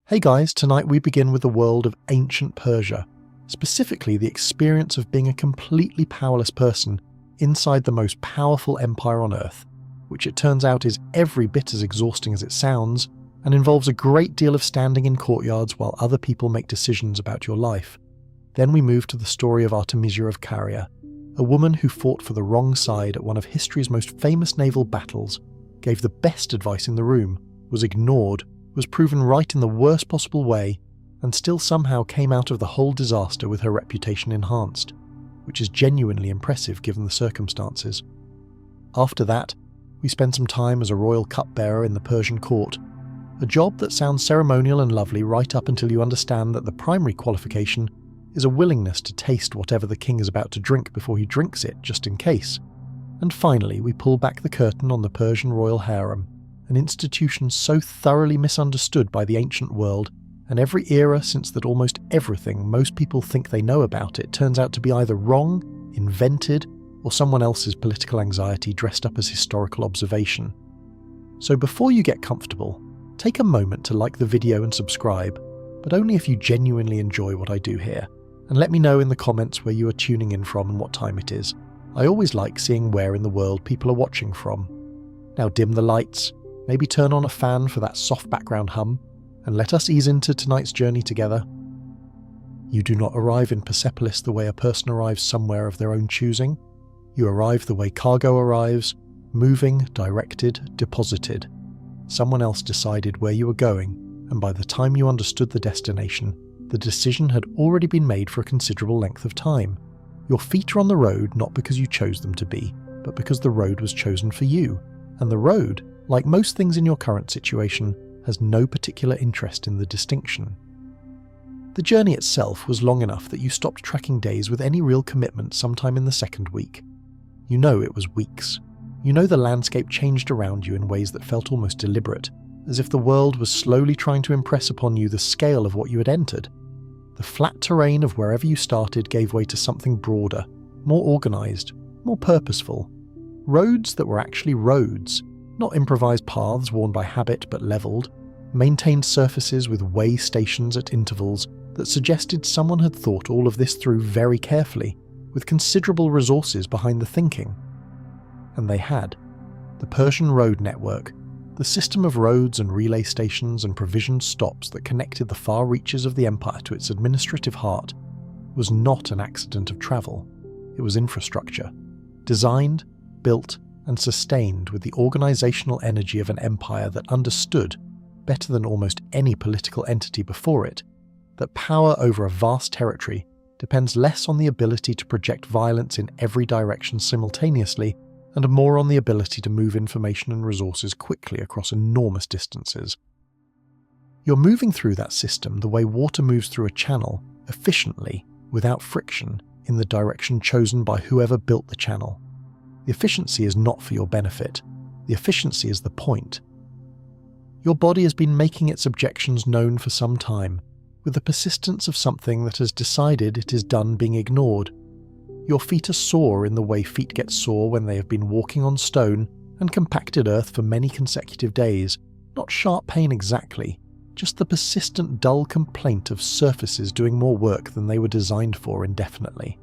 Hey guys, tonight we begin with the world of ancient Persia, specifically the experience of being a completely powerless person inside the most powerful empire on earth, which it turns out is every bit as exhausting as it sounds and involves a great deal of standing in courtyards while other people make decisions about your life. Then we move to the story of Artemisia of Caria, a woman who fought for the wrong side at one of history's most famous naval battles, gave the best advice in the room, was ignored, was proven right in the worst possible way, and still somehow came out of the whole disaster with her reputation enhanced, which is genuinely impressive given the circumstances. After that, we spend some time as a royal cupbearer in the Persian court, a job that sounds ceremonial and lovely right up until you understand that the primary qualification is a willingness to taste whatever the king is about to drink before he drinks it, just in case. And finally, we pull back the curtain on the Persian royal harem, an institution so thoroughly misunderstood by the ancient world, and every era since that almost everything most people think they know about it turns out to be either wrong, invented, or someone else's political anxiety dressed up as historical observation. So before you get comfortable, take a moment to like the video and subscribe, but only if you genuinely enjoy what I do here, and let me know in the comments where you are tuning in from and what time it is. I always like seeing where in the world people are watching from. Now dim the lights, maybe turn on a fan for that soft background hum, and let us ease into tonight's journey together. You do not arrive in Persepolis the way a person arrives somewhere of their own choosing. You arrive the way cargo arrives, moving, directed, deposited. Someone else decided where you were going, and by the time you understood the destination, the decision had already been made for a considerable length of time. Your feet are on the road not because you chose them to be, but because the road was chosen for you, and the road, like most things in your current situation, has no particular interest in the distinction. The journey itself was long enough that you stopped tracking days with any real commitment sometime in the second week. You know it was weeks. You know the landscape changed around you in ways that felt almost deliberate, as if the world was slowly trying to impress upon you the scale of what you had entered. The flat terrain of wherever you started gave way to something broader, more organised, more purposeful. Roads that were actually roads, not improvised paths worn by habit but levelled, maintained surfaces with way stations at intervals that suggested someone had thought all of this through very carefully, with considerable resources behind the thinking. And they had. The Persian Road network, the system of roads and relay stations and provisioned stops that connected the far reaches of the empire to its administrative heart, was not an accident of travel. It was infrastructure, designed, built, and sustained with the organisational energy of an empire that understood, better than almost any political entity before it, that power over a vast territory depends less on the ability to project violence in every direction simultaneously and more on the ability to move information and resources quickly across enormous distances. You're moving through that system the way water moves through a channel, efficiently, without friction, in the direction chosen by whoever built the channel. The efficiency is not for your benefit. The efficiency is the point. Your body has been making its objections known for some time, with the persistence of something that has decided it is done being ignored. Your feet are sore in the way feet get sore when they have been walking on stone and compacted earth for many consecutive days. Not sharp pain exactly, just the persistent dull complaint of surfaces doing more work than they were designed for indefinitely.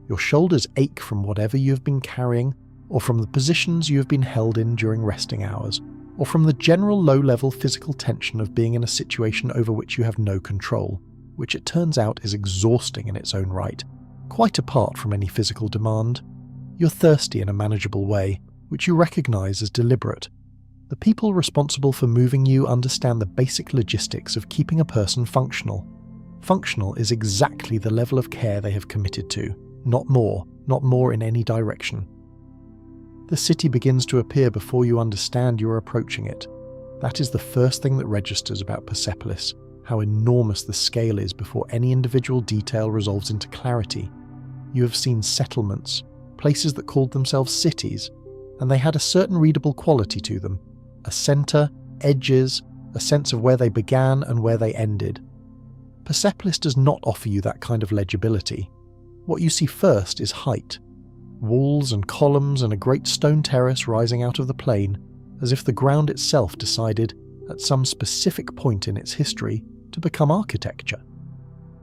Your shoulders ache from whatever you have been carrying, or from the positions you have been held in during resting hours, or from the general low-level physical tension of being in a situation over which you have no control, which it turns out is exhausting in its own right, quite apart from any physical demand. You're thirsty in a manageable way, which you recognise as deliberate. The people responsible for moving you understand the basic logistics of keeping a person functional. Functional is exactly the level of care they have committed to. Not more in any direction. The city begins to appear before you understand you are approaching it. That is the first thing that registers about Persepolis, how enormous the scale is before any individual detail resolves into clarity. You have seen settlements, places that called themselves cities, and they had a certain readable quality to them, a centre, edges, a sense of where they began and where they ended. Persepolis does not offer you that kind of legibility. What you see first is height. Walls and columns and a great stone terrace rising out of the plain, as if the ground itself decided, at some specific point in its history, to become architecture.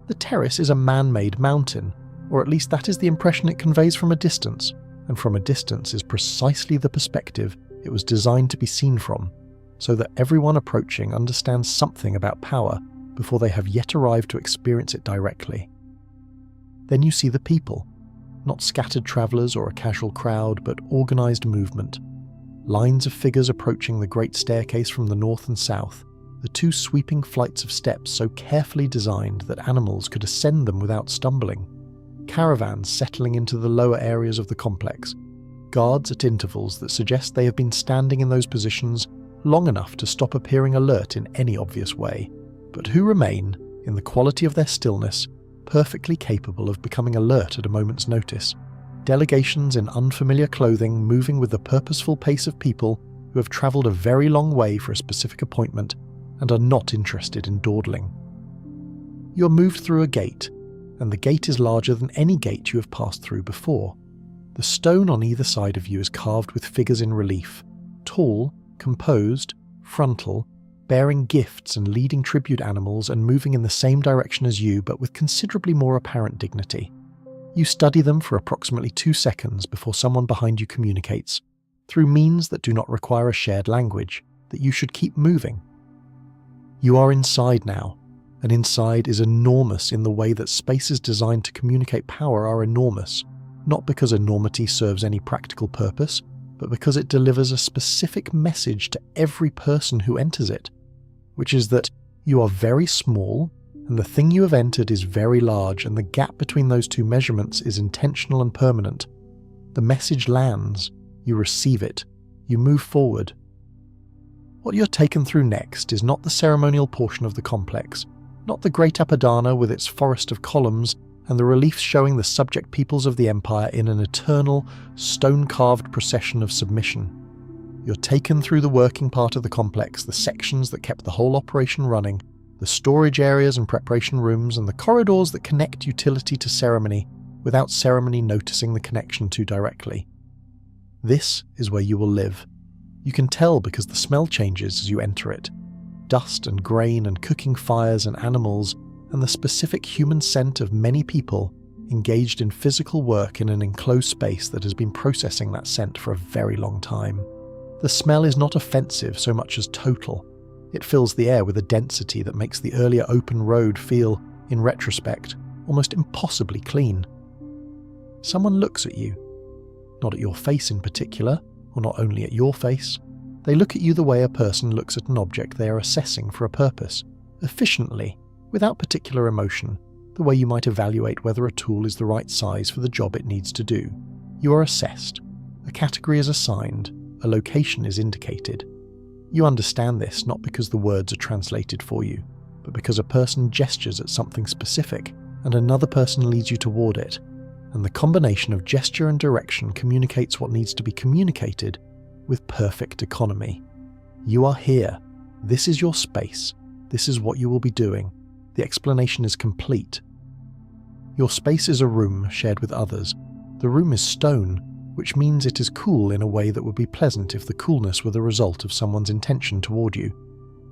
The terrace is a man-made mountain, or at least that is the impression it conveys from a distance, and from a distance is precisely the perspective it was designed to be seen from, so that everyone approaching understands something about power before they have yet arrived to experience it directly. Then you see the people, not scattered travellers or a casual crowd, but organised movement. Lines of figures approaching the great staircase from the north and south, the two sweeping flights of steps so carefully designed that animals could ascend them without stumbling. Caravans settling into the lower areas of the complex, guards at intervals that suggest they have been standing in those positions long enough to stop appearing alert in any obvious way, but who remain, in the quality of their stillness, perfectly capable of becoming alert at a moment's notice. Delegations in unfamiliar clothing moving with the purposeful pace of people who have travelled a very long way for a specific appointment and are not interested in dawdling. You are moved through a gate, and the gate is larger than any gate you have passed through before. The stone on either side of you is carved with figures in relief, tall, composed, frontal, bearing gifts and leading tribute animals and moving in the same direction as you but with considerably more apparent dignity. You study them for approximately 2 seconds before someone behind you communicates, through means that do not require a shared language, that you should keep moving. You are inside now, and inside is enormous in the way that spaces designed to communicate power are enormous, not because enormity serves any practical purpose, but because it delivers a specific message to every person who enters it, which is that you are very small and the thing you have entered is very large, and the gap between those two measurements is intentional and permanent. The message lands, you receive it, you move forward. What you're taken through next is not the ceremonial portion of the complex, not the great Apadana with its forest of columns and the reliefs showing the subject peoples of the empire in an eternal, stone-carved procession of submission. You're taken through the working part of the complex, the sections that kept the whole operation running, the storage areas and preparation rooms, and the corridors that connect utility to ceremony without ceremony noticing the connection too directly. This is where you will live. You can tell because the smell changes as you enter it. Dust and grain and cooking fires and animals, and the specific human scent of many people engaged in physical work in an enclosed space that has been processing that scent for a very long time. The smell is not offensive so much as total. It fills the air with a density that makes the earlier open road feel, in retrospect, almost impossibly clean. Someone looks at you. Not at your face in particular, or not only at your face. They look at you the way a person looks at an object they are assessing for a purpose, efficiently, without particular emotion, the way you might evaluate whether a tool is the right size for the job it needs to do. You are assessed. A category is assigned. A location is indicated. You understand this not because the words are translated for you, but because a person gestures at something specific and another person leads you toward it, and the combination of gesture and direction communicates what needs to be communicated with perfect economy. You are here. This is your space. This is what you will be doing. The explanation is complete. Your space is a room shared with others. The room is stone, which means it is cool in a way that would be pleasant if the coolness were the result of someone's intention toward you.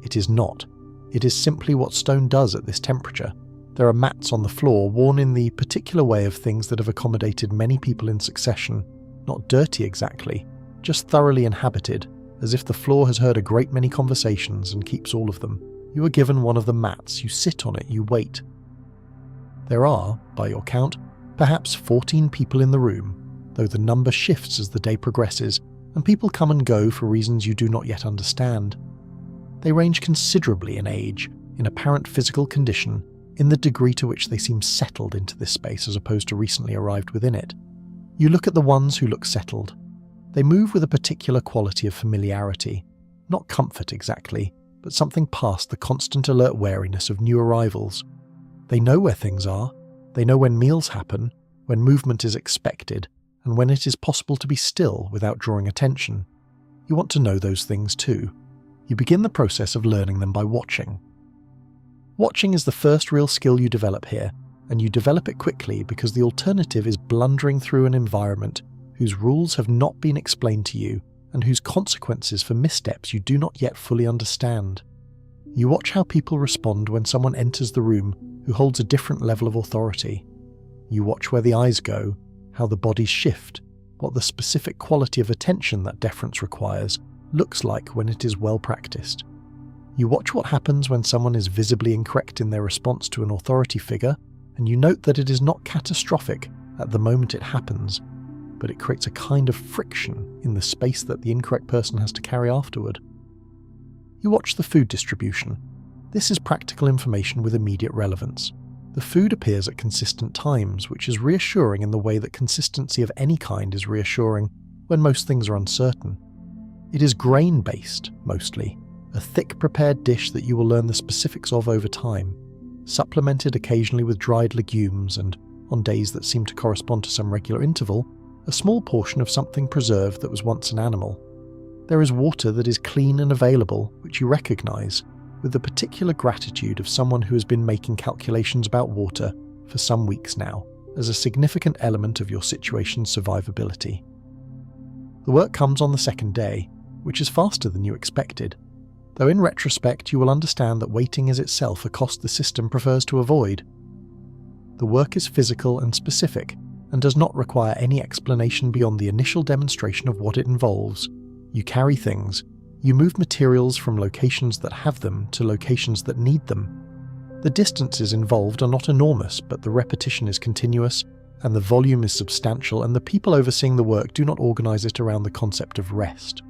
It is not. It is simply what stone does at this temperature. There are mats on the floor worn in the particular way of things that have accommodated many people in succession, not dirty exactly, just thoroughly inhabited, as if the floor has heard a great many conversations and keeps all of them. You are given one of the mats, you sit on it, you wait. There are, by your count, perhaps 14 people in the room, though the number shifts as the day progresses, and people come and go for reasons you do not yet understand. They range considerably in age, in apparent physical condition, in the degree to which they seem settled into this space as opposed to recently arrived within it. You look at the ones who look settled. They move with a particular quality of familiarity, not comfort exactly, but something past the constant alert wariness of new arrivals. They know where things are, they know when meals happen, when movement is expected, and when it is possible to be still without drawing attention. You want to know those things too. You begin the process of learning them by watching. Watching is the first real skill you develop here, and you develop it quickly because the alternative is blundering through an environment whose rules have not been explained to you and whose consequences for missteps you do not yet fully understand. You watch how people respond when someone enters the room who holds a different level of authority. You watch where the eyes go, how the bodies shift, what the specific quality of attention that deference requires looks like when it is well practiced. You watch what happens when someone is visibly incorrect in their response to an authority figure, and you note that it is not catastrophic at the moment it happens, but it creates a kind of friction in the space that the incorrect person has to carry afterward. You watch the food distribution. This is practical information with immediate relevance. The food appears at consistent times, which is reassuring in the way that consistency of any kind is reassuring when most things are uncertain. It is grain-based, mostly, a thick prepared dish that you will learn the specifics of over time, supplemented occasionally with dried legumes and, on days that seem to correspond to some regular interval, a small portion of something preserved that was once an animal. There is water that is clean and available, which you recognise, with the particular gratitude of someone who has been making calculations about water for some weeks now, as a significant element of your situation's survivability. The work comes on the second day, which is faster than you expected, though in retrospect you will understand that waiting is itself a cost the system prefers to avoid. The work is physical and specific, and does not require any explanation beyond the initial demonstration of what it involves. You carry things, you move materials from locations that have them to locations that need them. The distances involved are not enormous, but the repetition is continuous, and the volume is substantial, and the people overseeing the work do not organise it around the concept of rest.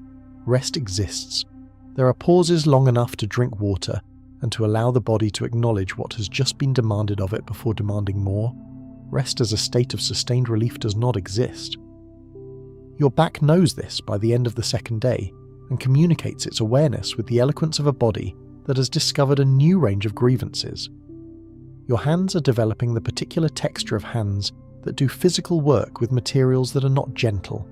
Rest exists. There are pauses long enough to drink water, and to allow the body to acknowledge what has just been demanded of it before demanding more. Rest as a state of sustained relief does not exist. Your back knows this by the end of the second day, and communicates its awareness with the eloquence of a body that has discovered a new range of grievances. Your hands are developing the particular texture of hands that do physical work with materials that are not gentle.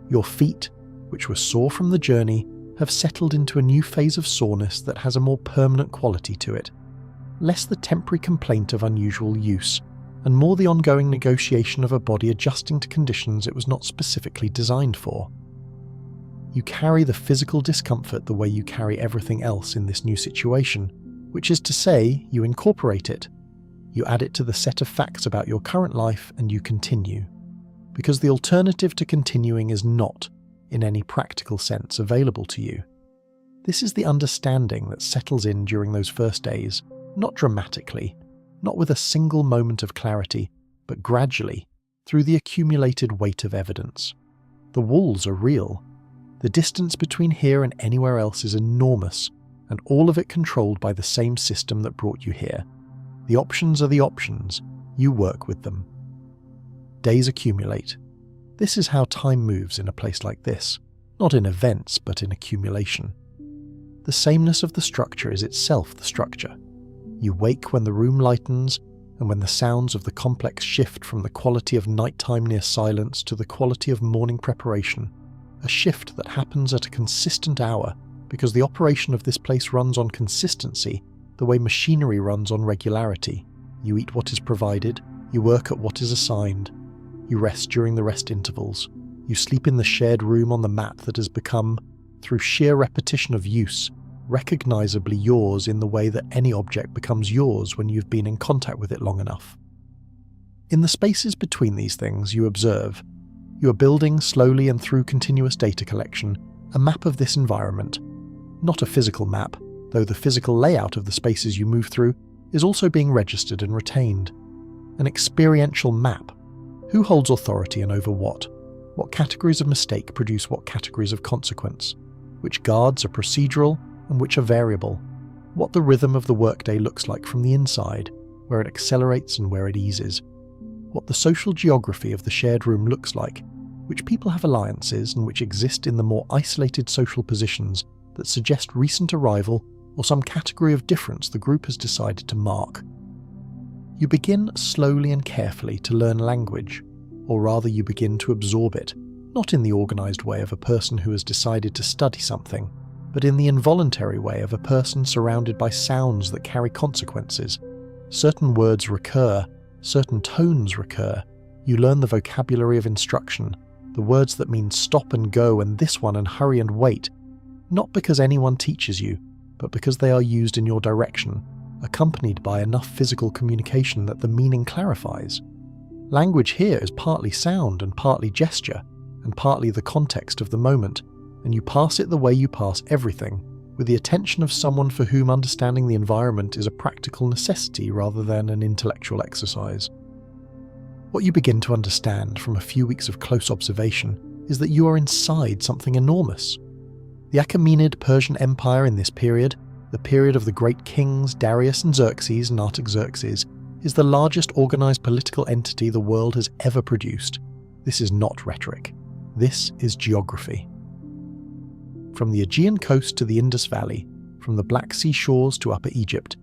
Your feet, which were sore from the journey, have settled into a new phase of soreness that has a more permanent quality to it, less the temporary complaint of unusual use, and more the ongoing negotiation of a body adjusting to conditions it was not specifically designed for. You carry the physical discomfort the way you carry everything else in this new situation, which is to say, you incorporate it. You add it to the set of facts about your current life and you continue, because the alternative to continuing is not, in any practical sense, available to you. This is the understanding that settles in during those first days, not dramatically, not with a single moment of clarity, but gradually, through the accumulated weight of evidence. The walls are real. The distance between here and anywhere else is enormous, and all of it controlled by the same system that brought you here. The options are the options. You work with them. Days accumulate. This is how time moves in a place like this, not in events, but in accumulation. The sameness of the structure is itself the structure. You wake when the room lightens, and when the sounds of the complex shift from the quality of nighttime near silence to the quality of morning preparation, a shift that happens at a consistent hour, because the operation of this place runs on consistency, the way machinery runs on regularity. You eat what is provided, you work at what is assigned, you rest during the rest intervals, you sleep in the shared room on the mat that has become, through sheer repetition of use, recognisably yours in the way that any object becomes yours when you've been in contact with it long enough. In the spaces between these things you observe, you are building slowly and through continuous data collection a map of this environment, not a physical map, though the physical layout of the spaces you move through is also being registered and retained. An experiential map. Who holds authority and over what? What categories of mistake produce what categories of consequence? Which guards are procedural and which are variable? What the rhythm of the workday looks like from the inside, where it accelerates and where it eases? What the social geography of the shared room looks like, which people have alliances and which exist in the more isolated social positions that suggest recent arrival or some category of difference the group has decided to mark. You begin slowly and carefully to learn language, or rather you begin to absorb it, not in the organised way of a person who has decided to study something, but in the involuntary way of a person surrounded by sounds that carry consequences. Certain words recur, certain tones recur. You learn the vocabulary of instruction, the words that mean stop and go and this one and hurry and wait, not because anyone teaches you, but because they are used in your direction, accompanied by enough physical communication that the meaning clarifies. Language here is partly sound and partly gesture, and partly the context of the moment, and you pass it the way you pass everything, with the attention of someone for whom understanding the environment is a practical necessity rather than an intellectual exercise. What you begin to understand from a few weeks of close observation is that you are inside something enormous. The Achaemenid Persian Empire in this period, the period of the great kings Darius and Xerxes and Artaxerxes, is the largest organised political entity the world has ever produced. This is not rhetoric. This is geography. From the Aegean coast to the Indus Valley, from the Black Sea shores to Upper Egypt,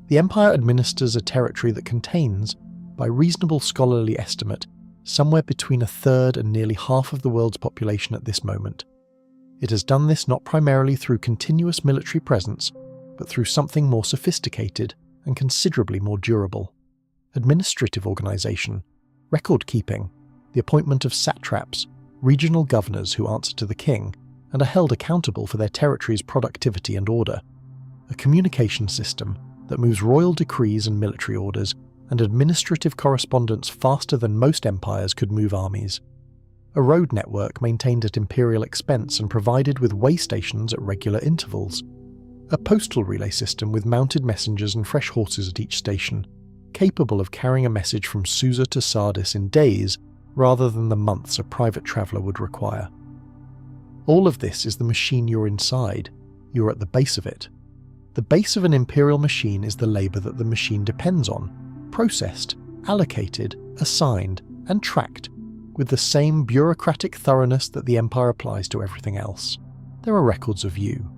the empire administers a territory that contains, by reasonable scholarly estimate, somewhere between a third and nearly half of the world's population at this moment. It has done this not primarily through continuous military presence, but through something more sophisticated and considerably more durable. Administrative organisation, record-keeping, the appointment of satraps, regional governors who answer to the king and are held accountable for their territory's productivity and order, a communication system that moves royal decrees and military orders and administrative correspondence faster than most empires could move armies, a road network maintained at imperial expense and provided with way stations at regular intervals, a postal relay system with mounted messengers and fresh horses at each station, capable of carrying a message from Susa to Sardis in days rather than the months a private traveller would require. All of this is the machine you're inside. You're at the base of it. The base of an imperial machine is the labour that the machine depends on, processed, allocated, assigned, and tracked, with the same bureaucratic thoroughness that the empire applies to everything else. There are records of you.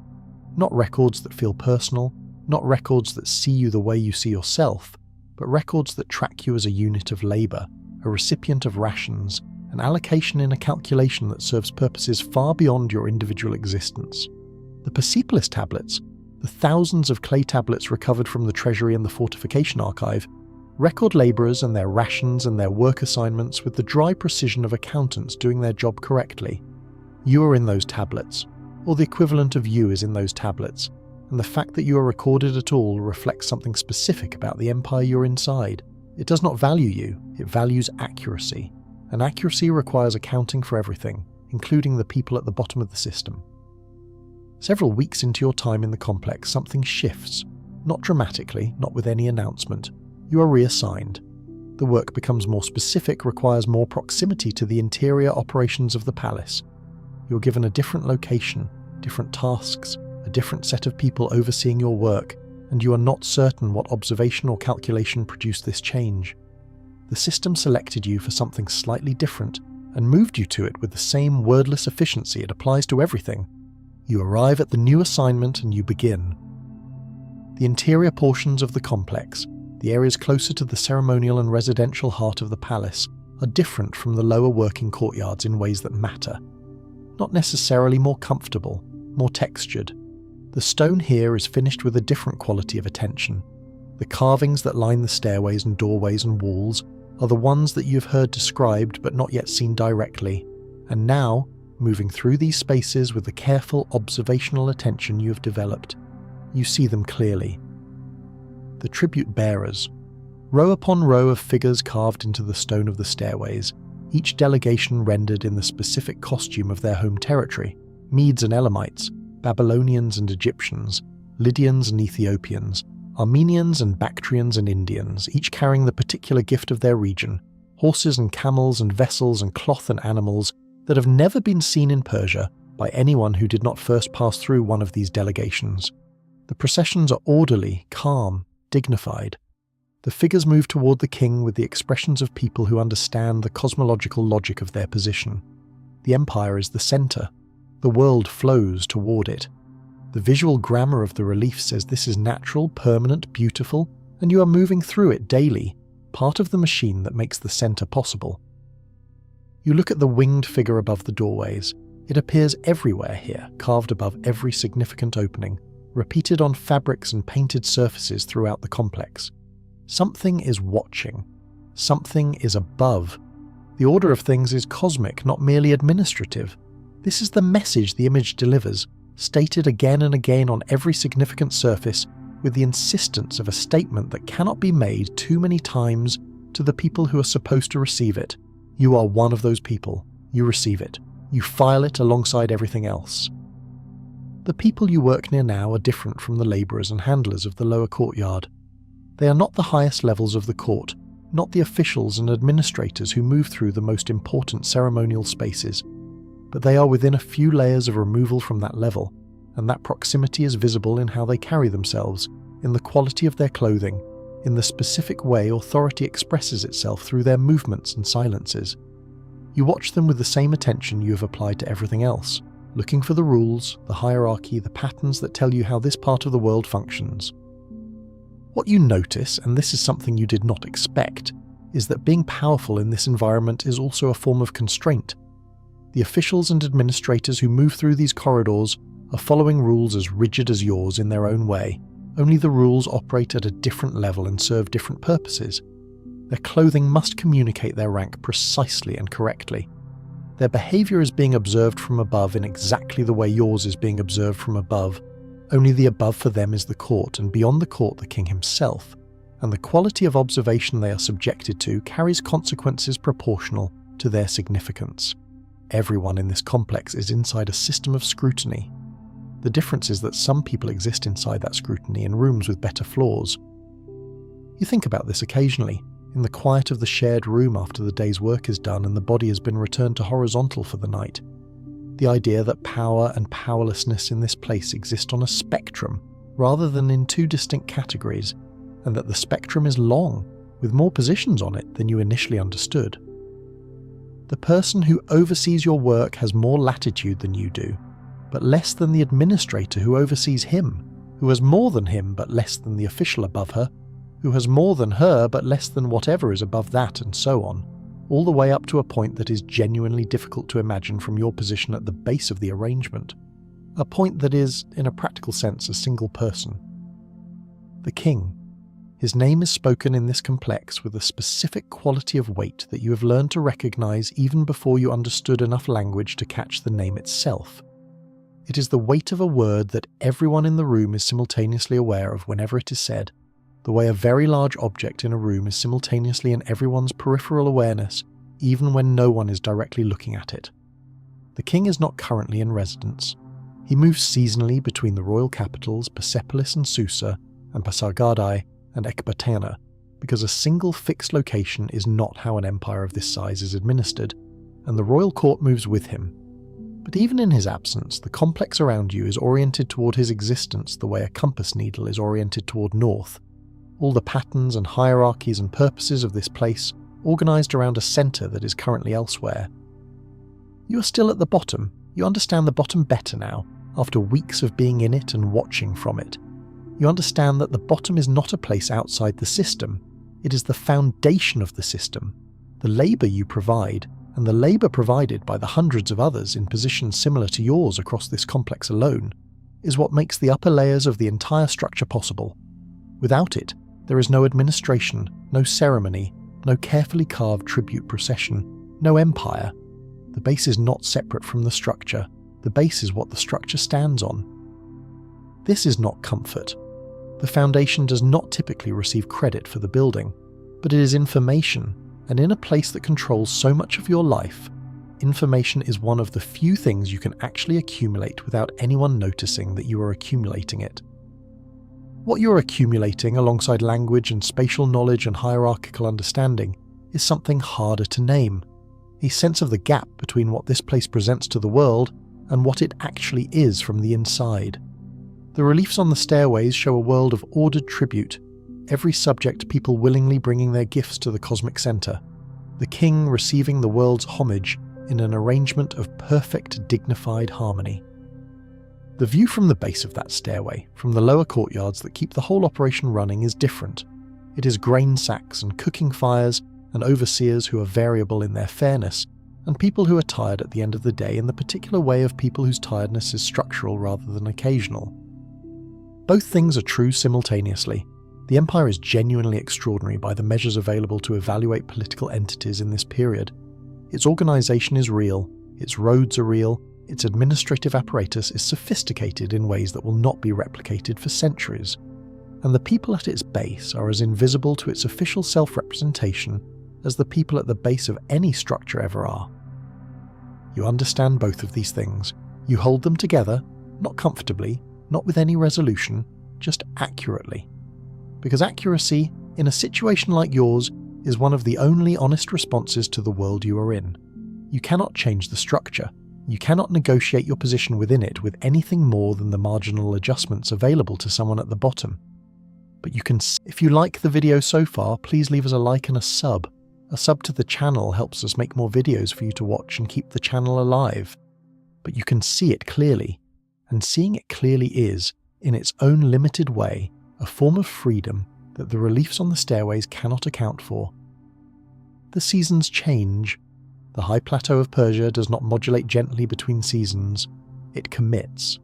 Not records that feel personal, not records that see you the way you see yourself, but records that track you as a unit of labour, a recipient of rations, an allocation in a calculation that serves purposes far beyond your individual existence. The Persepolis tablets, the thousands of clay tablets recovered from the treasury and the fortification archive, record labourers and their rations and their work assignments with the dry precision of accountants doing their job correctly. You are in those tablets, or the equivalent of you is in those tablets, and the fact that you are recorded at all reflects something specific about the empire you're inside. It does not value you, it values accuracy, and accuracy requires accounting for everything, including the people at the bottom of the system. Several weeks into your time in the complex, something shifts, not dramatically, not with any announcement. You are reassigned. The work becomes more specific, requires more proximity to the interior operations of the palace. You're given a different location, different tasks, a different set of people overseeing your work, and you are not certain what observation or calculation produced this change. The system selected you for something slightly different and moved you to it with the same wordless efficiency it applies to everything. You arrive at the new assignment and you begin. The interior portions of the complex, the areas closer to the ceremonial and residential heart of the palace, are different from the lower working courtyards in ways that matter. Not necessarily more comfortable, more textured. The stone here is finished with a different quality of attention. The carvings that line the stairways and doorways and walls are the ones that you've heard described but not yet seen directly, and now, moving through these spaces with the careful observational attention you have developed, you see them clearly. The tribute bearers, row upon row of figures carved into the stone of the stairways, each delegation rendered in the specific costume of their home territory, Medes and Elamites, Babylonians and Egyptians, Lydians and Ethiopians, Armenians and Bactrians and Indians, each carrying the particular gift of their region, horses and camels and vessels and cloth and animals that have never been seen in Persia by anyone who did not first pass through one of these delegations. The processions are orderly, calm, dignified. The figures move toward the king with the expressions of people who understand the cosmological logic of their position. The empire is the centre. The world flows toward it. The visual grammar of the relief says this is natural, permanent, beautiful, and you are moving through it daily, part of the machine that makes the centre possible. You look at the winged figure above the doorways. It appears everywhere here, carved above every significant opening, repeated on fabrics and painted surfaces throughout the complex. Something is watching. Something is above. The order of things is cosmic, not merely administrative. This is the message the image delivers, stated again and again on every significant surface, with the insistence of a statement that cannot be made too many times to the people who are supposed to receive it. You are one of those people. You receive it. You file it alongside everything else. The people you work near now are different from the labourers and handlers of the lower courtyard. They are not the highest levels of the court, not the officials and administrators who move through the most important ceremonial spaces, but they are within a few layers of removal from that level, and that proximity is visible in how they carry themselves, in the quality of their clothing, in the specific way authority expresses itself through their movements and silences. You watch them with the same attention you have applied to everything else, looking for the rules, the hierarchy, the patterns that tell you how this part of the world functions. What you notice, and this is something you did not expect, is that being powerful in this environment is also a form of constraint. The officials and administrators who move through these corridors are following rules as rigid as yours in their own way, only the rules operate at a different level and serve different purposes. Their clothing must communicate their rank precisely and correctly. Their behaviour is being observed from above in exactly the way yours is being observed from above, only the above for them is the court, and beyond the court the king himself, and the quality of observation they are subjected to carries consequences proportional to their significance. Everyone in this complex is inside a system of scrutiny. The difference is that some people exist inside that scrutiny in rooms with better floors. You think about this occasionally, in the quiet of the shared room after the day's work is done and the body has been returned to horizontal for the night. The idea that power and powerlessness in this place exist on a spectrum rather than in two distinct categories, and that the spectrum is long, with more positions on it than you initially understood. The person who oversees your work has more latitude than you do, but less than the administrator who oversees him, who has more than him but less than the official above her, who has more than her but less than whatever is above that, and so on, all the way up to a point that is genuinely difficult to imagine from your position at the base of the arrangement, a point that is, in a practical sense, a single person. The king. His name is spoken in this complex with a specific quality of weight that you have learned to recognize even before you understood enough language to catch the name itself. It is the weight of a word that everyone in the room is simultaneously aware of whenever it is said, the way a very large object in a room is simultaneously in everyone's peripheral awareness, even when no one is directly looking at it. The king is not currently in residence. He moves seasonally between the royal capitals Persepolis and Susa, and Pasargadae and Ecbatana, because a single fixed location is not how an empire of this size is administered, and the royal court moves with him. But even in his absence, the complex around you is oriented toward his existence the way a compass needle is oriented toward north. All the patterns and hierarchies and purposes of this place organised around a centre that is currently elsewhere. You are still at the bottom. You understand the bottom better now, after weeks of being in it and watching from it. You understand that the bottom is not a place outside the system. It is the foundation of the system. The labour you provide, and the labour provided by the hundreds of others in positions similar to yours across this complex alone, is what makes the upper layers of the entire structure possible. Without it, there is no administration, no ceremony, no carefully carved tribute procession, no empire. The base is not separate from the structure. The base is what the structure stands on. This is not comfort. The foundation does not typically receive credit for the building, but it is information, and in a place that controls so much of your life, information is one of the few things you can actually accumulate without anyone noticing that you are accumulating it. What you are accumulating alongside language and spatial knowledge and hierarchical understanding is something harder to name, a sense of the gap between what this place presents to the world and what it actually is from the inside. The reliefs on the stairways show a world of ordered tribute, every subject people willingly bringing their gifts to the cosmic centre, the king receiving the world's homage in an arrangement of perfect, dignified harmony. The view from the base of that stairway, from the lower courtyards that keep the whole operation running, is different. It is grain sacks and cooking fires and overseers who are variable in their fairness, and people who are tired at the end of the day in the particular way of people whose tiredness is structural rather than occasional. Both things are true simultaneously. The empire is genuinely extraordinary by the measures available to evaluate political entities in this period, Its organisation is real, its roads are real, its administrative apparatus is sophisticated in ways that will not be replicated for centuries, and the people at its base are as invisible to its official self-representation as the people at the base of any structure ever are. You understand both of these things. You hold them together, not comfortably, not with any resolution, just accurately. Because accuracy, in a situation like yours, is one of the only honest responses to the world you are in. You cannot change the structure. You cannot negotiate your position within it with anything more than the marginal adjustments available to someone at the bottom. But you can. If you like the video so far, please leave us a like and a sub. A sub to the channel helps us make more videos for you to watch and keep the channel alive. But you can see it clearly, and seeing it clearly is, in its own limited way, a form of freedom that the reliefs on the stairways cannot account for. The seasons change. The high plateau of Persia does not modulate gently between seasons, it commits.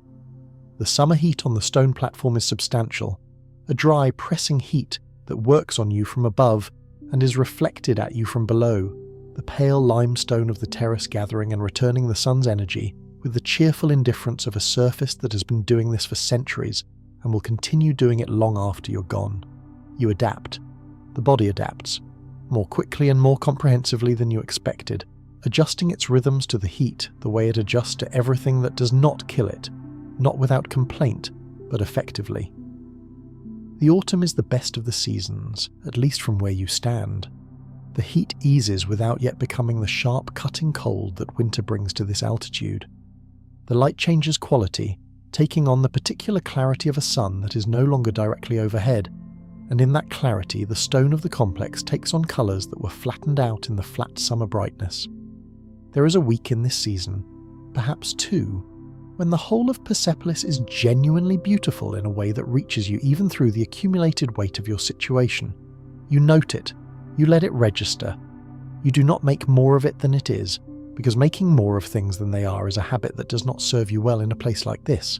The summer heat on the stone platform is substantial, a dry, pressing heat that works on you from above and is reflected at you from below, the pale limestone of the terrace gathering and returning the sun's energy with the cheerful indifference of a surface that has been doing this for centuries and will continue doing it long after you're gone. You adapt. The body adapts, more quickly and more comprehensively than you expected, adjusting its rhythms to the heat the way it adjusts to everything that does not kill it, not without complaint, but effectively. The autumn is the best of the seasons, at least from where you stand. The heat eases without yet becoming the sharp, cutting cold that winter brings to this altitude. The light changes quality, taking on the particular clarity of a sun that is no longer directly overhead, and in that clarity the stone of the complex takes on colours that were flattened out in the flat summer brightness. There is a week in this season, perhaps two, when the whole of Persepolis is genuinely beautiful in a way that reaches you even through the accumulated weight of your situation. You note it, you let it register. You do not make more of it than it is, because making more of things than they are is a habit that does not serve you well in a place like this.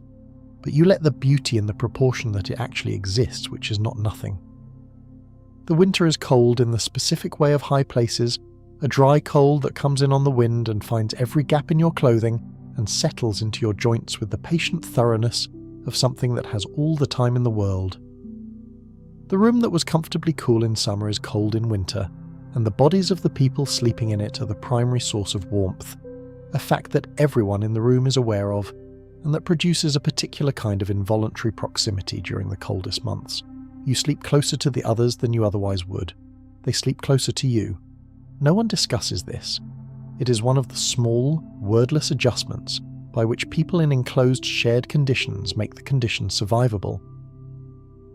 But you let the beauty in the proportion that it actually exists, which is not nothing. The winter is cold in the specific way of high places, a dry cold that comes in on the wind and finds every gap in your clothing and settles into your joints with the patient thoroughness of something that has all the time in the world. The room that was comfortably cool in summer is cold in winter, and the bodies of the people sleeping in it are the primary source of warmth, a fact that everyone in the room is aware of, and that produces a particular kind of involuntary proximity during the coldest months. You sleep closer to the others than you otherwise would. They sleep closer to you. No one discusses this. It is one of the small, wordless adjustments by which people in enclosed shared conditions make the conditions survivable.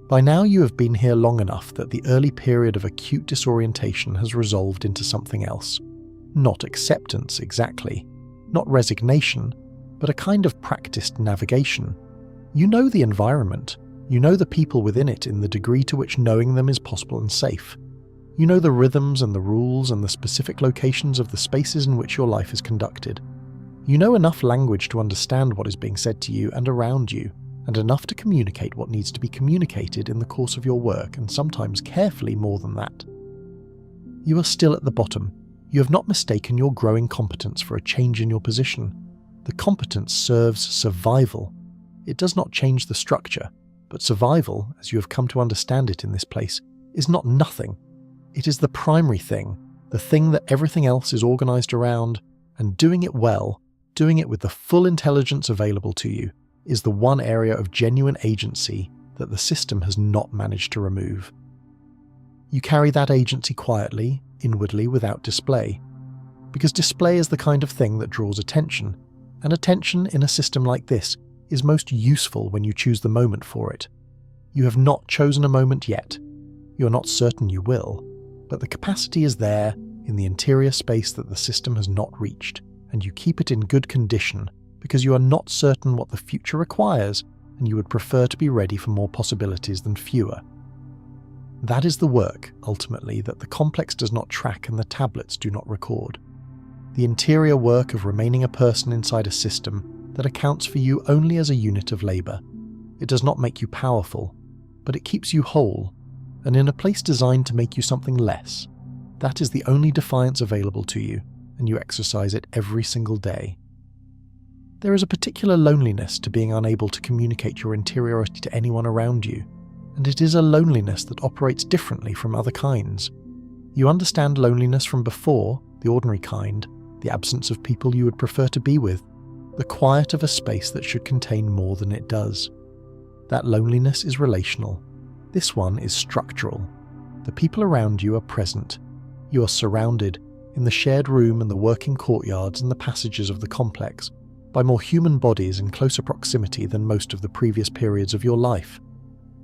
By now you have been here long enough that the early period of acute disorientation has resolved into something else. Not acceptance exactly, not resignation, but a kind of practiced navigation. You know the environment, you know the people within it in the degree to which knowing them is possible and safe. You know the rhythms and the rules and the specific locations of the spaces in which your life is conducted. You know enough language to understand what is being said to you and around you, and enough to communicate what needs to be communicated in the course of your work, and sometimes carefully more than that. You are still at the bottom. You have not mistaken your growing competence for a change in your position. The competence serves survival. It does not change the structure, but survival, as you have come to understand it in this place, is not nothing. It is the primary thing, the thing that everything else is organised around, and doing it well, doing it with the full intelligence available to you, is the one area of genuine agency that the system has not managed to remove. You carry that agency quietly, inwardly, without display, because display is the kind of thing that draws attention, and attention in a system like this is most useful when you choose the moment for it. You have not chosen a moment yet. You are not certain you will, but the capacity is there in the interior space that the system has not reached, and you keep it in good condition because you are not certain what the future requires, and you would prefer to be ready for more possibilities than fewer. That is the work, ultimately, that the complex does not track and the tablets do not record. The interior work of remaining a person inside a system that accounts for you only as a unit of labour. It does not make you powerful, but it keeps you whole, and in a place designed to make you something less. That is the only defiance available to you, and you exercise it every single day. There is a particular loneliness to being unable to communicate your interiority to anyone around you, and it is a loneliness that operates differently from other kinds. You understand loneliness from before, the ordinary kind, the absence of people you would prefer to be with, the quiet of a space that should contain more than it does. That loneliness is relational. This one is structural. The people around you are present. You are surrounded, in the shared room and the working courtyards and the passages of the complex, by more human bodies in closer proximity than most of the previous periods of your life.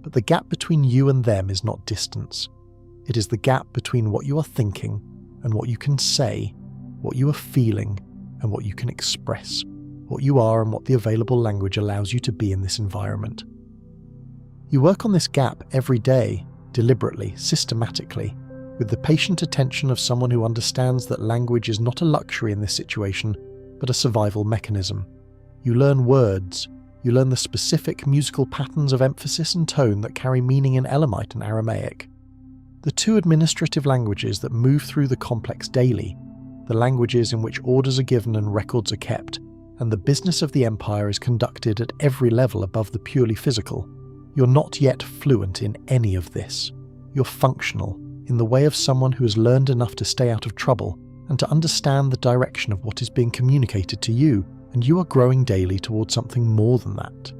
But the gap between you and them is not distance. It is the gap between what you are thinking and what you can say, what you are feeling and what you can express, what you are and what the available language allows you to be in this environment. You work on this gap every day, deliberately, systematically, with the patient attention of someone who understands that language is not a luxury in this situation, but a survival mechanism. You learn words. You learn the specific musical patterns of emphasis and tone that carry meaning in Elamite and Aramaic. The two administrative languages that move through the complex daily, the languages in which orders are given and records are kept, and the business of the empire is conducted at every level above the purely physical. You're not yet fluent in any of this. You're functional, in the way of someone who has learned enough to stay out of trouble and to understand the direction of what is being communicated to you, and you are growing daily towards something more than that.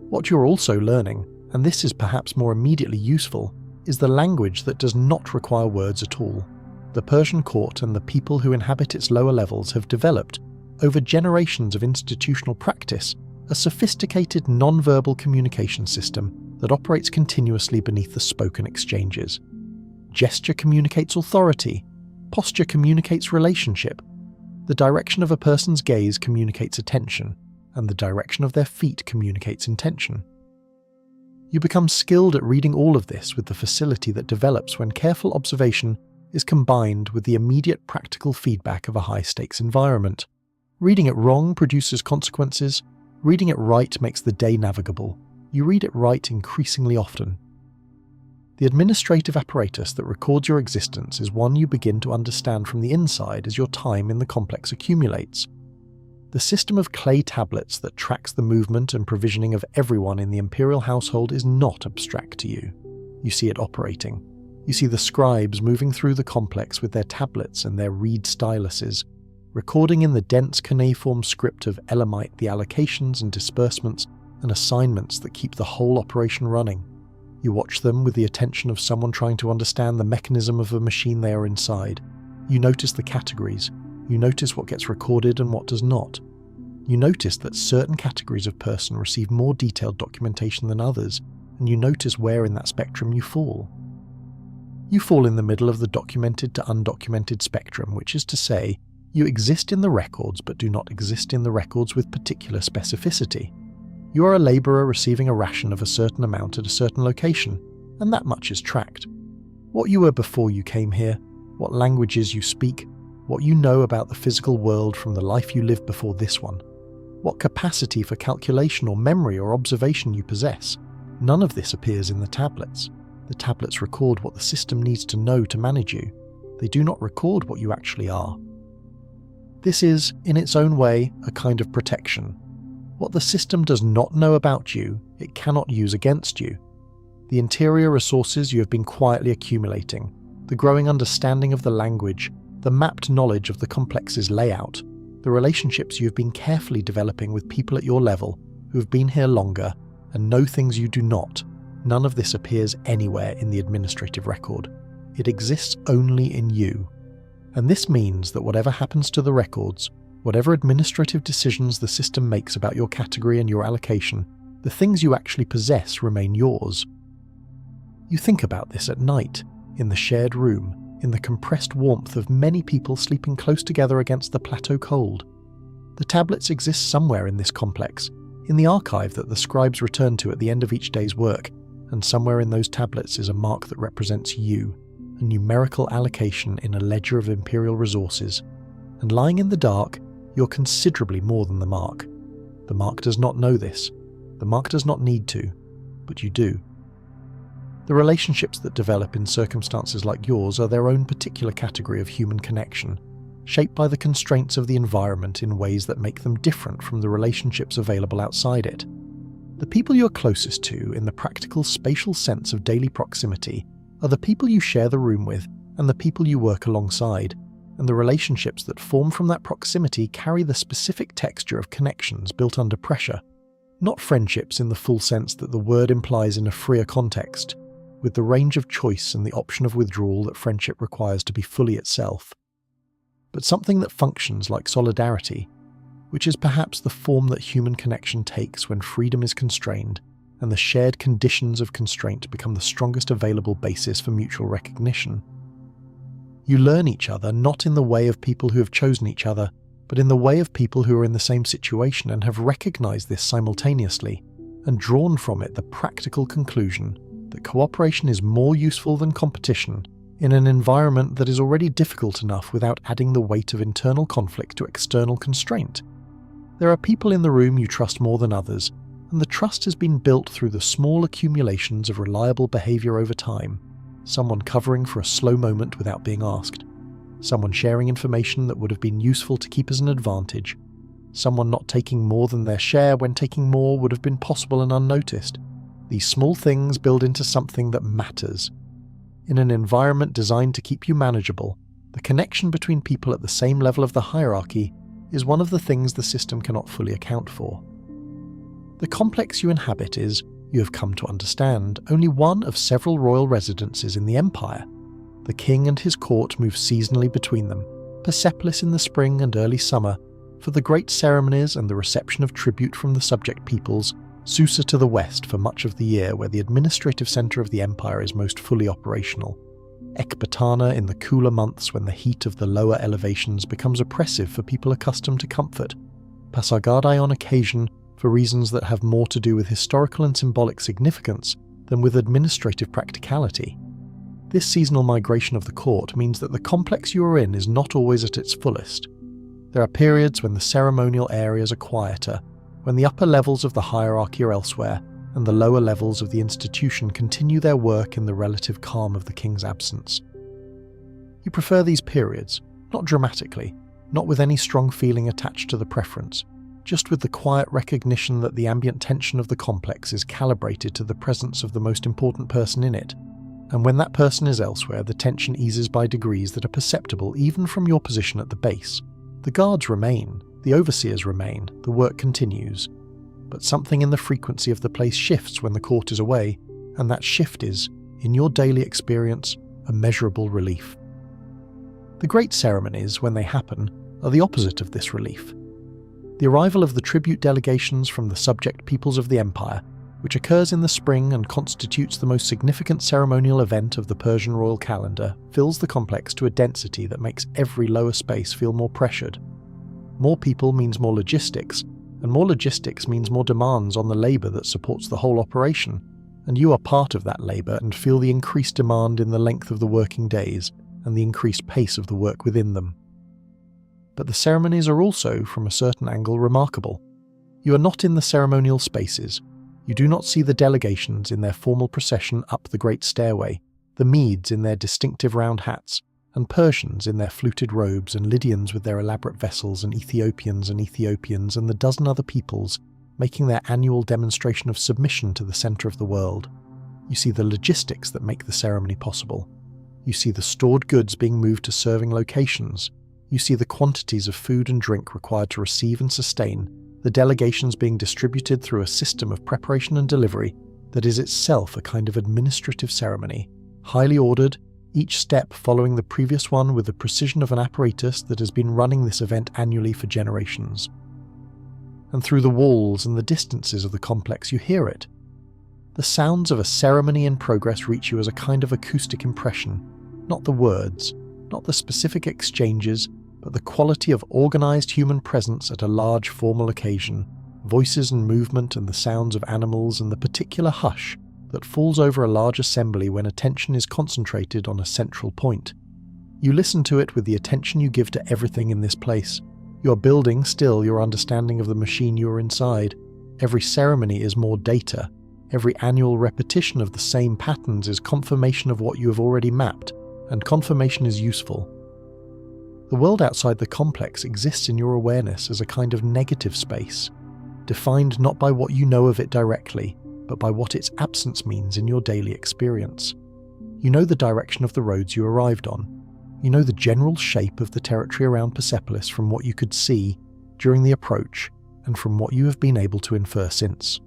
What you're also learning, and this is perhaps more immediately useful, is the language that does not require words at all. The Persian court and the people who inhabit its lower levels have developed, over generations of institutional practice, a sophisticated non-verbal communication system that operates continuously beneath the spoken exchanges. Gesture communicates authority. Posture communicates relationship. The direction of a person's gaze communicates attention, and the direction of their feet communicates intention. You become skilled at reading all of this with the facility that develops when careful observation is combined with the immediate practical feedback of a high-stakes environment. Reading it wrong produces consequences. Reading it right makes the day navigable. You read it right increasingly often. The administrative apparatus that records your existence is one you begin to understand from the inside as your time in the complex accumulates. The system of clay tablets that tracks the movement and provisioning of everyone in the imperial household is not abstract to you. You see it operating. You see the scribes moving through the complex with their tablets and their reed styluses, recording in the dense cuneiform script of Elamite the allocations and disbursements and assignments that keep the whole operation running. You watch them with the attention of someone trying to understand the mechanism of a machine they are inside. You notice the categories. You notice what gets recorded and what does not. You notice that certain categories of person receive more detailed documentation than others, and you notice where in that spectrum you fall. You fall in the middle of the documented to undocumented spectrum, which is to say, you exist in the records but do not exist in the records with particular specificity. You are a labourer receiving a ration of a certain amount at a certain location, and that much is tracked. What you were before you came here, what languages you speak, what you know about the physical world from the life you lived before this one, what capacity for calculation or memory or observation you possess, none of this appears in the tablets. The tablets record what the system needs to know to manage you. They do not record what you actually are. This is, in its own way, a kind of protection. What the system does not know about you, it cannot use against you. The interior resources you have been quietly accumulating, the growing understanding of the language, the mapped knowledge of the complex's layout, the relationships you have been carefully developing with people at your level who have been here longer and know things you do not, none of this appears anywhere in the administrative record. It exists only in you. And this means that whatever happens to the records, whatever administrative decisions the system makes about your category and your allocation, the things you actually possess remain yours. You think about this at night, in the shared room, in the compressed warmth of many people sleeping close together against the plateau cold. The tablets exist somewhere in this complex, in the archive that the scribes return to at the end of each day's work, and somewhere in those tablets is a mark that represents you, a numerical allocation in a ledger of imperial resources. And lying in the dark, you're considerably more than the mark. The mark does not know this. The mark does not need to, but you do. The relationships that develop in circumstances like yours are their own particular category of human connection. shaped by the constraints of the environment in ways that make them different from the relationships available outside it. The people you are closest to, in the practical spatial sense of daily proximity, are the people you share the room with and the people you work alongside, and the relationships that form from that proximity carry the specific texture of connections built under pressure, not friendships in the full sense that the word implies in a freer context, with the range of choice and the option of withdrawal that friendship requires to be fully itself, but something that functions like solidarity, which is perhaps the form that human connection takes when freedom is constrained and the shared conditions of constraint become the strongest available basis for mutual recognition. You learn each other not in the way of people who have chosen each other, but in the way of people who are in the same situation and have recognized this simultaneously, and drawn from it the practical conclusion that cooperation is more useful than competition in an environment that is already difficult enough without adding the weight of internal conflict to external constraint. There are people in the room you trust more than others, and the trust has been built through the small accumulations of reliable behavior over time. Someone covering for a slow moment without being asked. Someone sharing information that would have been useful to keep as an advantage. Someone not taking more than their share when taking more would have been possible and unnoticed. These small things build into something that matters. In an environment designed to keep you manageable, the connection between people at the same level of the hierarchy is one of the things the system cannot fully account for. The complex you inhabit is, you have come to understand, only one of several royal residences in the empire. The king and his court move seasonally between them, Persepolis in the spring and early summer, for the great ceremonies and the reception of tribute from the subject peoples, Susa to the west for much of the year where the administrative centre of the empire is most fully operational, Ecbatana in the cooler months when the heat of the lower elevations becomes oppressive for people accustomed to comfort, Pasargadae on occasion for reasons that have more to do with historical and symbolic significance than with administrative practicality. This seasonal migration of the court means that the complex you are in is not always at its fullest. There are periods when the ceremonial areas are quieter, when the upper levels of the hierarchy are elsewhere, and the lower levels of the institution continue their work in the relative calm of the king's absence. You prefer these periods, not dramatically, not with any strong feeling attached to the preference, just with the quiet recognition that the ambient tension of the complex is calibrated to the presence of the most important person in it, and when that person is elsewhere, the tension eases by degrees that are perceptible even from your position at the base. The guards remain, the overseers remain, the work continues, but something in the frequency of the place shifts when the court is away, and that shift is, in your daily experience, a measurable relief. The great ceremonies, when they happen, are the opposite of this relief. The arrival of the tribute delegations from the subject peoples of the empire, which occurs in the spring and constitutes the most significant ceremonial event of the Persian royal calendar, fills the complex to a density that makes every lower space feel more pressured. More people means more logistics, and more logistics means more demands on the labour that supports the whole operation, and you are part of that labour and feel the increased demand in the length of the working days and the increased pace of the work within them. But the ceremonies are also, from a certain angle, remarkable. You are not in the ceremonial spaces. You do not see the delegations in their formal procession up the great stairway, the Medes in their distinctive round hats, and Persians in their fluted robes, and Lydians with their elaborate vessels, and Ethiopians and the dozen other peoples making their annual demonstration of submission to the centre of the world. You see the logistics that make the ceremony possible. You see the stored goods being moved to serving locations. You see the quantities of food and drink required to receive and sustain, the delegations being distributed through a system of preparation and delivery that is itself a kind of administrative ceremony, highly ordered, each step following the previous one with the precision of an apparatus that has been running this event annually for generations. And through the walls and the distances of the complex you hear it. The sounds of a ceremony in progress reach you as a kind of acoustic impression, not the words, not the specific exchanges, but the quality of organised human presence at a large formal occasion, voices and movement and the sounds of animals and the particular hush that falls over a large assembly when attention is concentrated on a central point. You listen to it with the attention you give to everything in this place. You are building still your understanding of the machine you are inside. Every ceremony is more data. Every annual repetition of the same patterns is confirmation of what you have already mapped, and confirmation is useful. The world outside the complex exists in your awareness as a kind of negative space, defined not by what you know of it directly, but by what its absence means in your daily experience. You know the direction of the roads you arrived on. You know the general shape of the territory around Persepolis from what you could see during the approach and from what you have been able to infer since.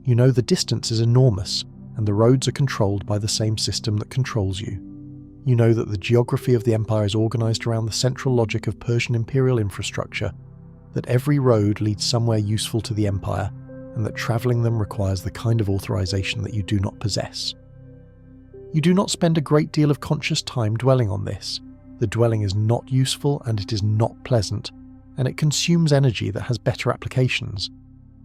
You know the distance is enormous and the roads are controlled by the same system that controls you. You know that the geography of the empire is organised around the central logic of Persian imperial infrastructure, that every road leads somewhere useful to the empire, and that travelling them requires the kind of authorization that you do not possess. You do not spend a great deal of conscious time dwelling on this. The dwelling is not useful and it is not pleasant, and it consumes energy that has better applications.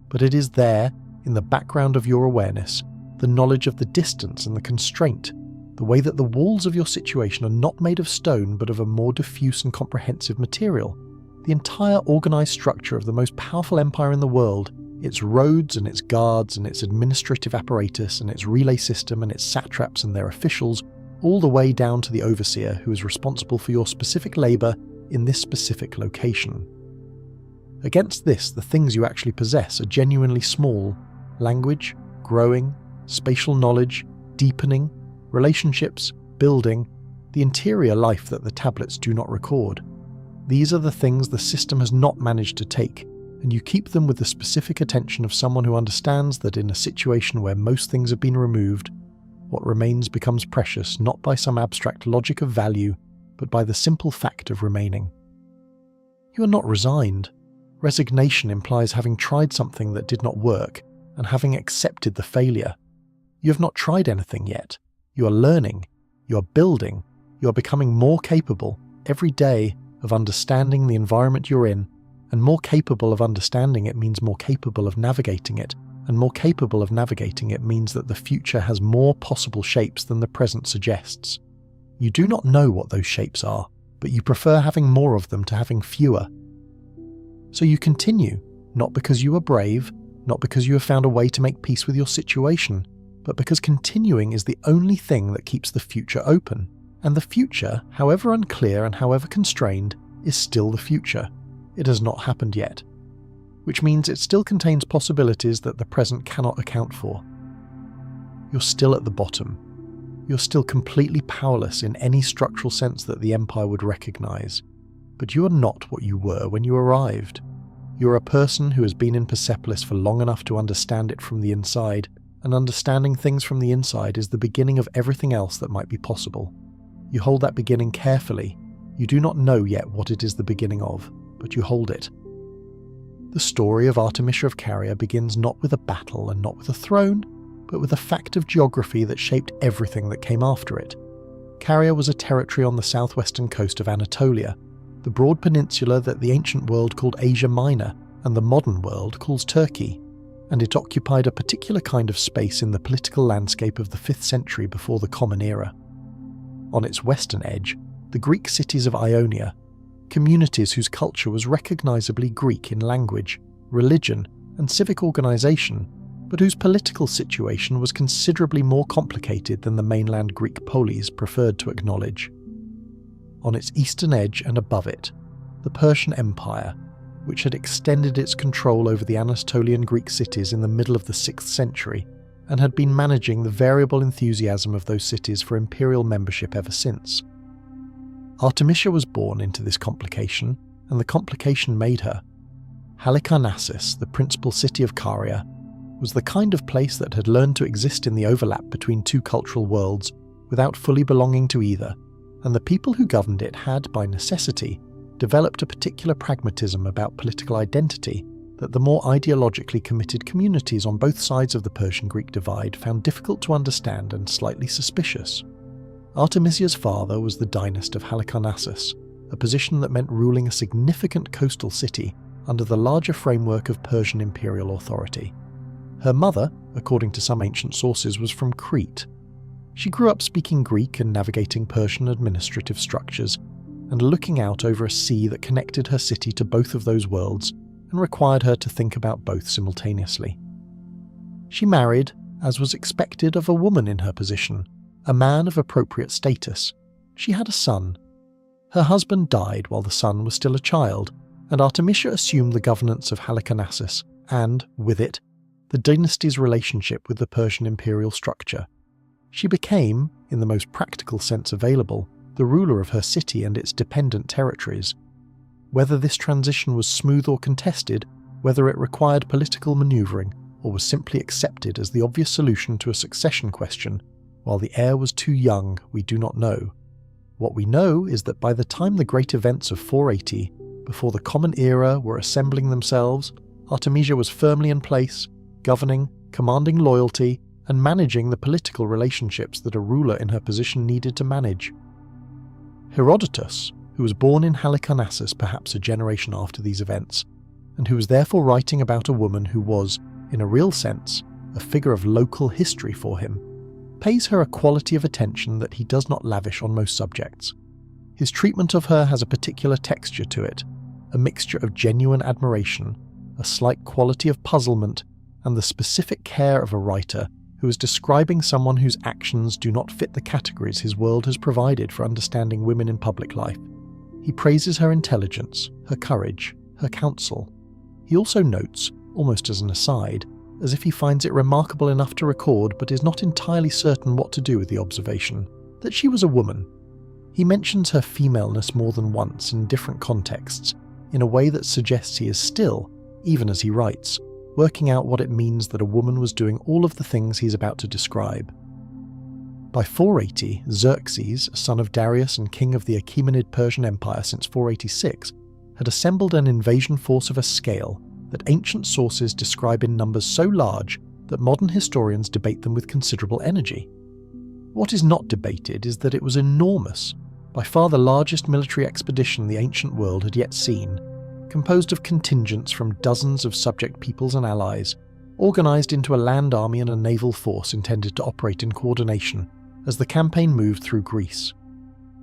But it is there, in the background of your awareness, the knowledge of the distance and the constraint, the way that the walls of your situation are not made of stone but of a more diffuse and comprehensive material. The entire organised structure of the most powerful empire in the world, its roads and its guards and its administrative apparatus and its relay system and its satraps and their officials, all the way down to the overseer who is responsible for your specific labour in this specific location. Against this, the things you actually possess are genuinely small: language, growing, spatial knowledge, deepening, relationships, building, the interior life that the tablets do not record. These are the things the system has not managed to take, and you keep them with the specific attention of someone who understands that in a situation where most things have been removed, what remains becomes precious not by some abstract logic of value, but by the simple fact of remaining. You are not resigned. Resignation implies having tried something that did not work, and having accepted the failure. You have not tried anything yet. You are learning, you are building, you are becoming more capable every day of understanding the environment you're in, and more capable of understanding it means more capable of navigating it, and more capable of navigating it means that the future has more possible shapes than the present suggests. You do not know what those shapes are, but you prefer having more of them to having fewer. So you continue, not because you are brave, not because you have found a way to make peace with your situation, but because continuing is the only thing that keeps the future open. And the future, however unclear and however constrained, is still the future. It has not happened yet. Which means it still contains possibilities that the present cannot account for. You're still at the bottom. You're still completely powerless in any structural sense that the Empire would recognize. But you are not what you were when you arrived. You're a person who has been in Persepolis for long enough to understand it from the inside, and understanding things from the inside is the beginning of everything else that might be possible. You hold that beginning carefully. You do not know yet what it is the beginning of, but you hold it. The story of Artemisia of Caria begins not with a battle and not with a throne, but with a fact of geography that shaped everything that came after it. Caria was a territory on the southwestern coast of Anatolia, the broad peninsula that the ancient world called Asia Minor and the modern world calls Turkey, and it occupied a particular kind of space in the political landscape of the 5th century before the Common Era. On its western edge, the Greek cities of Ionia, communities whose culture was recognisably Greek in language, religion, and civic organisation, but whose political situation was considerably more complicated than the mainland Greek polis preferred to acknowledge. On its eastern edge and above it, the Persian Empire, which had extended its control over the Anatolian Greek cities in the middle of the 6th century, and had been managing the variable enthusiasm of those cities for imperial membership ever since. Artemisia was born into this complication, and the complication made her. Halicarnassus, the principal city of Caria, was the kind of place that had learned to exist in the overlap between two cultural worlds without fully belonging to either, and the people who governed it had, by necessity, developed a particular pragmatism about political identity that the more ideologically committed communities on both sides of the Persian-Greek divide found difficult to understand and slightly suspicious. Artemisia's father was the dynast of Halicarnassus, a position that meant ruling a significant coastal city under the larger framework of Persian imperial authority. Her mother, according to some ancient sources, was from Crete. She grew up speaking Greek and navigating Persian administrative structures, and looking out over a sea that connected her city to both of those worlds and required her to think about both simultaneously. She married, as was expected of a woman in her position, a man of appropriate status. She had a son. Her husband died while the son was still a child, and Artemisia assumed the governance of Halicarnassus and, with it, the dynasty's relationship with the Persian imperial structure. She became, in the most practical sense available, the ruler of her city and its dependent territories. Whether this transition was smooth or contested, whether it required political manoeuvring or was simply accepted as the obvious solution to a succession question, while the heir was too young, we do not know. What we know is that by the time the great events of 480, before the Common Era were assembling themselves, Artemisia was firmly in place, governing, commanding loyalty, and managing the political relationships that a ruler in her position needed to manage. Herodotus, who was born in Halicarnassus perhaps a generation after these events, and who was therefore writing about a woman who was, in a real sense, a figure of local history for him, pays her a quality of attention that he does not lavish on most subjects. His treatment of her has a particular texture to it, a mixture of genuine admiration, a slight quality of puzzlement, and the specific care of a writer who is describing someone whose actions do not fit the categories his world has provided for understanding women in public life. He praises her intelligence, her courage, her counsel. He also notes, almost as an aside, as if he finds it remarkable enough to record but is not entirely certain what to do with the observation, that she was a woman. He mentions her femaleness more than once in different contexts, in a way that suggests he is still, even as he writes, working out what it means that a woman was doing all of the things he's about to describe. By 480, Xerxes, son of Darius and king of the Achaemenid Persian Empire since 486, had assembled an invasion force of a scale that ancient sources describe in numbers so large that modern historians debate them with considerable energy. What is not debated is that it was enormous, by far the largest military expedition the ancient world had yet seen, composed of contingents from dozens of subject peoples and allies, organised into a land army and a naval force intended to operate in coordination as the campaign moved through Greece.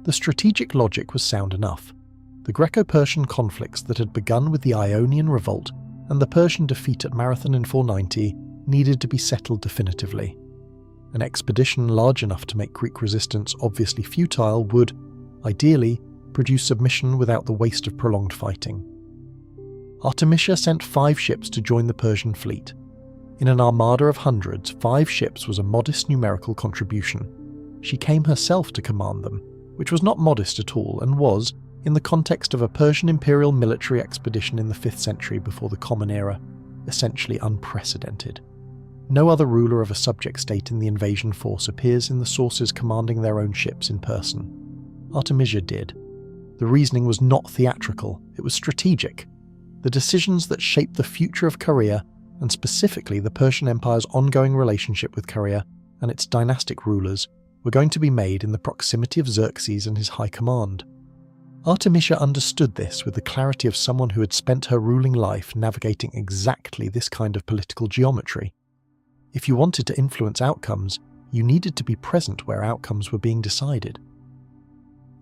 The strategic logic was sound enough. The Greco-Persian conflicts that had begun with the Ionian Revolt and the Persian defeat at Marathon in 490 needed to be settled definitively. An expedition large enough to make Greek resistance obviously futile would, ideally, produce submission without the waste of prolonged fighting. Artemisia sent 5 ships to join the Persian fleet. In an armada of hundreds, 5 ships was a modest numerical contribution. She came herself to command them, which was not modest at all and was, in the context of a Persian imperial military expedition in the 5th century before the Common Era, essentially unprecedented. No other ruler of a subject state in the invasion force appears in the sources commanding their own ships in person. Artemisia did. The reasoning was not theatrical, it was strategic. The decisions that shaped the future of Korea, and specifically the Persian Empire's ongoing relationship with Korea and its dynastic rulers, were going to be made in the proximity of Xerxes and his high command. Artemisia understood this with the clarity of someone who had spent her ruling life navigating exactly this kind of political geometry. If you wanted to influence outcomes, you needed to be present where outcomes were being decided.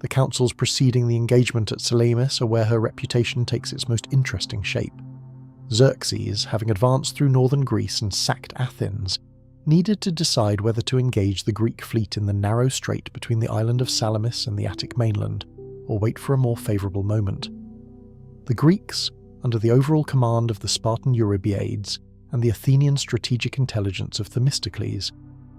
The councils preceding the engagement at Salamis are where her reputation takes its most interesting shape. Xerxes, having advanced through northern Greece and sacked Athens, needed to decide whether to engage the Greek fleet in the narrow strait between the island of Salamis and the Attic mainland, or wait for a more favourable moment. The Greeks, under the overall command of the Spartan Eurybiades and the Athenian strategic intelligence of Themistocles,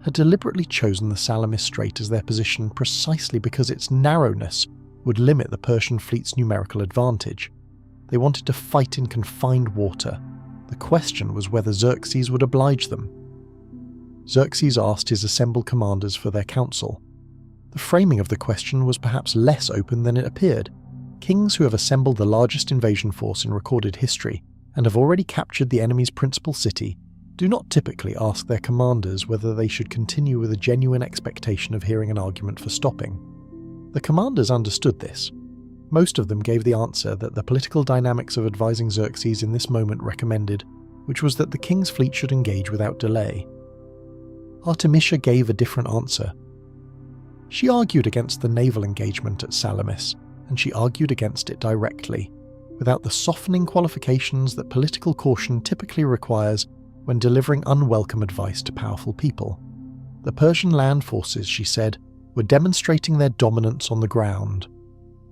had deliberately chosen the Salamis Strait as their position precisely because its narrowness would limit the Persian fleet's numerical advantage. They wanted to fight in confined water. The question was whether Xerxes would oblige them. Xerxes asked his assembled commanders for their counsel. The framing of the question was perhaps less open than it appeared. Kings who have assembled the largest invasion force in recorded history and have already captured the enemy's principal city do not typically ask their commanders whether they should continue with a genuine expectation of hearing an argument for stopping. The commanders understood this. Most of them gave the answer that the political dynamics of advising Xerxes in this moment recommended, which was that the king's fleet should engage without delay. Artemisia gave a different answer. She argued against the naval engagement at Salamis, and she argued against it directly, without the softening qualifications that political caution typically requires when delivering unwelcome advice to powerful people. The Persian land forces, she said, were demonstrating their dominance on the ground.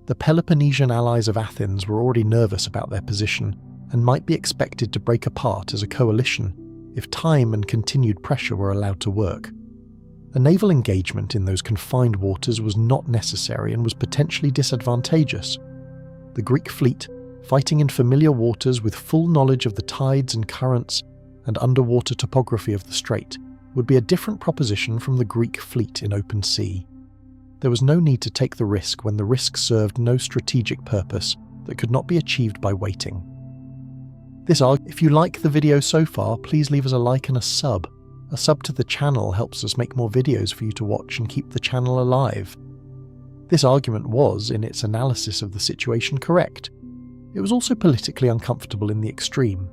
The Peloponnesian allies of Athens were already nervous about their position and might be expected to break apart as a coalition if time and continued pressure were allowed to work. A naval engagement in those confined waters was not necessary and was potentially disadvantageous. The Greek fleet, fighting in familiar waters with full knowledge of the tides and currents and underwater topography of the strait, would be a different proposition from the Greek fleet in open sea. There was no need to take the risk when the risk served no strategic purpose that could not be achieved by waiting. If you like the video so far, please leave us a like and a sub. A sub to the channel helps us make more videos for you to watch and keep the channel alive. This argument was, in its analysis of the situation, correct. It was also politically uncomfortable in the extreme.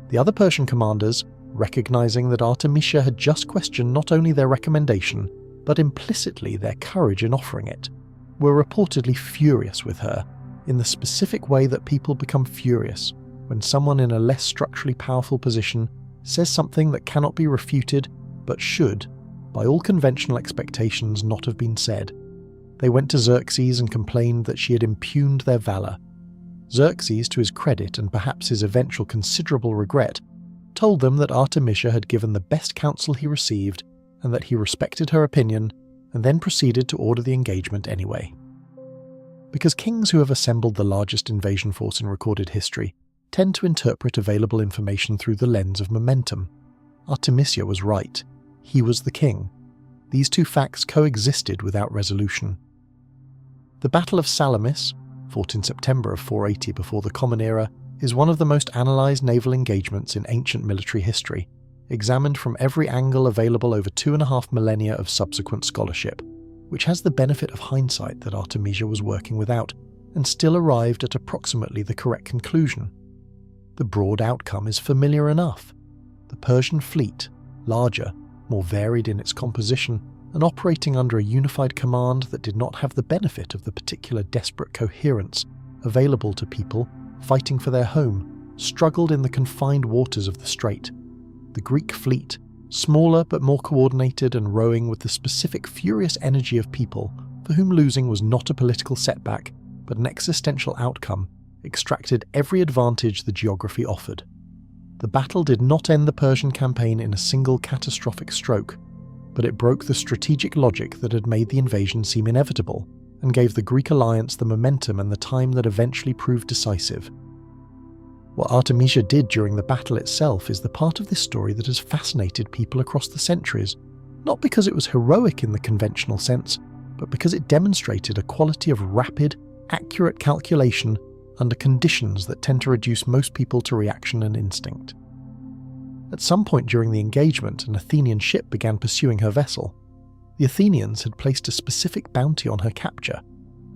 The other Persian commanders, recognizing that Artemisia had just questioned not only their recommendation, but implicitly their courage in offering it, were reportedly furious with her, in the specific way that people become furious when someone in a less structurally powerful position says something that cannot be refuted, but should, by all conventional expectations, not have been said. They went to Xerxes and complained that she had impugned their valour. Xerxes, to his credit and perhaps his eventual considerable regret, told them that Artemisia had given the best counsel he received and that he respected her opinion, and then proceeded to order the engagement anyway. Because kings who have assembled the largest invasion force in recorded history tend to interpret available information through the lens of momentum. Artemisia was right. He was the king. These two facts coexisted without resolution. The Battle of Salamis, fought in September of 480 before the Common Era, is one of the most analysed naval engagements in ancient military history, examined from every angle available over 2.5 millennia of subsequent scholarship, which has the benefit of hindsight that Artemisia was working without, and still arrived at approximately the correct conclusion. The broad outcome is familiar enough. The Persian fleet, larger, more varied in its composition, and operating under a unified command that did not have the benefit of the particular desperate coherence available to people fighting for their home, struggled in the confined waters of the strait. The Greek fleet, smaller but more coordinated and rowing with the specific furious energy of people for whom losing was not a political setback but an existential outcome, extracted every advantage the geography offered. The battle did not end the Persian campaign in a single catastrophic stroke, but it broke the strategic logic that had made the invasion seem inevitable, and gave the Greek alliance the momentum and the time that eventually proved decisive. What Artemisia did during the battle itself is the part of this story that has fascinated people across the centuries, not because it was heroic in the conventional sense, but because it demonstrated a quality of rapid, accurate calculation under conditions that tend to reduce most people to reaction and instinct. At some point during the engagement, an Athenian ship began pursuing her vessel. The Athenians had placed a specific bounty on her capture.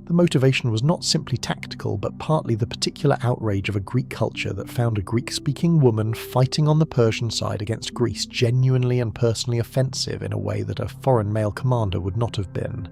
The motivation was not simply tactical, but partly the particular outrage of a Greek culture that found a Greek-speaking woman fighting on the Persian side against Greece genuinely and personally offensive in a way that a foreign male commander would not have been.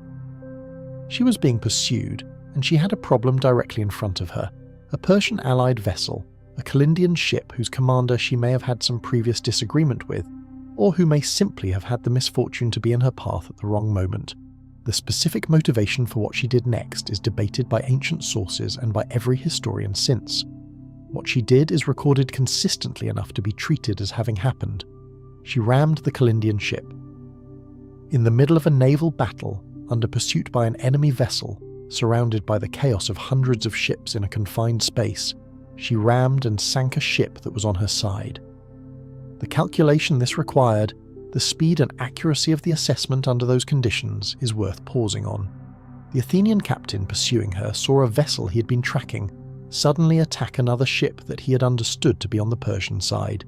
She was being pursued, and she had a problem directly in front of her. A Persian allied vessel, a Kalindian ship whose commander she may have had some previous disagreement with, or who may simply have had the misfortune to be in her path at the wrong moment. The specific motivation for what she did next is debated by ancient sources and by every historian since. What she did is recorded consistently enough to be treated as having happened. She rammed the Kalindian ship. In the middle of a naval battle, under pursuit by an enemy vessel, surrounded by the chaos of hundreds of ships in a confined space, she rammed and sank a ship that was on her side. The calculation this required, the speed and accuracy of the assessment under those conditions, is worth pausing on. The Athenian captain pursuing her saw a vessel he had been tracking suddenly attack another ship that he had understood to be on the Persian side.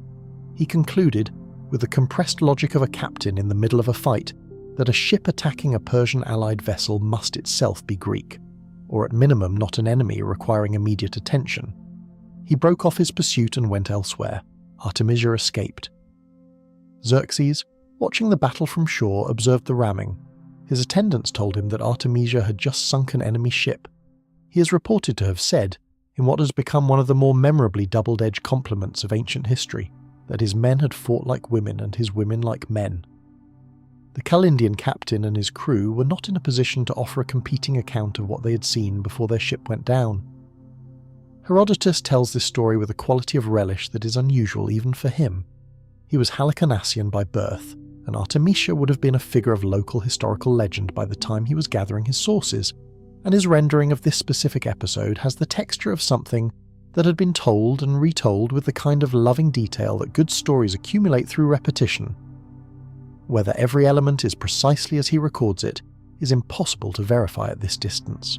He concluded, with the compressed logic of a captain in the middle of a fight, that a ship attacking a Persian allied vessel must itself be Greek, or at minimum not an enemy requiring immediate attention. He broke off his pursuit and went elsewhere. Artemisia escaped. Xerxes, watching the battle from shore, observed the ramming. His attendants told him that Artemisia had just sunk an enemy ship. He is reported to have said, in what has become one of the more memorably double-edged compliments of ancient history, that his men had fought like women and his women like men. The Calindian captain and his crew were not in a position to offer a competing account of what they had seen before their ship went down. Herodotus tells this story with a quality of relish that is unusual even for him. He was Halicarnassian by birth, and Artemisia would have been a figure of local historical legend by the time he was gathering his sources, and his rendering of this specific episode has the texture of something that had been told and retold with the kind of loving detail that good stories accumulate through repetition. Whether every element is precisely as he records it is impossible to verify at this distance.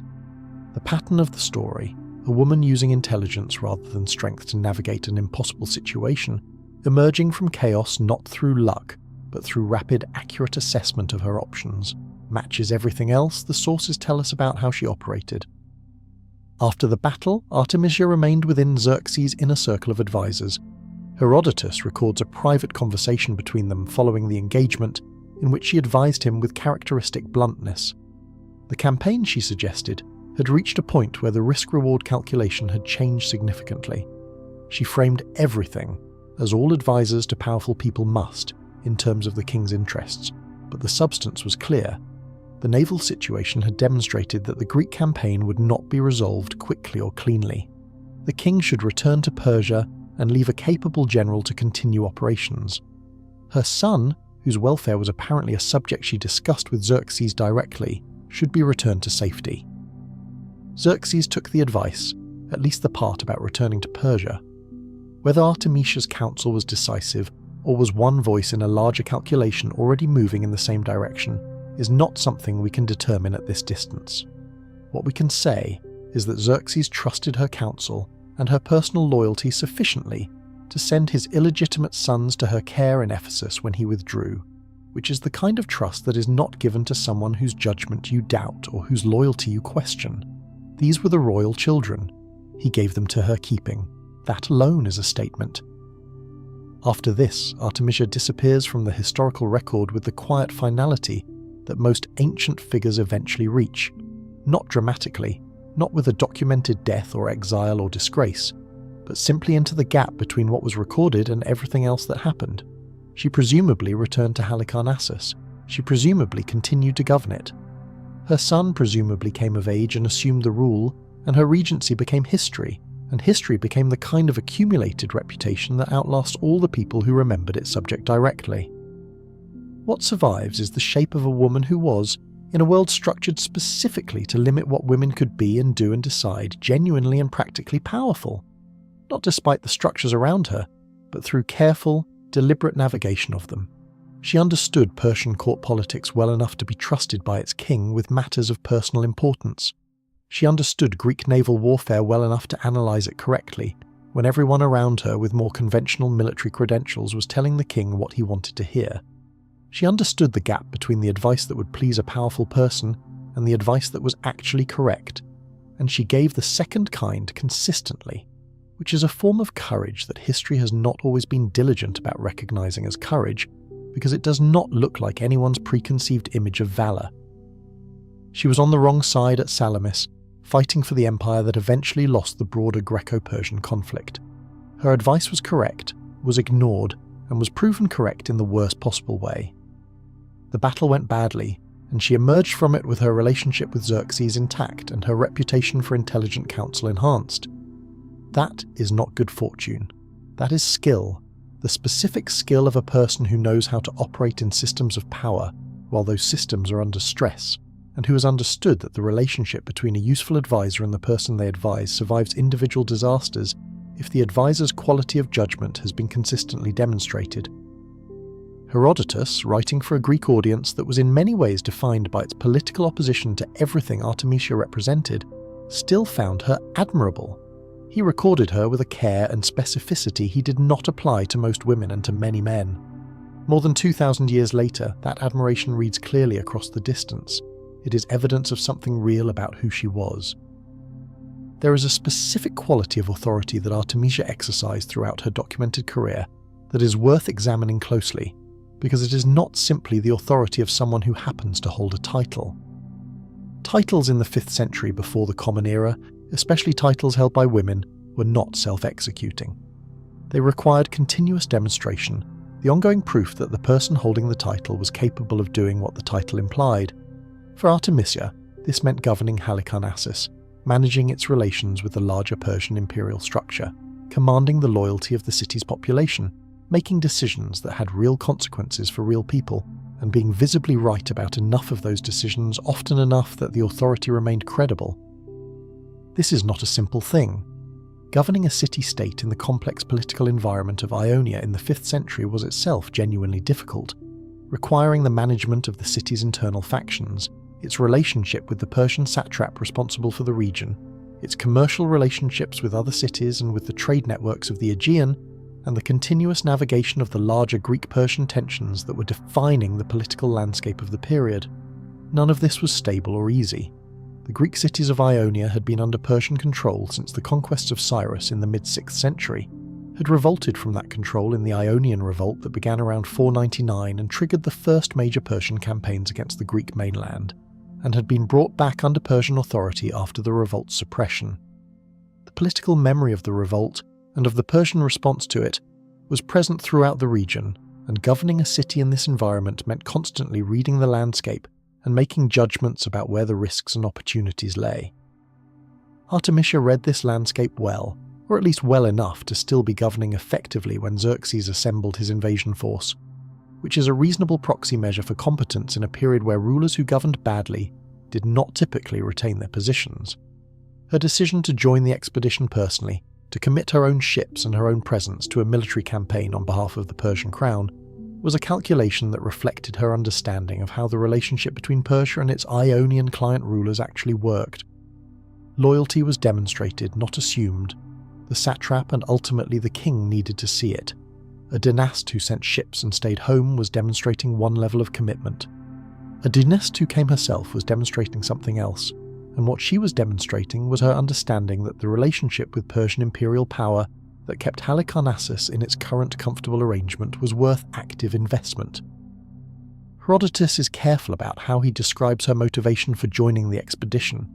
The pattern of the story, a woman using intelligence rather than strength to navigate an impossible situation, emerging from chaos not through luck, but through rapid, accurate assessment of her options, matches everything else the sources tell us about how she operated. After the battle, Artemisia remained within Xerxes' inner circle of advisors. Herodotus records a private conversation between them following the engagement, in which she advised him with characteristic bluntness. The campaign, she suggested, had reached a point where the risk-reward calculation had changed significantly. She framed everything, as all advisors to powerful people must, in terms of the king's interests, but the substance was clear. The naval situation had demonstrated that the Greek campaign would not be resolved quickly or cleanly. The king should return to Persia and leave a capable general to continue operations. Her son, whose welfare was apparently a subject she discussed with Xerxes directly, should be returned to safety. Xerxes took the advice, at least the part about returning to Persia. Whether Artemisia's counsel was decisive or was one voice in a larger calculation already moving in the same direction is not something we can determine at this distance. What we can say is that Xerxes trusted her counsel and her personal loyalty sufficiently to send his illegitimate sons to her care in Ephesus when he withdrew, which is the kind of trust that is not given to someone whose judgment you doubt or whose loyalty you question. These were the royal children. He gave them to her keeping. That alone is a statement. After this, Artemisia disappears from the historical record with the quiet finality that most ancient figures eventually reach, not dramatically, not with a documented death or exile or disgrace, but simply into the gap between what was recorded and everything else that happened. She presumably returned to Halicarnassus. She presumably continued to govern it. Her son presumably came of age and assumed the rule, and her regency became history, and history became the kind of accumulated reputation that outlasts all the people who remembered its subject directly. What survives is the shape of a woman who was, in a world structured specifically to limit what women could be and do and decide, genuinely and practically powerful, not despite the structures around her, but through careful, deliberate navigation of them. She understood Persian court politics well enough to be trusted by its king with matters of personal importance. She understood Greek naval warfare well enough to analyse it correctly, when everyone around her with more conventional military credentials was telling the king what he wanted to hear. She understood the gap between the advice that would please a powerful person and the advice that was actually correct, and she gave the second kind consistently, which is a form of courage that history has not always been diligent about recognising as courage, because it does not look like anyone's preconceived image of valour. She was on the wrong side at Salamis, fighting for the empire that eventually lost the broader Greco-Persian conflict. Her advice was correct, was ignored, and was proven correct in the worst possible way. The battle went badly, and she emerged from it with her relationship with Xerxes intact and her reputation for intelligent counsel enhanced. That is not good fortune. That is skill, the specific skill of a person who knows how to operate in systems of power while those systems are under stress, and who has understood that the relationship between a useful advisor and the person they advise survives individual disasters if the advisor's quality of judgment has been consistently demonstrated. Herodotus, writing for a Greek audience that was in many ways defined by its political opposition to everything Artemisia represented, still found her admirable. He recorded her with a care and specificity he did not apply to most women and to many men. More than 2,000 years later, that admiration reads clearly across the distance. It is evidence of something real about who she was. There is a specific quality of authority that Artemisia exercised throughout her documented career that is worth examining closely, because it is not simply the authority of someone who happens to hold a title. Titles in the 5th century before the Common Era, especially titles held by women, were not self-executing. They required continuous demonstration, the ongoing proof that the person holding the title was capable of doing what the title implied. For Artemisia, this meant governing Halicarnassus, managing its relations with the larger Persian imperial structure, commanding the loyalty of the city's population, making decisions that had real consequences for real people, and being visibly right about enough of those decisions, often enough that the authority remained credible. This is not a simple thing. Governing a city-state in the complex political environment of Ionia in the 5th century was itself genuinely difficult, requiring the management of the city's internal factions, its relationship with the Persian satrap responsible for the region, its commercial relationships with other cities and with the trade networks of the Aegean, and the continuous navigation of the larger Greek-Persian tensions that were defining the political landscape of the period. None of this was stable or easy. The Greek cities of Ionia had been under Persian control since the conquests of Cyrus in the mid-6th century, had revolted from that control in the Ionian Revolt that began around 499 and triggered the first major Persian campaigns against the Greek mainland, and had been brought back under Persian authority after the revolt's suppression. The political memory of the revolt, and of the Persian response to it, was present throughout the region, and governing a city in this environment meant constantly reading the landscape and making judgments about where the risks and opportunities lay. Artemisia read this landscape well, or at least well enough to still be governing effectively when Xerxes assembled his invasion force, which is a reasonable proxy measure for competence in a period where rulers who governed badly did not typically retain their positions. Her decision to join the expedition personally, to commit her own ships and her own presence to a military campaign on behalf of the Persian crown, was a calculation that reflected her understanding of how the relationship between Persia and its Ionian client rulers actually worked. Loyalty was demonstrated, not assumed. The satrap and ultimately the king needed to see it. A dynast who sent ships and stayed home was demonstrating one level of commitment. A dynast who came herself was demonstrating something else, and what she was demonstrating was her understanding that the relationship with Persian imperial power that kept Halicarnassus in its current comfortable arrangement was worth active investment. Herodotus is careful about how he describes her motivation for joining the expedition.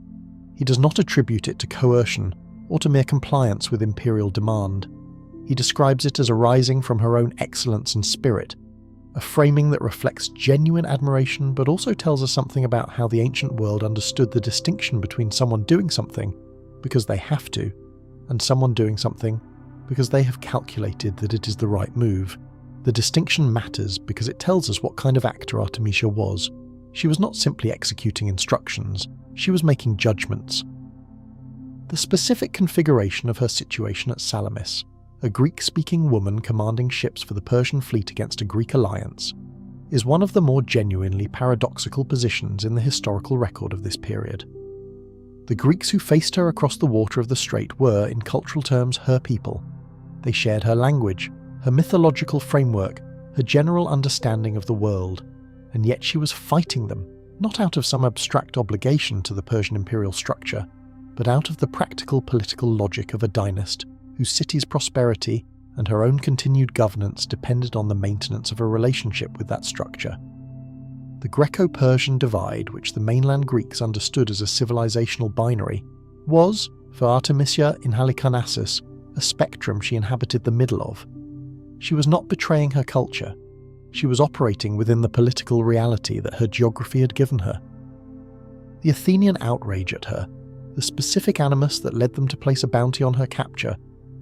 He does not attribute it to coercion or to mere compliance with imperial demand. He describes it as arising from her own excellence and spirit, a framing that reflects genuine admiration but also tells us something about how the ancient world understood the distinction between someone doing something because they have to, and someone doing something because they have calculated that it is the right move. The distinction matters because it tells us what kind of actor Artemisia was. She was not simply executing instructions, she was making judgments. The specific configuration of her situation at Salamis, a Greek-speaking woman commanding ships for the Persian fleet against a Greek alliance, is one of the more genuinely paradoxical positions in the historical record of this period. The Greeks who faced her across the water of the strait were, in cultural terms, her people. They shared her language, her mythological framework, her general understanding of the world, and yet she was fighting them, not out of some abstract obligation to the Persian imperial structure, but out of the practical political logic of a dynast whose city's prosperity and her own continued governance depended on the maintenance of a relationship with that structure. The Greco-Persian divide, which the mainland Greeks understood as a civilizational binary, was, for Artemisia in Halicarnassus, a spectrum she inhabited the middle of. She was not betraying her culture. She was operating within the political reality that her geography had given her. The Athenian outrage at her, the specific animus that led them to place a bounty on her capture,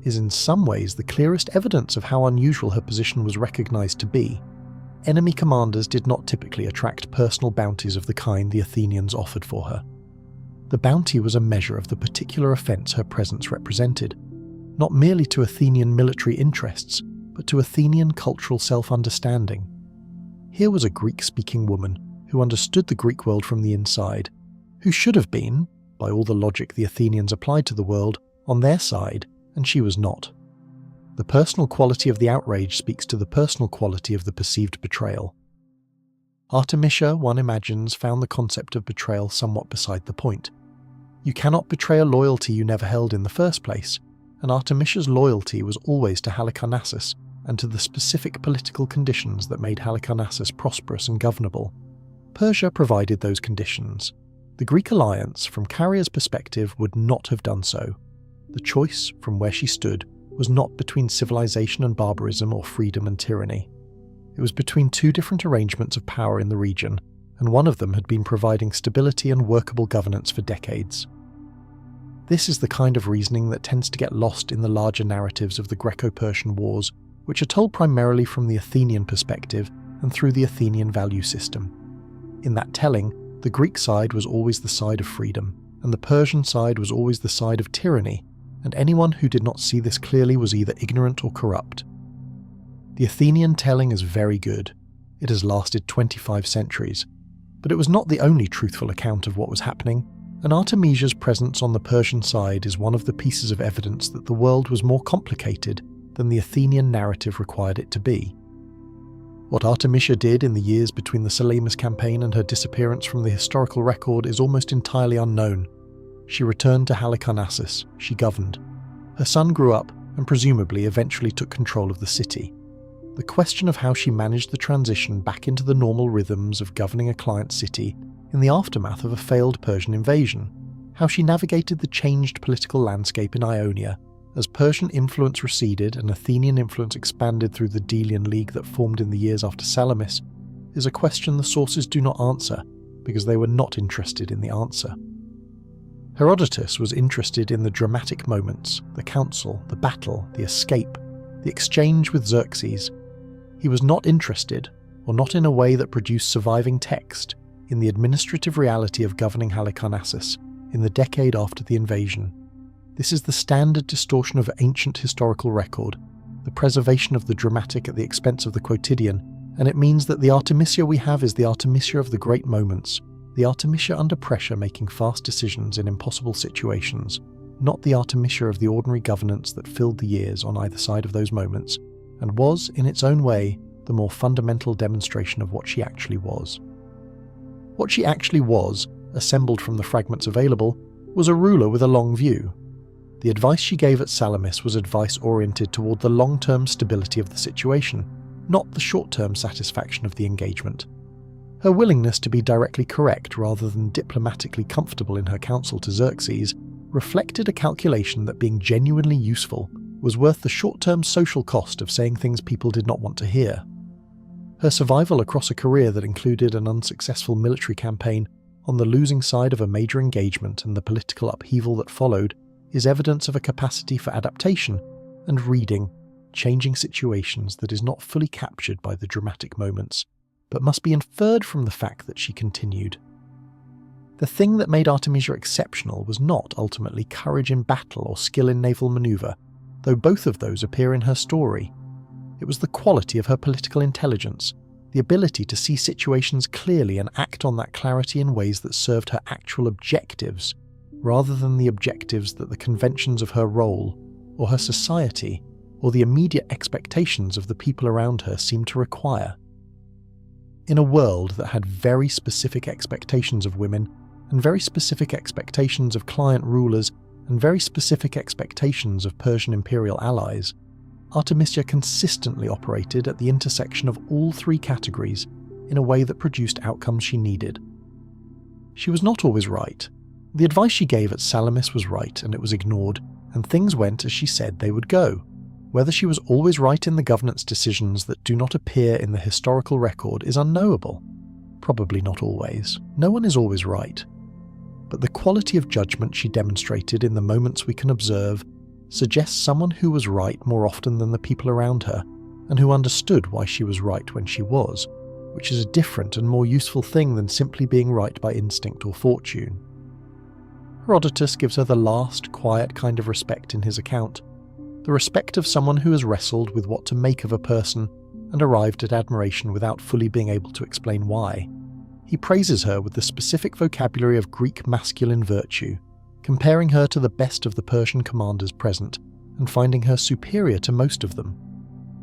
is in some ways the clearest evidence of how unusual her position was recognized to be. Enemy commanders did not typically attract personal bounties of the kind the Athenians offered for her. The bounty was a measure of the particular offence her presence represented, not merely to Athenian military interests, but to Athenian cultural self-understanding. Here was a Greek-speaking woman who understood the Greek world from the inside, who should have been, by all the logic the Athenians applied to the world, on their side, and she was not. The personal quality of the outrage speaks to the personal quality of the perceived betrayal. Artemisia, one imagines, found the concept of betrayal somewhat beside the point. You cannot betray a loyalty you never held in the first place, and Artemisia's loyalty was always to Halicarnassus and to the specific political conditions that made Halicarnassus prosperous and governable. Persia provided those conditions. The Greek alliance, from Carria's perspective, would not have done so. The choice, from where she stood, was not between civilization and barbarism or freedom and tyranny. It was between two different arrangements of power in the region, and one of them had been providing stability and workable governance for decades. This is the kind of reasoning that tends to get lost in the larger narratives of the Greco-Persian Wars, which are told primarily from the Athenian perspective and through the Athenian value system. In that telling, the Greek side was always the side of freedom, and the Persian side was always the side of tyranny, and anyone who did not see this clearly was either ignorant or corrupt. The Athenian telling is very good. It has lasted 25 centuries. But it was not the only truthful account of what was happening, and Artemisia's presence on the Persian side is one of the pieces of evidence that the world was more complicated than the Athenian narrative required it to be. What Artemisia did in the years between the Salamis campaign and her disappearance from the historical record is almost entirely unknown. She returned to Halicarnassus, she governed. Her son grew up and presumably eventually took control of the city. The question of how she managed the transition back into the normal rhythms of governing a client city in the aftermath of a failed Persian invasion, how she navigated the changed political landscape in Ionia as Persian influence receded and Athenian influence expanded through the Delian League that formed in the years after Salamis, is a question the sources do not answer because they were not interested in the answer. Herodotus was interested in the dramatic moments, the council, the battle, the escape, the exchange with Xerxes. He was not interested, or not in a way that produced surviving text, in the administrative reality of governing Halicarnassus in the decade after the invasion. This is the standard distortion of ancient historical record, the preservation of the dramatic at the expense of the quotidian, and it means that the Artemisia we have is the Artemisia of the great moments, the Artemisia under pressure making fast decisions in impossible situations, not the Artemisia of the ordinary governance that filled the years on either side of those moments, and was, in its own way, the more fundamental demonstration of what she actually was. What she actually was, assembled from the fragments available, was a ruler with a long view. The advice she gave at Salamis was advice oriented toward the long-term stability of the situation, not the short-term satisfaction of the engagement. Her willingness to be directly correct rather than diplomatically comfortable in her counsel to Xerxes reflected a calculation that being genuinely useful was worth the short-term social cost of saying things people did not want to hear. Her survival across a career that included an unsuccessful military campaign on the losing side of a major engagement and the political upheaval that followed is evidence of a capacity for adaptation and reading, changing situations that is not fully captured by the dramatic moments, but must be inferred from the fact that she continued. The thing that made Artemisia exceptional was not ultimately courage in battle or skill in naval maneuver, though both of those appear in her story. It was the quality of her political intelligence, the ability to see situations clearly and act on that clarity in ways that served her actual objectives, rather than the objectives that the conventions of her role, or her society, or the immediate expectations of the people around her seemed to require. In a world that had very specific expectations of women, and very specific expectations of client rulers, and very specific expectations of Persian imperial allies, Artemisia consistently operated at the intersection of all three categories in a way that produced outcomes she needed. She was not always right. The advice she gave at Salamis was right and it was ignored, and things went as she said they would go. Whether she was always right in the governance decisions that do not appear in the historical record is unknowable. Probably not always. No one is always right. But the quality of judgment she demonstrated in the moments we can observe suggests someone who was right more often than the people around her, and who understood why she was right when she was, which is a different and more useful thing than simply being right by instinct or fortune. Herodotus gives her the last, quiet kind of respect in his account, the respect of someone who has wrestled with what to make of a person and arrived at admiration without fully being able to explain why. He praises her with the specific vocabulary of Greek masculine virtue, comparing her to the best of the Persian commanders present and finding her superior to most of them.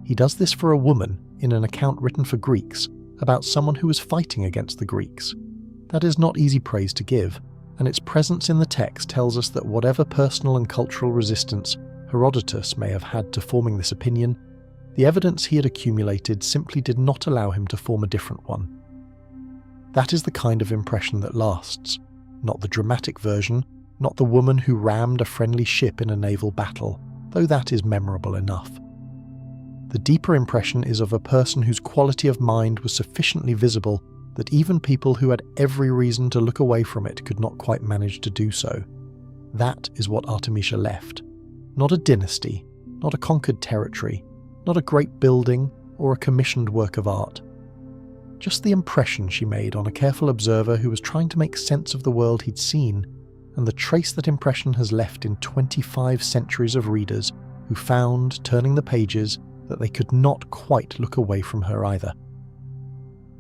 He does this for a woman in an account written for Greeks about someone who was fighting against the Greeks. That is not easy praise to give, and its presence in the text tells us that whatever personal and cultural resistance Herodotus may have had to forming this opinion, the evidence he had accumulated simply did not allow him to form a different one. That is the kind of impression that lasts, not the dramatic version, not the woman who rammed a friendly ship in a naval battle, though that is memorable enough. The The deeper impression is of a person whose quality of mind was sufficiently visible that even people who had every reason to look away from it could not quite manage to do so. That is what Artemisia left. Not a dynasty, not a conquered territory, not a great building or a commissioned work of art. Just the impression she made on a careful observer who was trying to make sense of the world he'd seen, and the trace that impression has left in 25 centuries of readers who found, turning the pages, that they could not quite look away from her either.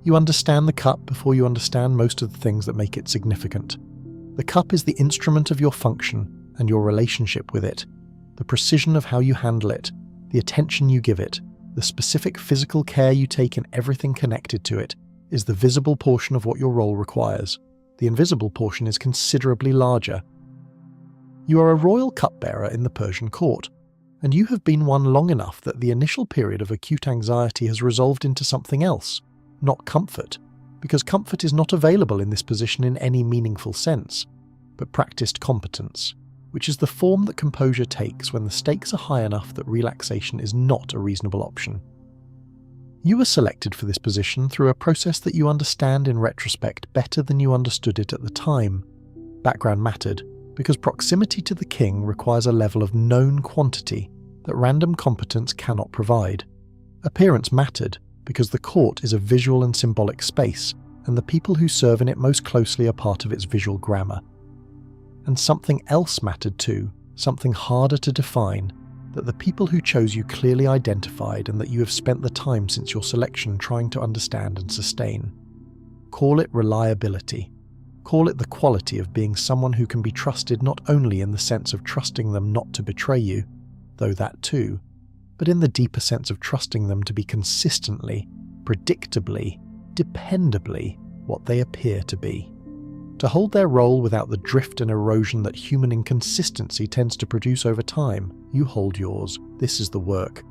You understand the cup before you understand most of the things that make it significant. The cup is the instrument of your function and your relationship with it, the precision of how you handle it, the attention you give it, the specific physical care you take in everything connected to it, is the visible portion of what your role requires. The invisible portion is considerably larger. You are a royal cupbearer in the Persian court, and you have been one long enough that the initial period of acute anxiety has resolved into something else, not comfort, because comfort is not available in this position in any meaningful sense, but practiced competence, which is the form that composure takes when the stakes are high enough that relaxation is not a reasonable option. You were selected for this position through a process that you understand in retrospect better than you understood it at the time. Background mattered, because proximity to the king requires a level of known quantity that random competence cannot provide. Appearance mattered, because the court is a visual and symbolic space, and the people who serve in it most closely are part of its visual grammar. And something else mattered too, something harder to define, that the people who chose you clearly identified and that you have spent the time since your selection trying to understand and sustain. Call it reliability. Call it the quality of being someone who can be trusted not only in the sense of trusting them not to betray you, though that too, but in the deeper sense of trusting them to be consistently, predictably, dependably what they appear to be. To hold their role without the drift and erosion that human inconsistency tends to produce over time, you hold yours. This is the work.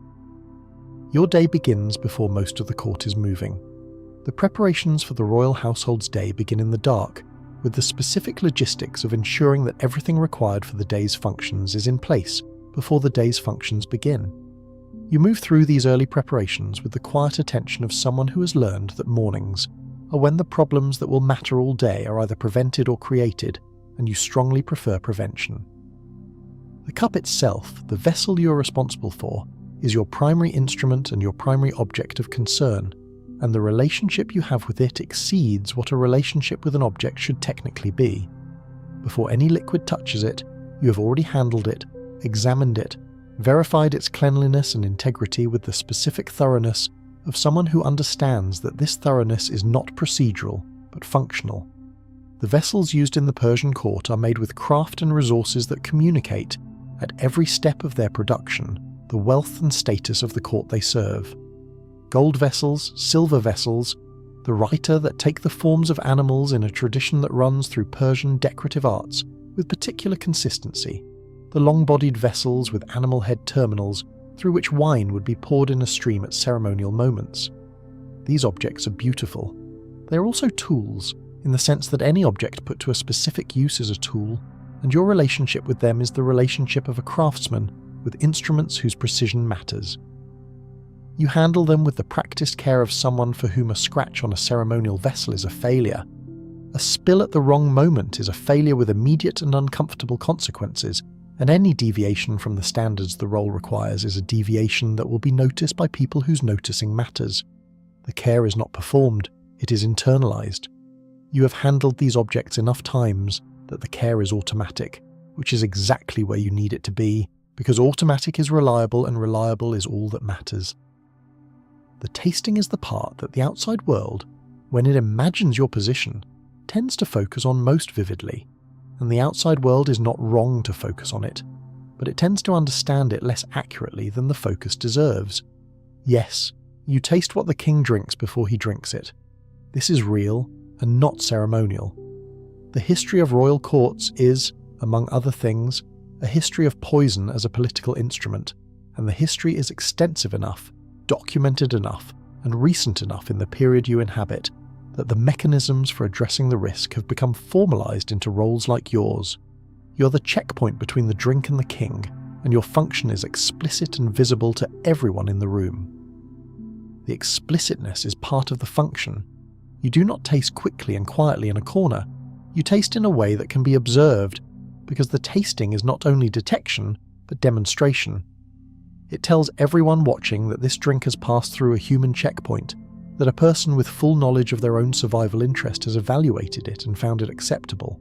Your day begins before most of the court is moving. The preparations for the royal household's day begin in the dark, with the specific logistics of ensuring that everything required for the day's functions is in place before the day's functions begin. You move through these early preparations with the quiet attention of someone who has learned that mornings are when the problems that will matter all day are either prevented or created, and you strongly prefer prevention. The cup itself, the vessel you are responsible for, is your primary instrument and your primary object of concern, and the relationship you have with it exceeds what a relationship with an object should technically be. Before any liquid touches it, you have already handled it, examined it, verified its cleanliness and integrity with the specific thoroughness of someone who understands that this thoroughness is not procedural, but functional. The vessels used in the Persian court are made with craft and resources that communicate, at every step of their production, the wealth and status of the court they serve. Gold vessels, silver vessels, the writer that take the forms of animals in a tradition that runs through Persian decorative arts with particular consistency, the long-bodied vessels with animal head terminals through which wine would be poured in a stream at ceremonial moments. These objects are beautiful. They are also tools, in the sense that any object put to a specific use is a tool, and your relationship with them is the relationship of a craftsman with instruments whose precision matters. You handle them with the practiced care of someone for whom a scratch on a ceremonial vessel is a failure. A spill at the wrong moment is a failure with immediate and uncomfortable consequences, and any deviation from the standards the role requires is a deviation that will be noticed by people whose noticing matters. The care is not performed, it is internalized. You have handled these objects enough times that the care is automatic, which is exactly where you need it to be, because automatic is reliable and reliable is all that matters. The tasting is the part that the outside world, when it imagines your position, tends to focus on most vividly, and the outside world is not wrong to focus on it, but it tends to understand it less accurately than the focus deserves. Yes, you taste what the king drinks before he drinks it. This is real and not ceremonial. The history of royal courts is, among other things, a history of poison as a political instrument, and the history is extensive enough, documented enough, and recent enough in the period you inhabit that the mechanisms for addressing the risk have become formalized into roles like yours. You're the checkpoint between the drink and the king, and your function is explicit and visible to everyone in the room. The explicitness is part of the function. You do not taste quickly and quietly in a corner. You taste in a way that can be observed, because the tasting is not only detection, but demonstration. It tells everyone watching that this drink has passed through a human checkpoint, that a person with full knowledge of their own survival interest has evaluated it and found it acceptable.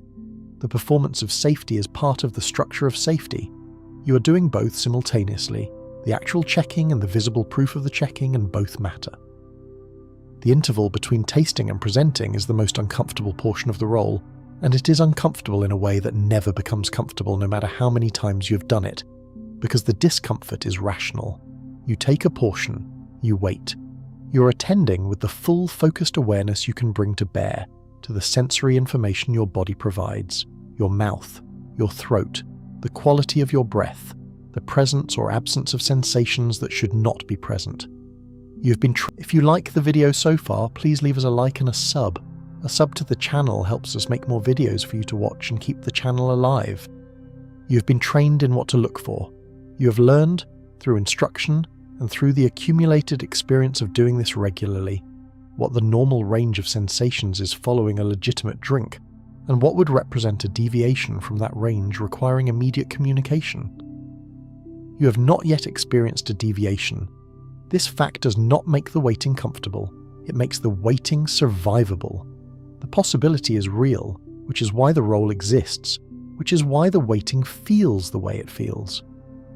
The performance of safety is part of the structure of safety. You are doing both simultaneously, the actual checking and the visible proof of the checking, and both matter. The interval between tasting and presenting is the most uncomfortable portion of the role, and it is uncomfortable in a way that never becomes comfortable no matter how many times you have done it, because the discomfort is rational. You take a portion, you wait. You're attending with the full focused awareness you can bring to bear to the sensory information your body provides, your mouth, your throat, the quality of your breath, the presence or absence of sensations that should not be present. If you like the video so far, please leave us a like and a sub. A sub to the channel helps us make more videos for you to watch and keep the channel alive. You've been trained in what to look for. You have learned, through instruction and through the accumulated experience of doing this regularly, what the normal range of sensations is following a legitimate drink, and what would represent a deviation from that range requiring immediate communication. You have not yet experienced a deviation. This fact does not make the waiting comfortable, it makes the waiting survivable. The possibility is real, which is why the role exists, which is why the waiting feels the way it feels.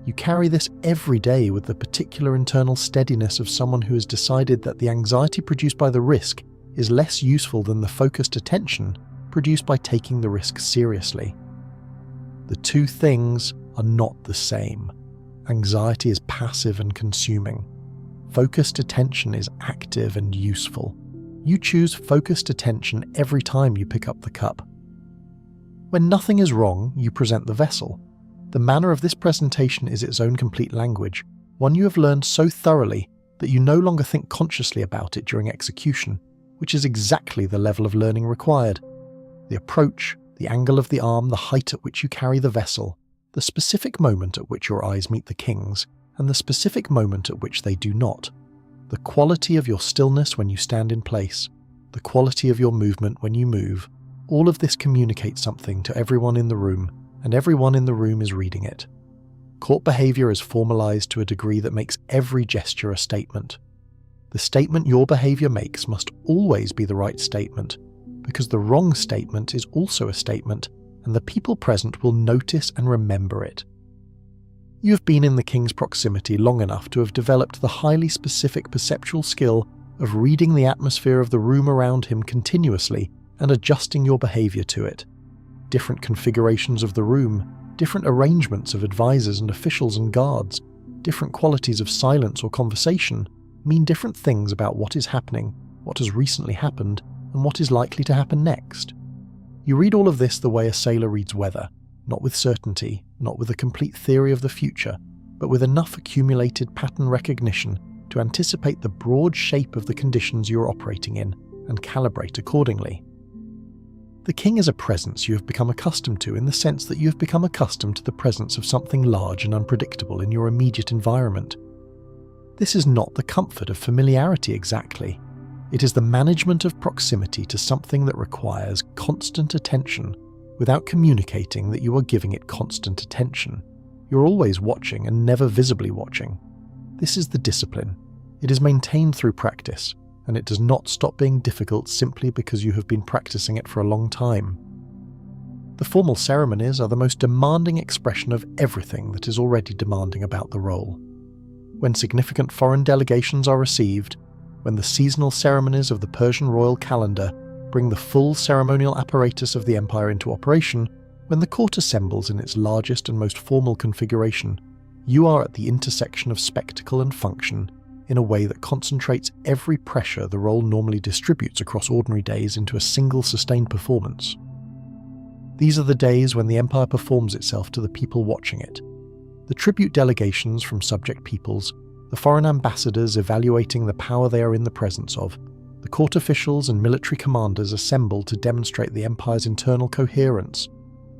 You carry this every day with the particular internal steadiness of someone who has decided that the anxiety produced by the risk is less useful than the focused attention produced by taking the risk seriously. The two things are not the same. Anxiety is passive and consuming. Focused attention is active and useful. You choose focused attention every time you pick up the cup. When nothing is wrong, you present the vessel. The manner of this presentation is its own complete language, one you have learned so thoroughly that you no longer think consciously about it during execution, which is exactly the level of learning required. The approach, the angle of the arm, the height at which you carry the vessel, the specific moment at which your eyes meet the king's, and the specific moment at which they do not. The quality of your stillness when you stand in place, the quality of your movement when you move, all of this communicates something to everyone in the room, and everyone in the room is reading it. Court behavior is formalized to a degree that makes every gesture a statement. The statement your behavior makes must always be the right statement, because the wrong statement is also a statement, and the people present will notice and remember it. You have been in the king's proximity long enough to have developed the highly specific perceptual skill of reading the atmosphere of the room around him continuously and adjusting your behavior to it. Different configurations of the room, different arrangements of advisors and officials and guards, different qualities of silence or conversation mean different things about what is happening, what has recently happened, and what is likely to happen next. You read all of this the way a sailor reads weather, not with certainty, not with a complete theory of the future, but with enough accumulated pattern recognition to anticipate the broad shape of the conditions you are operating in and calibrate accordingly. The king is a presence you have become accustomed to in the sense that you have become accustomed to the presence of something large and unpredictable in your immediate environment. This is not the comfort of familiarity exactly. It is the management of proximity to something that requires constant attention without communicating that you are giving it constant attention. You're always watching and never visibly watching. This is the discipline. It is maintained through practice, and it does not stop being difficult simply because you have been practicing it for a long time. The formal ceremonies are the most demanding expression of everything that is already demanding about the role. When significant foreign delegations are received, when the seasonal ceremonies of the Persian royal calendar bring the full ceremonial apparatus of the empire into operation, when the court assembles in its largest and most formal configuration, you are at the intersection of spectacle and function in a way that concentrates every pressure the role normally distributes across ordinary days into a single sustained performance. These are the days when the empire performs itself to the people watching it. The tribute delegations from subject peoples, the foreign ambassadors evaluating the power they are in the presence of, the court officials and military commanders assemble to demonstrate the empire's internal coherence.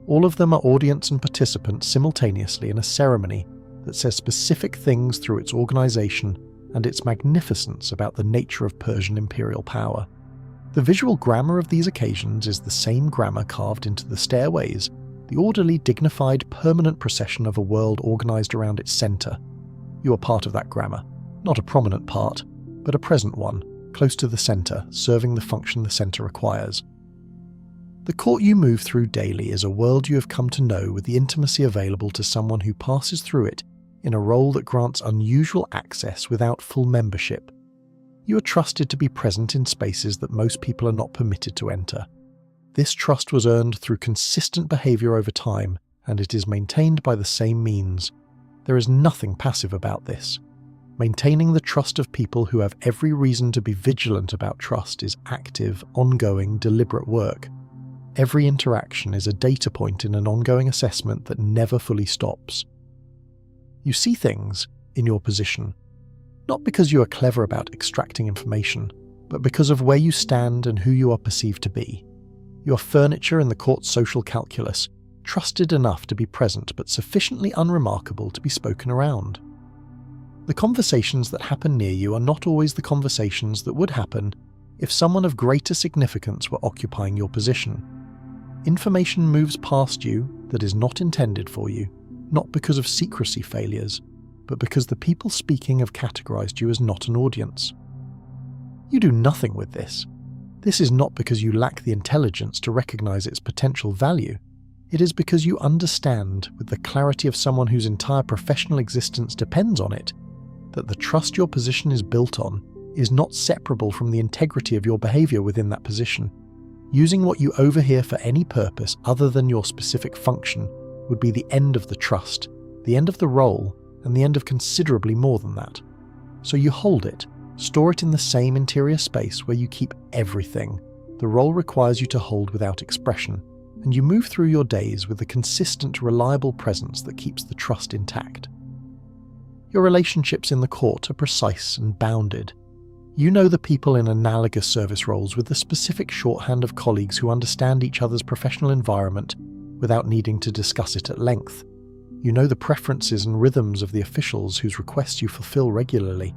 All of them are audience and participants simultaneously in a ceremony that says specific things through its organization and its magnificence about the nature of Persian imperial power. The visual grammar of these occasions is the same grammar carved into the stairways, the orderly, dignified, permanent procession of a world organised around its centre. You are part of that grammar, not a prominent part, but a present one, close to the centre, serving the function the centre requires. The court you move through daily is a world you have come to know with the intimacy available to someone who passes through it in a role that grants unusual access without full membership. You are trusted to be present in spaces that most people are not permitted to enter. This trust was earned through consistent behaviour over time, and it is maintained by the same means. There is nothing passive about this. Maintaining the trust of people who have every reason to be vigilant about trust is active, ongoing, deliberate work. Every interaction is a data point in an ongoing assessment that never fully stops. You see things, in your position, not because you are clever about extracting information, but because of where you stand and who you are perceived to be. You are furniture in the court's social calculus, trusted enough to be present but sufficiently unremarkable to be spoken around. The conversations that happen near you are not always the conversations that would happen if someone of greater significance were occupying your position. Information moves past you that is not intended for you, not because of secrecy failures, but because the people speaking have categorized you as not an audience. You do nothing with this. This is not because you lack the intelligence to recognize its potential value. It is because you understand, with the clarity of someone whose entire professional existence depends on it, that the trust your position is built on is not separable from the integrity of your behavior within that position. Using what you overhear for any purpose other than your specific function would be the end of the trust, the end of the role, and the end of considerably more than that. So you hold it, store it in the same interior space where you keep everything the role requires you to hold without expression, and you move through your days with a consistent, reliable presence that keeps the trust intact. Your relationships in the court are precise and bounded. You know the people in analogous service roles with the specific shorthand of colleagues who understand each other's professional environment without needing to discuss it at length. You know the preferences and rhythms of the officials whose requests you fulfill regularly.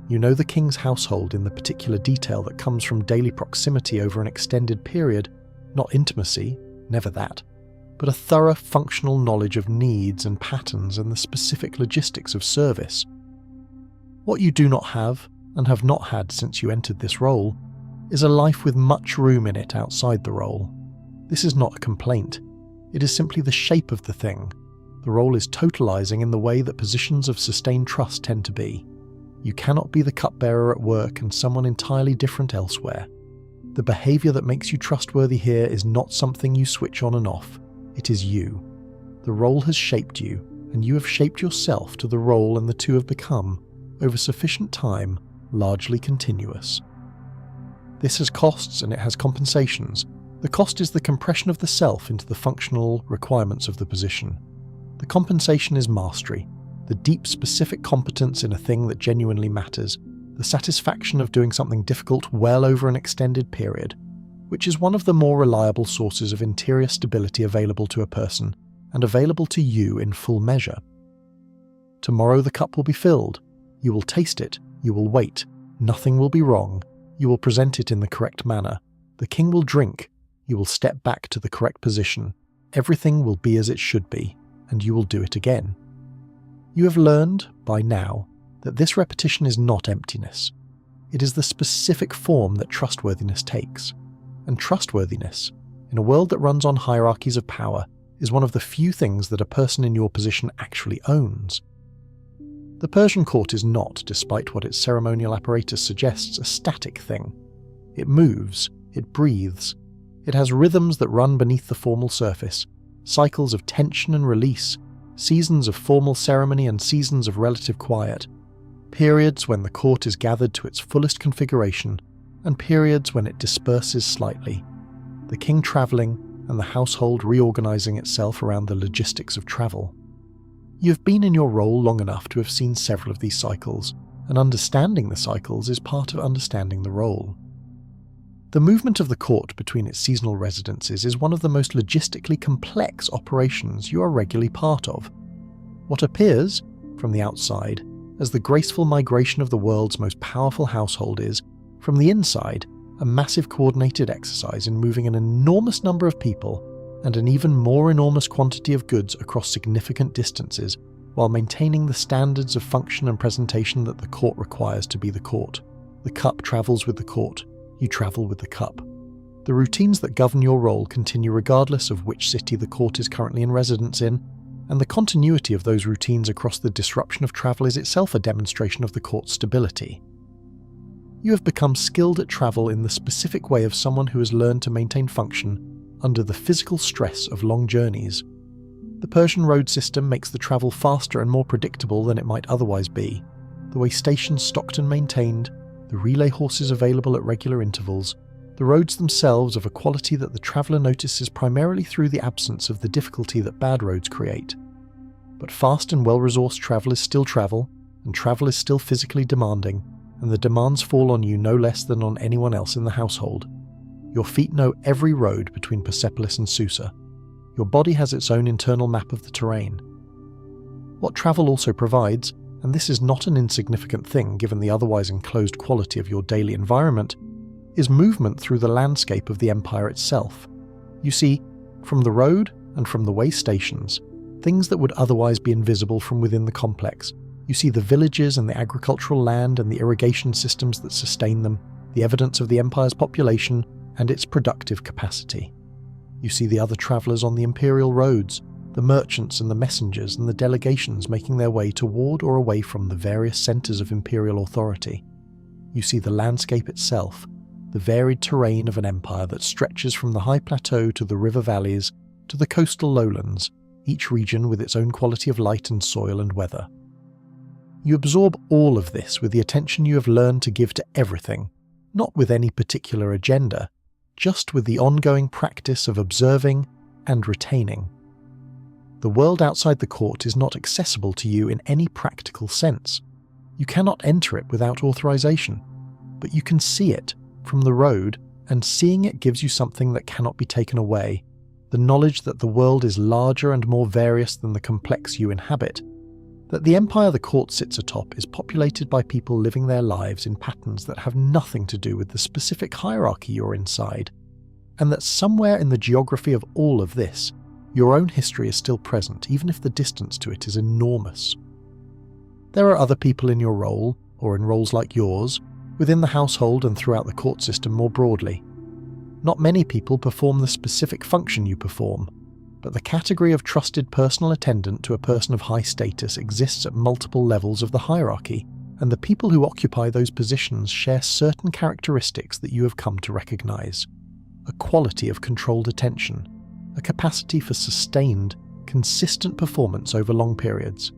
You know the king's household in the particular detail that comes from daily proximity over an extended period, not intimacy, never that, but a thorough functional knowledge of needs and patterns and the specific logistics of service. What you do not have, and have not had since you entered this role, is a life with much room in it outside the role. This is not a complaint. It is simply the shape of the thing. The role is totalizing in the way that positions of sustained trust tend to be. You cannot be the cupbearer at work and someone entirely different elsewhere. The behavior that makes you trustworthy here is not something you switch on and off. It is you. The role has shaped you, and you have shaped yourself to the role, and the two have become, over sufficient time, largely continuous. This has costs and it has compensations. The cost is the compression of the self into the functional requirements of the position. The compensation is mastery, the deep specific competence in a thing that genuinely matters, the satisfaction of doing something difficult well over an extended period, which is one of the more reliable sources of interior stability available to a person, and available to you in full measure. Tomorrow the cup will be filled. You will taste it. You will wait. Nothing will be wrong. You will present it in the correct manner. The king will drink. You will step back to the correct position. Everything will be as it should be, and you will do it again. You have learned, by now, that this repetition is not emptiness. It is the specific form that trustworthiness takes. And trustworthiness, in a world that runs on hierarchies of power, is one of the few things that a person in your position actually owns. The Persian court is not, despite what its ceremonial apparatus suggests, a static thing. It moves, it breathes. It has rhythms that run beneath the formal surface, cycles of tension and release, seasons of formal ceremony and seasons of relative quiet, periods when the court is gathered to its fullest configuration, and periods when it disperses slightly, the king travelling and the household reorganising itself around the logistics of travel. You have been in your role long enough to have seen several of these cycles, and understanding the cycles is part of understanding the role. The movement of the court between its seasonal residences is one of the most logistically complex operations you are regularly part of. What appears, from the outside, as the graceful migration of the world's most powerful household is, from the inside, a massive coordinated exercise in moving an enormous number of people and an even more enormous quantity of goods across significant distances, while maintaining the standards of function and presentation that the court requires to be the court. The cup travels with the court. You travel with the cup. The routines that govern your role continue regardless of which city the court is currently in residence in, and the continuity of those routines across the disruption of travel is itself a demonstration of the court's stability. You have become skilled at travel in the specific way of someone who has learned to maintain function under the physical stress of long journeys. The Persian road system makes the travel faster and more predictable than it might otherwise be. The way stations stocked and maintained, the relay horses available at regular intervals, the roads themselves of a quality that the traveller notices primarily through the absence of the difficulty that bad roads create. But fast and well-resourced travel is still travel, and travel is still physically demanding, and the demands fall on you no less than on anyone else in the household. Your feet know every road between Persepolis and Susa. Your body has its own internal map of the terrain. What travel also provides, and this is not an insignificant thing given the otherwise enclosed quality of your daily environment, is movement through the landscape of the empire itself. You see, from the road and from the way stations, things that would otherwise be invisible from within the complex. You see the villages and the agricultural land and the irrigation systems that sustain them, the evidence of the empire's population and its productive capacity. You see the other travellers on the imperial roads, the merchants and the messengers and the delegations making their way toward or away from the various centres of imperial authority. You see the landscape itself, the varied terrain of an empire that stretches from the high plateau to the river valleys to the coastal lowlands, each region with its own quality of light and soil and weather. You absorb all of this with the attention you have learned to give to everything, not with any particular agenda, just with the ongoing practice of observing and retaining. The world outside the court is not accessible to you in any practical sense. You cannot enter it without authorization, but you can see it from the road, and seeing it gives you something that cannot be taken away, the knowledge that the world is larger and more various than the complex you inhabit, that the empire the court sits atop is populated by people living their lives in patterns that have nothing to do with the specific hierarchy you're inside, and that somewhere in the geography of all of this, your own history is still present, even if the distance to it is enormous. There are other people in your role, or in roles like yours, within the household and throughout the court system more broadly. Not many people perform the specific function you perform, but the category of trusted personal attendant to a person of high status exists at multiple levels of the hierarchy, and the people who occupy those positions share certain characteristics that you have come to recognize. A quality of controlled attention, a capacity for sustained, consistent performance over long periods,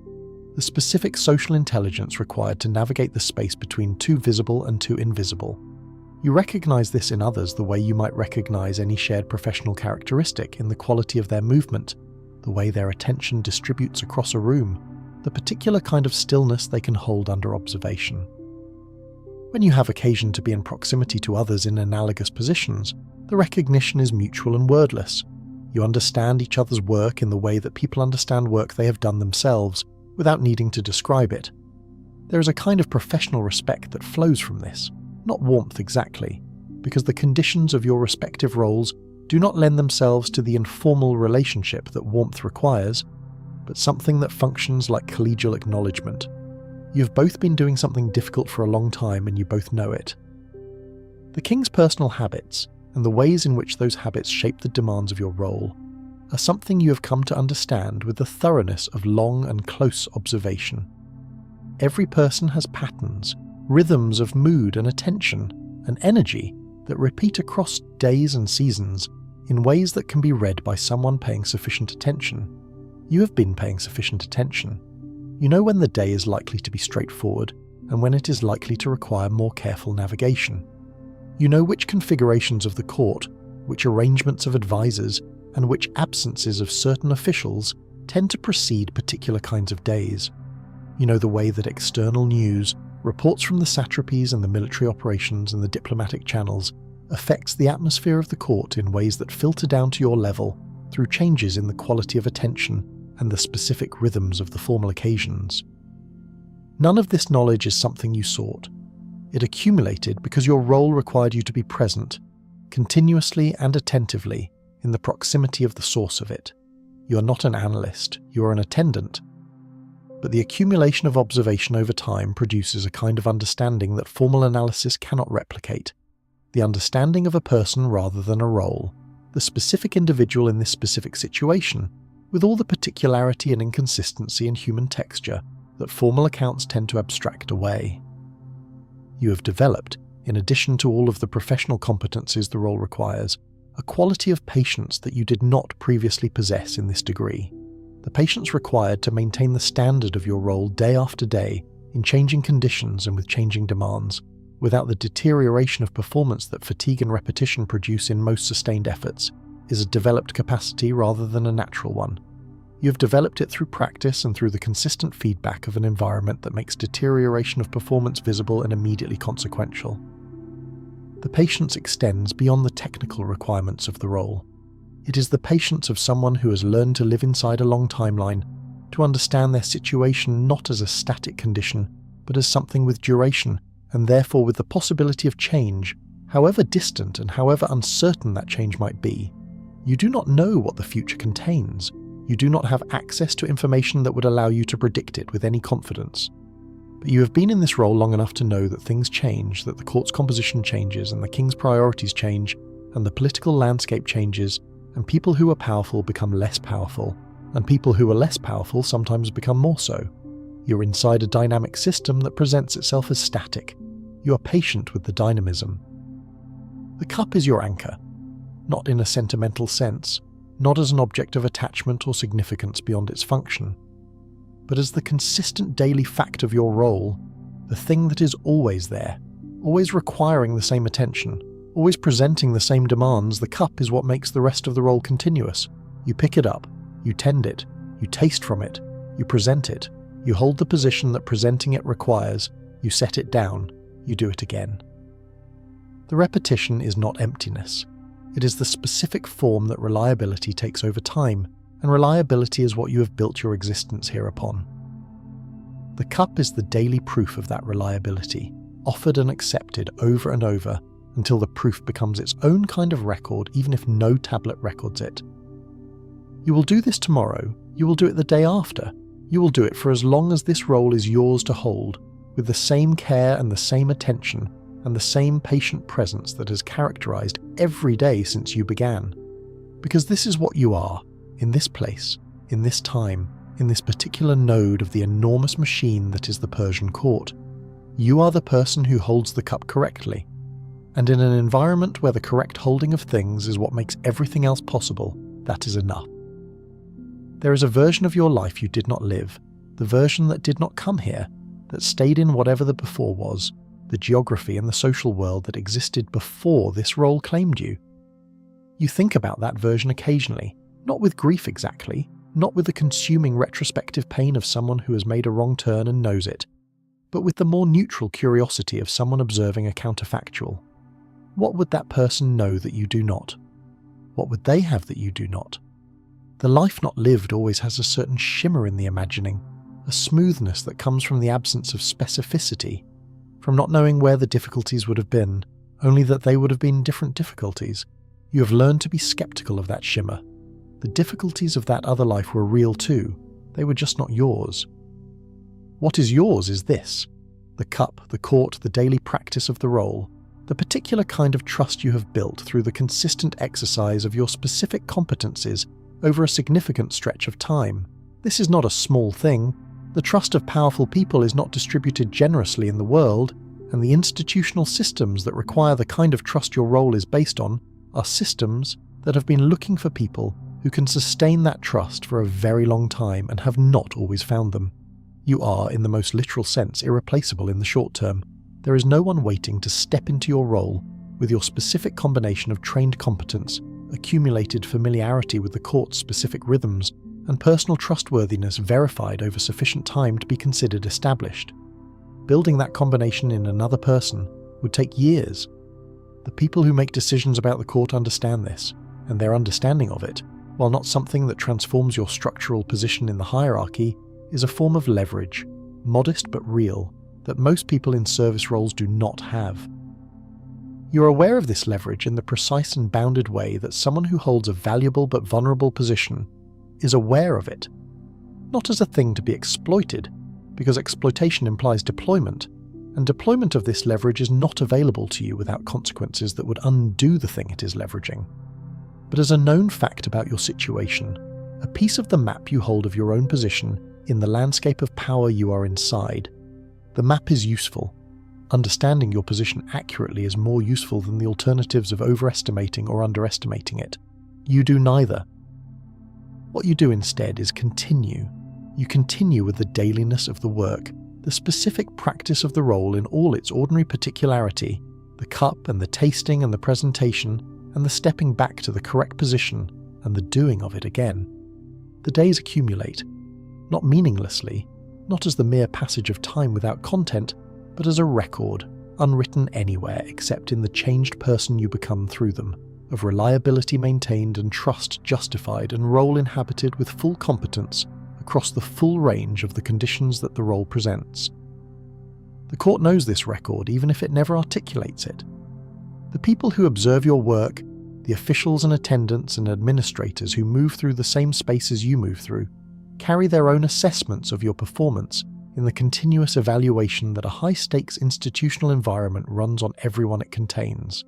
the specific social intelligence required to navigate the space between too visible and too invisible. You recognize this in others the way you might recognize any shared professional characteristic in the quality of their movement, the way their attention distributes across a room, the particular kind of stillness they can hold under observation. When you have occasion to be in proximity to others in analogous positions, the recognition is mutual and wordless. You understand each other's work in the way that people understand work they have done themselves, without needing to describe it. There is a kind of professional respect that flows from this, not warmth exactly, because the conditions of your respective roles do not lend themselves to the informal relationship that warmth requires, but something that functions like collegial acknowledgement. You've both been doing something difficult for a long time and you both know it. The king's personal habits, and the ways in which those habits shape the demands of your role, are something you have come to understand with the thoroughness of long and close observation. Every person has patterns, rhythms of mood and attention, and energy that repeat across days and seasons in ways that can be read by someone paying sufficient attention. You have been paying sufficient attention. You know when the day is likely to be straightforward and when it is likely to require more careful navigation. You know which configurations of the court, which arrangements of advisors, and which absences of certain officials tend to precede particular kinds of days. You know the way that external news, reports from the satrapies and the military operations and the diplomatic channels, affects the atmosphere of the court in ways that filter down to your level through changes in the quality of attention and the specific rhythms of the formal occasions. None of this knowledge is something you sought. It accumulated because your role required you to be present, continuously and attentively, in the proximity of the source of it. You are not an analyst, you are an attendant. But the accumulation of observation over time produces a kind of understanding that formal analysis cannot replicate. The understanding of a person rather than a role, the specific individual in this specific situation, with all the particularity and inconsistency in human texture that formal accounts tend to abstract away. You have developed, in addition to all of the professional competencies the role requires, a quality of patience that you did not previously possess in this degree. The patience required to maintain the standard of your role day after day in changing conditions and with changing demands, without the deterioration of performance that fatigue and repetition produce in most sustained efforts, is a developed capacity rather than a natural one. You have developed it through practice and through the consistent feedback of an environment that makes deterioration of performance visible and immediately consequential. The patience extends beyond the technical requirements of the role. It is the patience of someone who has learned to live inside a long timeline, to understand their situation not as a static condition, but as something with duration, and therefore with the possibility of change, however distant and however uncertain that change might be. You do not know what the future contains. You do not have access to information that would allow you to predict it with any confidence. But you have been in this role long enough to know that things change, that the court's composition changes, and the king's priorities change, and the political landscape changes, and people who are powerful become less powerful, and people who are less powerful sometimes become more so. You're inside a dynamic system that presents itself as static. You are patient with the dynamism. The cup is your anchor, not in a sentimental sense, not as an object of attachment or significance beyond its function, but as the consistent daily fact of your role, the thing that is always there, always requiring the same attention, always presenting the same demands. The cup is what makes the rest of the role continuous. You pick it up, you tend it, you taste from it, you present it, you hold the position that presenting it requires, you set it down, you do it again. The repetition is not emptiness. It is the specific form that reliability takes over time, and reliability is what you have built your existence here upon. The cup is the daily proof of that reliability, offered and accepted over and over, until the proof becomes its own kind of record, even if no tablet records it. You will do this tomorrow, you will do it the day after, you will do it for as long as this role is yours to hold, with the same care and the same attention, and the same patient presence that has characterized every day since you began. Because this is what you are, in this place, in this time, in this particular node of the enormous machine that is the Persian court. You are the person who holds the cup correctly, and in an environment where the correct holding of things is what makes everything else possible, that is enough. There is a version of your life you did not live, the version that did not come here, that stayed in whatever the before was, the geography and the social world that existed before this role claimed you. You think about that version occasionally, not with grief exactly, not with the consuming retrospective pain of someone who has made a wrong turn and knows it, but with the more neutral curiosity of someone observing a counterfactual. What would that person know that you do not? What would they have that you do not? The life not lived always has a certain shimmer in the imagining, a smoothness that comes from the absence of specificity, from not knowing where the difficulties would have been, only that they would have been different difficulties. You have learned to be skeptical of that shimmer. The difficulties of that other life were real too, they were just not yours. What is yours is this: the cup, the court, the daily practice of the role, the particular kind of trust you have built through the consistent exercise of your specific competencies over a significant stretch of time. This is not a small thing. The trust of powerful people is not distributed generously in the world, and the institutional systems that require the kind of trust your role is based on are systems that have been looking for people who can sustain that trust for a very long time and have not always found them. You are, in the most literal sense, irreplaceable in the short term. There is no one waiting to step into your role with your specific combination of trained competence, accumulated familiarity with the court's specific rhythms, and personal trustworthiness verified over sufficient time to be considered established. Building that combination in another person would take years. The people who make decisions about the court understand this, and their understanding of it, while not something that transforms your structural position in the hierarchy, is a form of leverage, modest but real, that most people in service roles do not have. You're aware of this leverage in the precise and bounded way that someone who holds a valuable but vulnerable position is aware of it, not as a thing to be exploited, because exploitation implies deployment, and deployment of this leverage is not available to you without consequences that would undo the thing it is leveraging, but as a known fact about your situation, a piece of the map you hold of your own position in the landscape of power you are inside. The map is useful. Understanding your position accurately is more useful than the alternatives of overestimating or underestimating it. You do neither. What you do instead is continue. You continue with the dailiness of the work, the specific practice of the role in all its ordinary particularity, the cup and the tasting and the presentation, and the stepping back to the correct position and the doing of it again. The days accumulate, not meaninglessly, not as the mere passage of time without content, but as a record, unwritten anywhere except in the changed person you become through them, of reliability maintained and trust justified and role inhabited with full competence across the full range of the conditions that the role presents. The court knows this record even if it never articulates it. The people who observe your work, the officials and attendants and administrators who move through the same spaces you move through, carry their own assessments of your performance in the continuous evaluation that a high-stakes institutional environment runs on everyone it contains.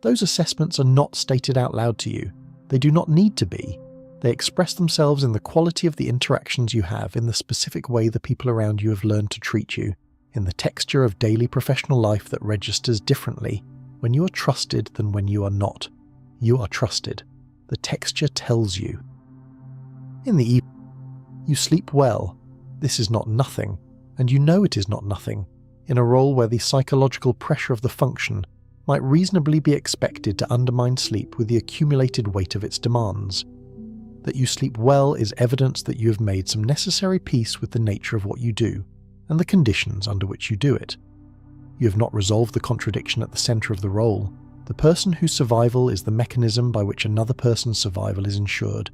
Those assessments are not stated out loud to you. They do not need to be. They express themselves in the quality of the interactions you have, in the specific way the people around you have learned to treat you, in the texture of daily professional life that registers differently when you are trusted than when you are not. You are trusted. The texture tells you. In the evening, you sleep well. This is not nothing, and you know it is not nothing, in a role where the psychological pressure of the function might reasonably be expected to undermine sleep with the accumulated weight of its demands. That you sleep well is evidence that you have made some necessary peace with the nature of what you do, and the conditions under which you do it. You have not resolved the contradiction at the centre of the role. The person whose survival is the mechanism by which another person's survival is ensured.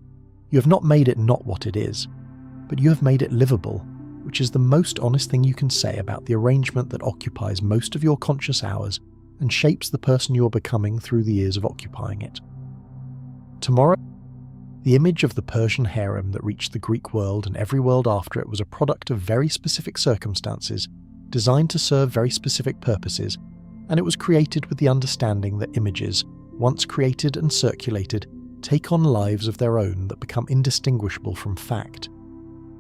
You have not made it not what it is, but you have made it livable, which is the most honest thing you can say about the arrangement that occupies most of your conscious hours and shapes the person you are becoming through the years of occupying it. Tomorrow, the image of the Persian harem that reached the Greek world and every world after it was a product of very specific circumstances, designed to serve very specific purposes, and it was created with the understanding that images, once created and circulated, take on lives of their own that become indistinguishable from fact.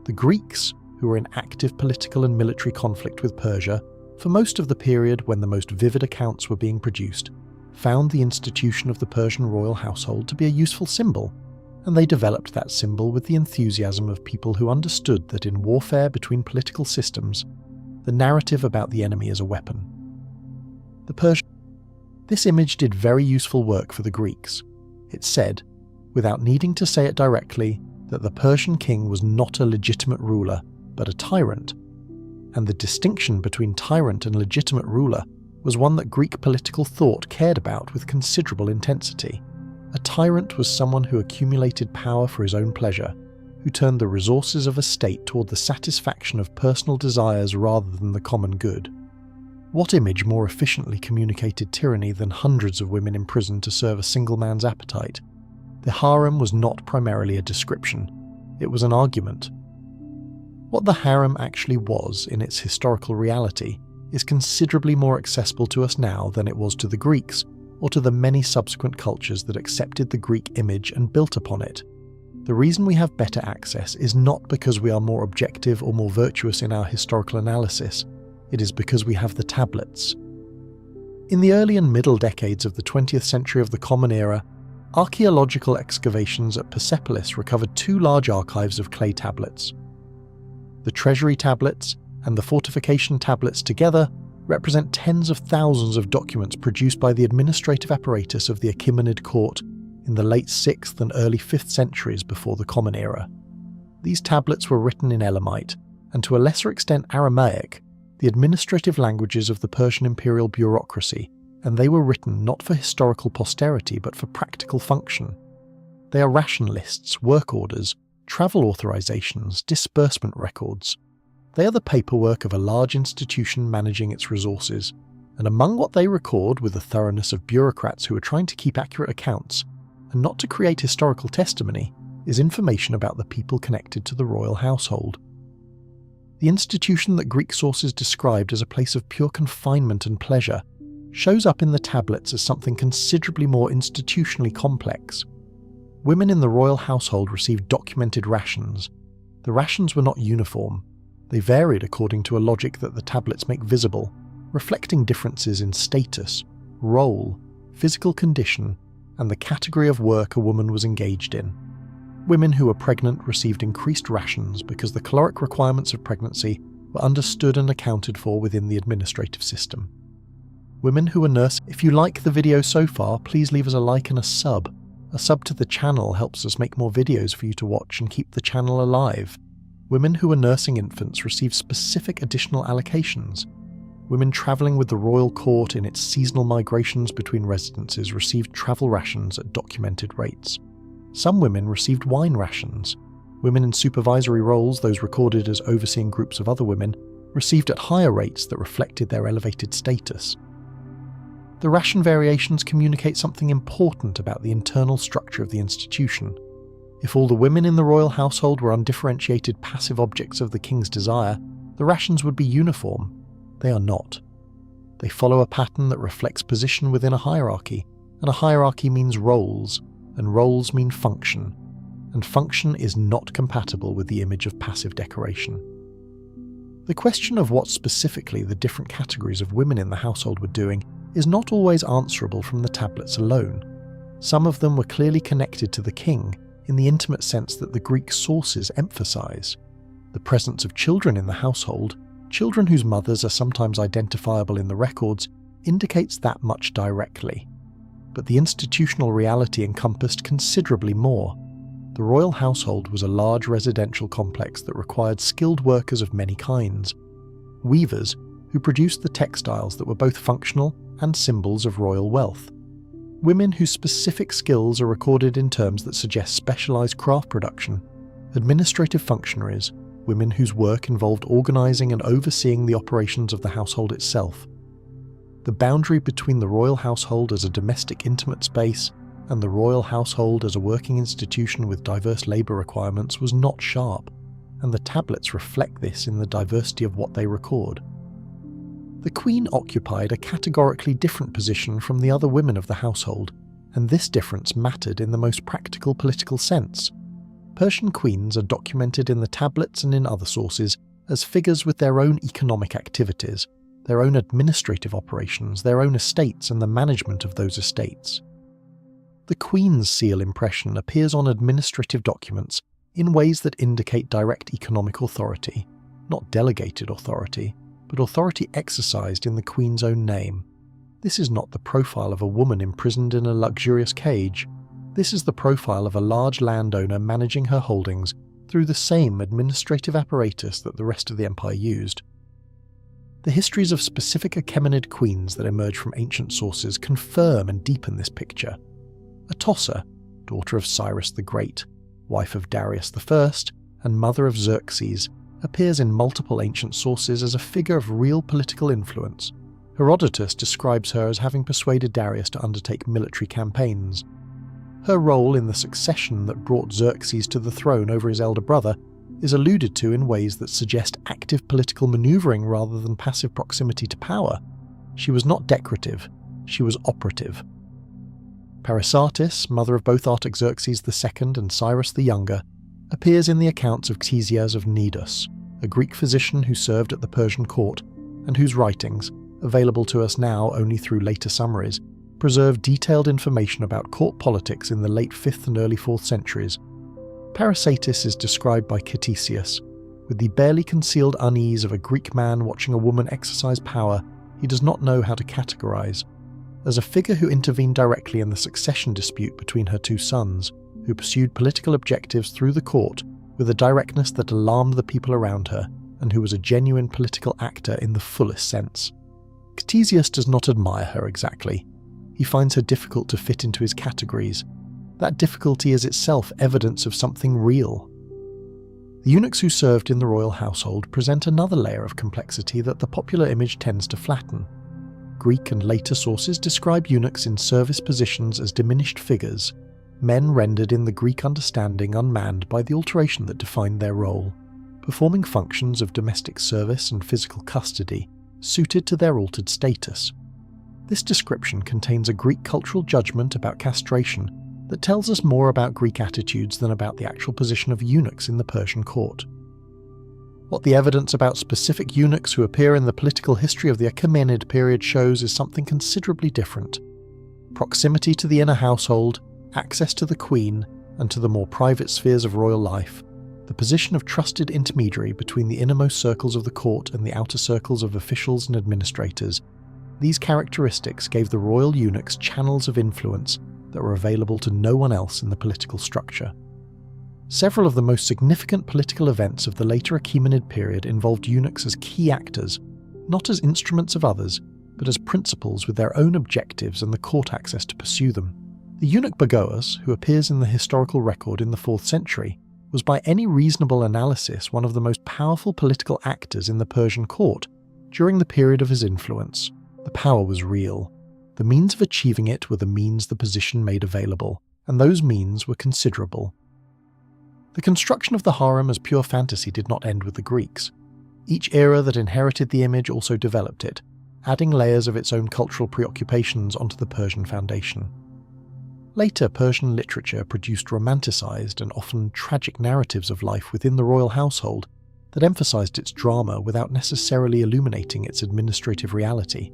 The Greeks, who were in active political and military conflict with Persia, for most of the period when the most vivid accounts were being produced, found the institution of the Persian royal household to be a useful symbol, and they developed that symbol with the enthusiasm of people who understood that in warfare between political systems, the narrative about the enemy is a weapon. This image did very useful work for the Greeks. It said, without needing to say it directly, that the Persian king was not a legitimate ruler, but a tyrant, and the distinction between tyrant and legitimate ruler was one that Greek political thought cared about with considerable intensity. A tyrant was someone who accumulated power for his own pleasure, who turned the resources of a state toward the satisfaction of personal desires rather than the common good. What image more efficiently communicated tyranny than hundreds of women imprisoned to serve a single man's appetite? The harem was not primarily a description, it was an argument. What the harem actually was in its historical reality is considerably more accessible to us now than it was to the Greeks, or to the many subsequent cultures that accepted the Greek image and built upon it. The reason we have better access is not because we are more objective or more virtuous in our historical analysis, it is because we have the tablets. In the early and middle decades of the 20th century of the Common Era, archaeological excavations at Persepolis recovered two large archives of clay tablets. The treasury tablets and the fortification tablets together represent tens of thousands of documents produced by the administrative apparatus of the Achaemenid court in the late 6th and early 5th centuries before the Common Era. These tablets were written in Elamite, and to a lesser extent Aramaic, the administrative languages of the Persian imperial bureaucracy, and they were written not for historical posterity but for practical function. They are ration lists, work orders, travel authorizations, disbursement records. They are the paperwork of a large institution managing its resources, and among what they record with the thoroughness of bureaucrats who are trying to keep accurate accounts, and not to create historical testimony, is information about the people connected to the royal household. The institution that Greek sources described as a place of pure confinement and pleasure shows up in the tablets as something considerably more institutionally complex. Women in the royal household received documented rations. The rations were not uniform. They varied according to a logic that the tablets make visible, reflecting differences in status, role, physical condition, and the category of work a woman was engaged in. Women who were pregnant received increased rations because the caloric requirements of pregnancy were understood and accounted for within the administrative system. Women who were nursing. If you like the video so far, please leave us a like and a sub. A sub to the channel helps us make more videos for you to watch and keep the channel alive. Women who were nursing infants received specific additional allocations. Women travelling with the royal court in its seasonal migrations between residences received travel rations at documented rates. Some women received wine rations. Women in supervisory roles, those recorded as overseeing groups of other women, received at higher rates that reflected their elevated status. The ration variations communicate something important about the internal structure of the institution. If all the women in the royal household were undifferentiated passive objects of the king's desire, the rations would be uniform. They are not. They follow a pattern that reflects position within a hierarchy, and a hierarchy means roles, and roles mean function, and function is not compatible with the image of passive decoration. The question of what specifically the different categories of women in the household were doing is not always answerable from the tablets alone. Some of them were clearly connected to the king in the intimate sense that the Greek sources emphasize. The presence of children in the household, children whose mothers are sometimes identifiable in the records, indicates that much directly. But the institutional reality encompassed considerably more. The royal household was a large residential complex that required skilled workers of many kinds. Weavers, who produced the textiles that were both functional and symbols of royal wealth. Women whose specific skills are recorded in terms that suggest specialized craft production. Administrative functionaries, women whose work involved organizing and overseeing the operations of the household itself. The boundary between the royal household as a domestic intimate space and the royal household as a working institution with diverse labour requirements was not sharp, and the tablets reflect this in the diversity of what they record. The queen occupied a categorically different position from the other women of the household, and this difference mattered in the most practical political sense. Persian queens are documented in the tablets and in other sources as figures with their own economic activities, their own administrative operations, their own estates and the management of those estates. The Queen's seal impression appears on administrative documents in ways that indicate direct economic authority, not delegated authority, but authority exercised in the Queen's own name. This is not the profile of a woman imprisoned in a luxurious cage. This is the profile of a large landowner managing her holdings through the same administrative apparatus that the rest of the empire used. The histories of specific Achaemenid queens that emerge from ancient sources confirm and deepen this picture. Atossa, daughter of Cyrus the Great, wife of Darius I, and mother of Xerxes, appears in multiple ancient sources as a figure of real political influence. Herodotus describes her as having persuaded Darius to undertake military campaigns. Her role in the succession that brought Xerxes to the throne over his elder brother is alluded to in ways that suggest active political maneuvering rather than passive proximity to power. She was not decorative, she was operative. Parysatis, mother of both Artaxerxes II and Cyrus the Younger, appears in the accounts of Ctesias of Cnidus, a Greek physician who served at the Persian court, and whose writings, available to us now only through later summaries, preserve detailed information about court politics in the late 5th and early 4th centuries. Parysatis is described by Ctesias with the barely concealed unease of a Greek man watching a woman exercise power he does not know how to categorize, as a figure who intervened directly in the succession dispute between her two sons, who pursued political objectives through the court with a directness that alarmed the people around her, and who was a genuine political actor in the fullest sense. Ctesias does not admire her exactly. He finds her difficult to fit into his categories. That difficulty is itself evidence of something real. The eunuchs who served in the royal household present another layer of complexity that the popular image tends to flatten. Greek and later sources describe eunuchs in service positions as diminished figures, men rendered in the Greek understanding unmanned by the alteration that defined their role, performing functions of domestic service and physical custody suited to their altered status. This description contains a Greek cultural judgment about castration that tells us more about Greek attitudes than about the actual position of eunuchs in the Persian court. What the evidence about specific eunuchs who appear in the political history of the Achaemenid period shows is something considerably different. Proximity to the inner household, access to the queen, and to the more private spheres of royal life, the position of trusted intermediary between the innermost circles of the court and the outer circles of officials and administrators, these characteristics gave the royal eunuchs channels of influence that were available to no one else in the political structure. Several of the most significant political events of the later Achaemenid period involved eunuchs as key actors, not as instruments of others, but as principals with their own objectives and the court access to pursue them. The eunuch Bagoas, who appears in the historical record in the 4th century, was by any reasonable analysis one of the most powerful political actors in the Persian court during the period of his influence. The power was real. The means of achieving it were the means the position made available, and those means were considerable. The construction of the harem as pure fantasy did not end with the Greeks. Each era that inherited the image also developed it, adding layers of its own cultural preoccupations onto the Persian foundation. Later Persian literature produced romanticized and often tragic narratives of life within the royal household that emphasized its drama without necessarily illuminating its administrative reality.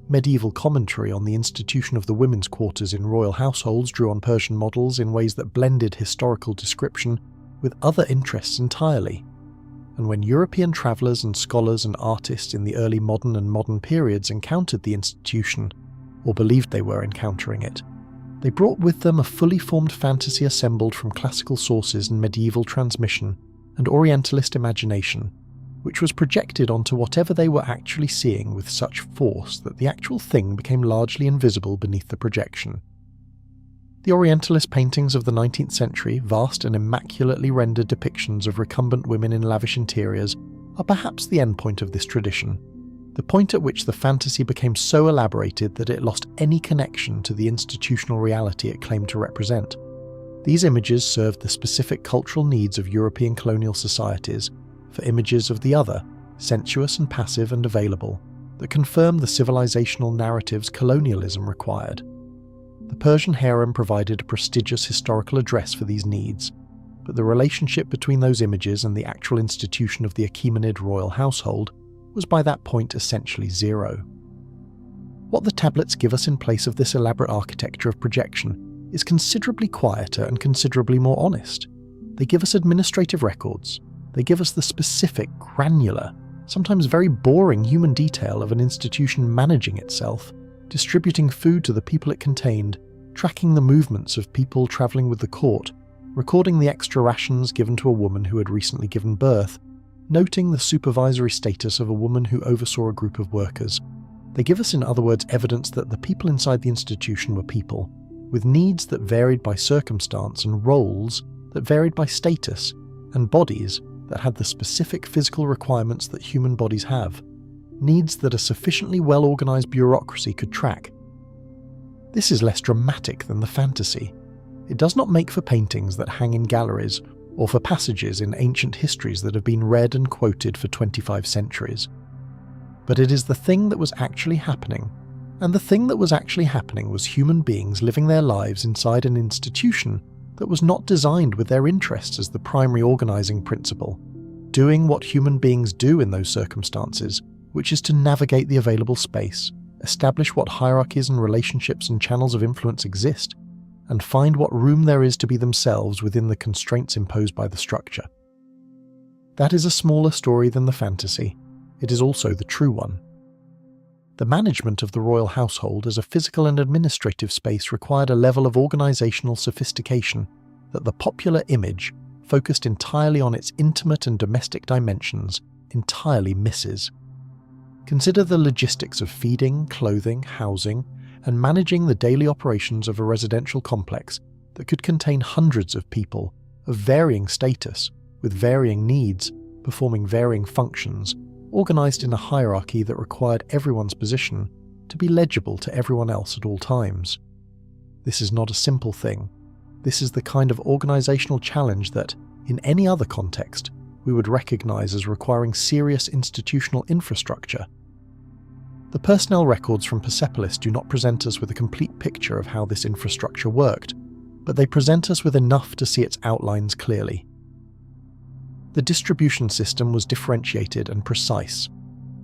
Medieval commentary on the institution of the women's quarters in royal households drew on Persian models in ways that blended historical description with other interests entirely. And when European travellers and scholars and artists in the early modern periods encountered the institution, or believed they were encountering it, they brought with them a fully formed fantasy assembled from classical sources and medieval transmission and Orientalist imagination, which was projected onto whatever they were actually seeing with such force that the actual thing became largely invisible beneath the projection. The Orientalist paintings of the 19th century, vast and immaculately rendered depictions of recumbent women in lavish interiors, are perhaps the endpoint of this tradition, the point at which the fantasy became so elaborated that it lost any connection to the institutional reality it claimed to represent. These images served the specific cultural needs of European colonial societies for images of the other, sensuous and passive and available, that confirmed the civilizational narratives colonialism required. The Persian harem provided a prestigious historical address for these needs, but the relationship between those images and the actual institution of the Achaemenid royal household was by that point essentially zero. What the tablets give us in place of this elaborate architecture of projection is considerably quieter and considerably more honest. They give us administrative records. They give us the specific, granular, sometimes very boring human detail of an institution managing itself, distributing food to the people it contained, tracking the movements of people travelling with the court, recording the extra rations given to a woman who had recently given birth, noting the supervisory status of a woman who oversaw a group of workers. They give us, in other words, evidence that the people inside the institution were people, with needs that varied by circumstance and roles that varied by status, and bodies that had the specific physical requirements that human bodies have, needs that a sufficiently well-organised bureaucracy could track. This is less dramatic than the fantasy. It does not make for paintings that hang in galleries, or for passages in ancient histories that have been read and quoted for 25 centuries. But it is the thing that was actually happening, and the thing that was actually happening was human beings living their lives inside an institution that was not designed with their interests as the primary organising principle, doing what human beings do in those circumstances, which is to navigate the available space, establish what hierarchies and relationships and channels of influence exist, and find what room there is to be themselves within the constraints imposed by the structure. That is a smaller story than the fantasy. It is also the true one. The management of the royal household as a physical and administrative space required a level of organisational sophistication that the popular image, focused entirely on its intimate and domestic dimensions, entirely misses. Consider the logistics of feeding, clothing, housing, and managing the daily operations of a residential complex that could contain hundreds of people of varying status, with varying needs, performing varying functions, organised in a hierarchy that required everyone's position to be legible to everyone else at all times. This is not a simple thing. This is the kind of organisational challenge that, in any other context, we would recognise as requiring serious institutional infrastructure. The personnel records from Persepolis do not present us with a complete picture of how this infrastructure worked, but they present us with enough to see its outlines clearly. The distribution system was differentiated and precise.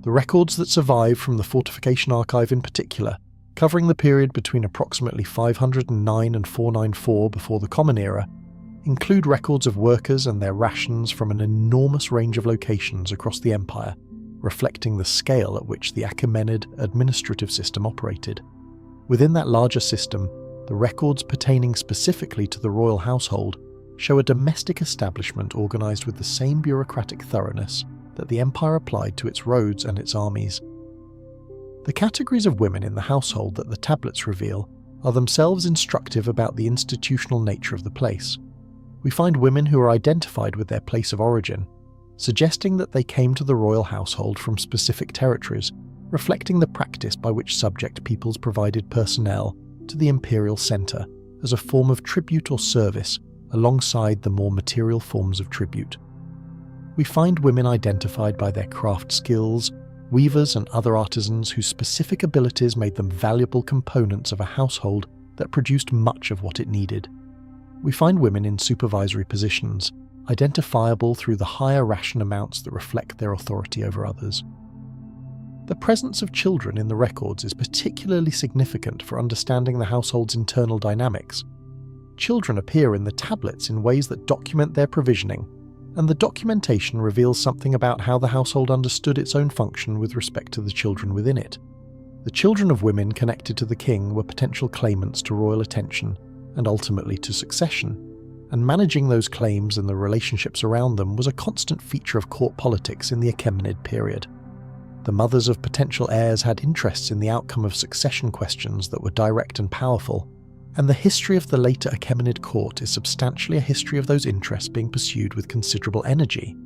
The records that survive from the fortification archive in particular, covering the period between approximately 509 and 494 before the Common Era, include records of workers and their rations from an enormous range of locations across the empire, reflecting the scale at which the Achaemenid administrative system operated. Within that larger system, the records pertaining specifically to the royal household show a domestic establishment organised with the same bureaucratic thoroughness that the empire applied to its roads and its armies. The categories of women in the household that the tablets reveal are themselves instructive about the institutional nature of the place. We find women who are identified with their place of origin, suggesting that they came to the royal household from specific territories, reflecting the practice by which subject peoples provided personnel to the imperial centre as a form of tribute or service alongside the more material forms of tribute. We find women identified by their craft skills, weavers and other artisans whose specific abilities made them valuable components of a household that produced much of what it needed. We find women in supervisory positions, identifiable through the higher ration amounts that reflect their authority over others. The presence of children in the records is particularly significant for understanding the household's internal dynamics. Children appear in the tablets in ways that document their provisioning, and the documentation reveals something about how the household understood its own function with respect to the children within it. The children of women connected to the king were potential claimants to royal attention and ultimately to succession, and managing those claims and the relationships around them was a constant feature of court politics in the Achaemenid period. The mothers of potential heirs had interests in the outcome of succession questions that were direct and powerful, and the history of the later Achaemenid court is substantially a history of those interests being pursued with considerable energy.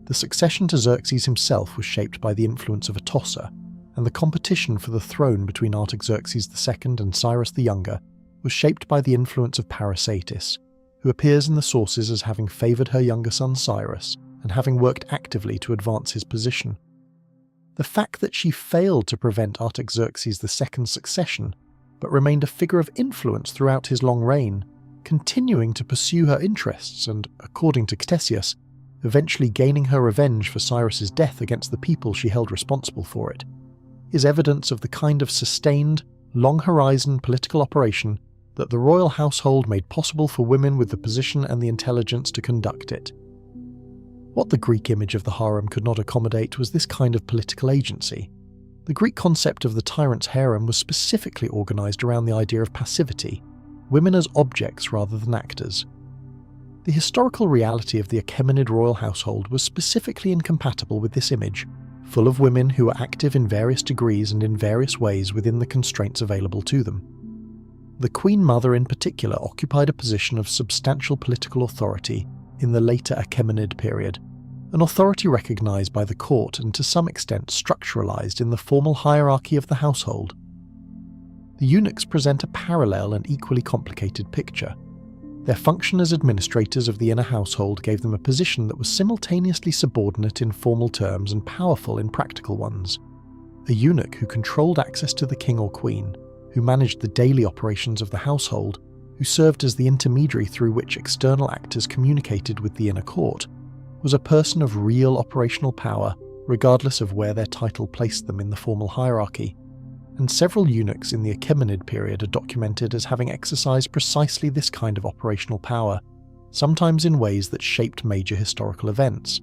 The succession to Xerxes himself was shaped by the influence of Atossa, and the competition for the throne between Artaxerxes II and Cyrus the Younger was shaped by the influence of Parysatis, who appears in the sources as having favoured her younger son Cyrus and having worked actively to advance his position. The fact that she failed to prevent Artaxerxes II's succession, but remained a figure of influence throughout his long reign, continuing to pursue her interests and, according to Ctesias, eventually gaining her revenge for Cyrus's death against the people she held responsible for it, is evidence of the kind of sustained, long-horizon political operation that the royal household made possible for women with the position and the intelligence to conduct it. What the Greek image of the harem could not accommodate was this kind of political agency. The Greek concept of the tyrant's harem was specifically organised around the idea of passivity, women as objects rather than actors. The historical reality of the Achaemenid royal household was specifically incompatible with this image, full of women who were active in various degrees and in various ways within the constraints available to them. The Queen Mother in particular occupied a position of substantial political authority in the later Achaemenid period, an authority recognised by the court and to some extent structuralised in the formal hierarchy of the household. The eunuchs present a parallel and equally complicated picture. Their function as administrators of the inner household gave them a position that was simultaneously subordinate in formal terms and powerful in practical ones. A eunuch who controlled access to the king or queen, who managed the daily operations of the household, who served as the intermediary through which external actors communicated with the inner court, was a person of real operational power, regardless of where their title placed them in the formal hierarchy, and several eunuchs in the Achaemenid period are documented as having exercised precisely this kind of operational power, sometimes in ways that shaped major historical events.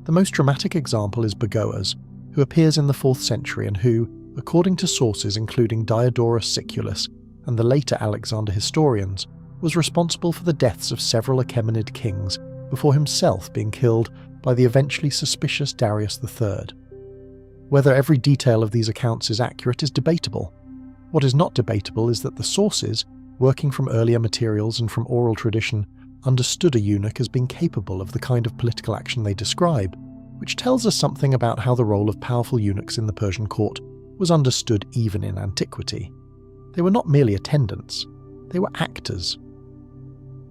The most dramatic example is Bagoas, who appears in the 4th century and who, according to sources including Diodorus Siculus and the later Alexander historians, was responsible for the deaths of several Achaemenid kings before himself being killed by the eventually suspicious Darius III. Whether every detail of these accounts is accurate is debatable. What is not debatable is that the sources, working from earlier materials and from oral tradition, understood a eunuch as being capable of the kind of political action they describe, which tells us something about how the role of powerful eunuchs in the Persian court was understood even in antiquity. They were not merely attendants, they were actors.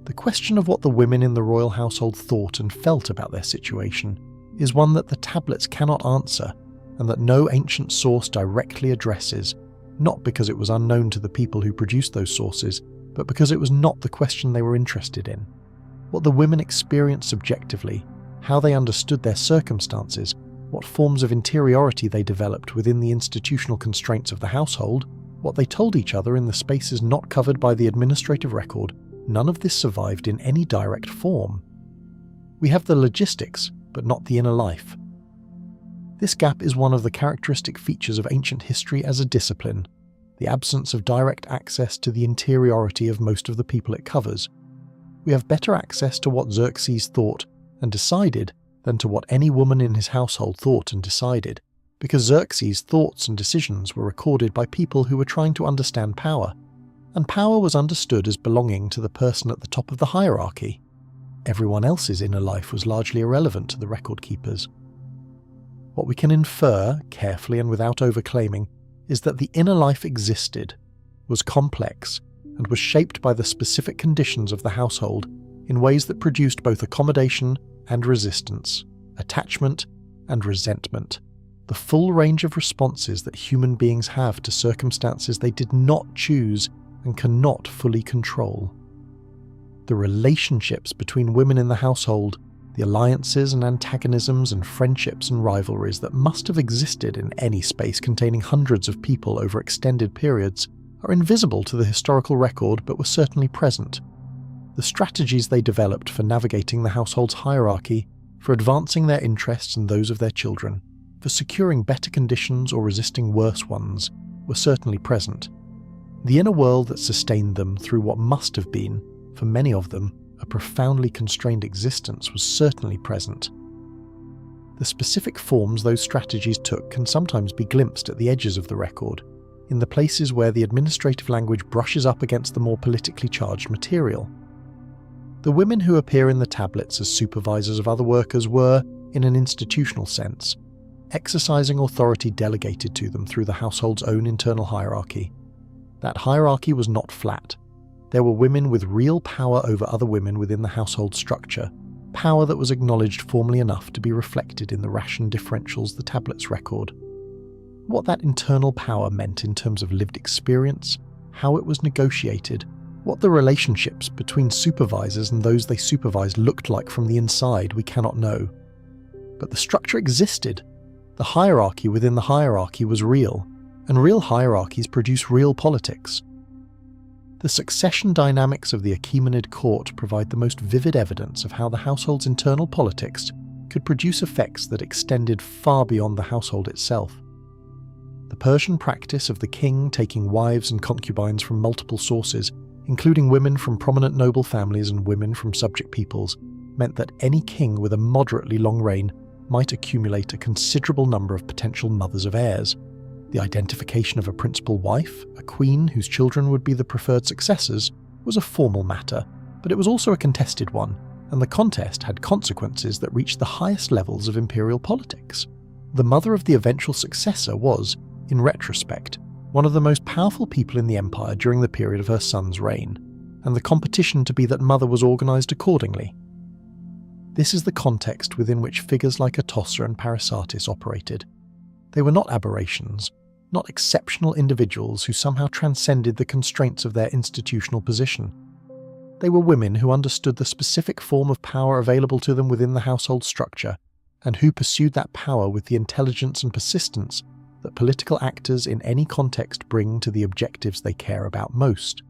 The question of what the women in the royal household thought and felt about their situation is one that the tablets cannot answer, and that no ancient source directly addresses, not because it was unknown to the people who produced those sources, but because it was not the question they were interested in. What the women experienced subjectively, how they understood their circumstances, what forms of interiority they developed within the institutional constraints of the household, what they told each other in the spaces not covered by the administrative record, none of this survived in any direct form. We have the logistics, but not the inner life. This gap is one of the characteristic features of ancient history as a discipline, the absence of direct access to the interiority of most of the people it covers. We have better access to what Xerxes thought and decided than to what any woman in his household thought and decided, because Xerxes' thoughts and decisions were recorded by people who were trying to understand power, and power was understood as belonging to the person at the top of the hierarchy. Everyone else's inner life was largely irrelevant to the record keepers. What we can infer, carefully and without overclaiming, is that the inner life existed, was complex, and was shaped by the specific conditions of the household in ways that produced both accommodation and resistance, attachment and resentment, the full range of responses that human beings have to circumstances they did not choose and cannot fully control. The relationships between women in the household, the alliances and antagonisms and friendships and rivalries that must have existed in any space containing hundreds of people over extended periods, are invisible to the historical record but were certainly present. The strategies they developed for navigating the household's hierarchy, for advancing their interests and those of their children, for securing better conditions or resisting worse ones, were certainly present. The inner world that sustained them through what must have been, for many of them, a profoundly constrained existence was certainly present. The specific forms those strategies took can sometimes be glimpsed at the edges of the record, in the places where the administrative language brushes up against the more politically charged material. The women who appear in the tablets as supervisors of other workers were, in an institutional sense, exercising authority delegated to them through the household's own internal hierarchy. That hierarchy was not flat. There were women with real power over other women within the household structure, power that was acknowledged formally enough to be reflected in the ration differentials the tablets record. What that internal power meant in terms of lived experience, how it was negotiated, what the relationships between supervisors and those they supervised looked like from the inside, we cannot know. But the structure existed. The hierarchy within the hierarchy was real, and real hierarchies produce real politics. The succession dynamics of the Achaemenid court provide the most vivid evidence of how the household's internal politics could produce effects that extended far beyond the household itself. The Persian practice of the king taking wives and concubines from multiple sources, including women from prominent noble families and women from subject peoples, meant that any king with a moderately long reign might accumulate a considerable number of potential mothers of heirs. The identification of a principal wife, a queen whose children would be the preferred successors, was a formal matter, but it was also a contested one, and the contest had consequences that reached the highest levels of imperial politics. The mother of the eventual successor was, in retrospect, one of the most powerful people in the empire during the period of her son's reign, and the competition to be that mother was organised accordingly. This is the context within which figures like Atossa and Parysatis operated. They were not aberrations, not exceptional individuals who somehow transcended the constraints of their institutional position. They were women who understood the specific form of power available to them within the household structure, and who pursued that power with the intelligence and persistence that political actors in any context bring to the objectives they care about most.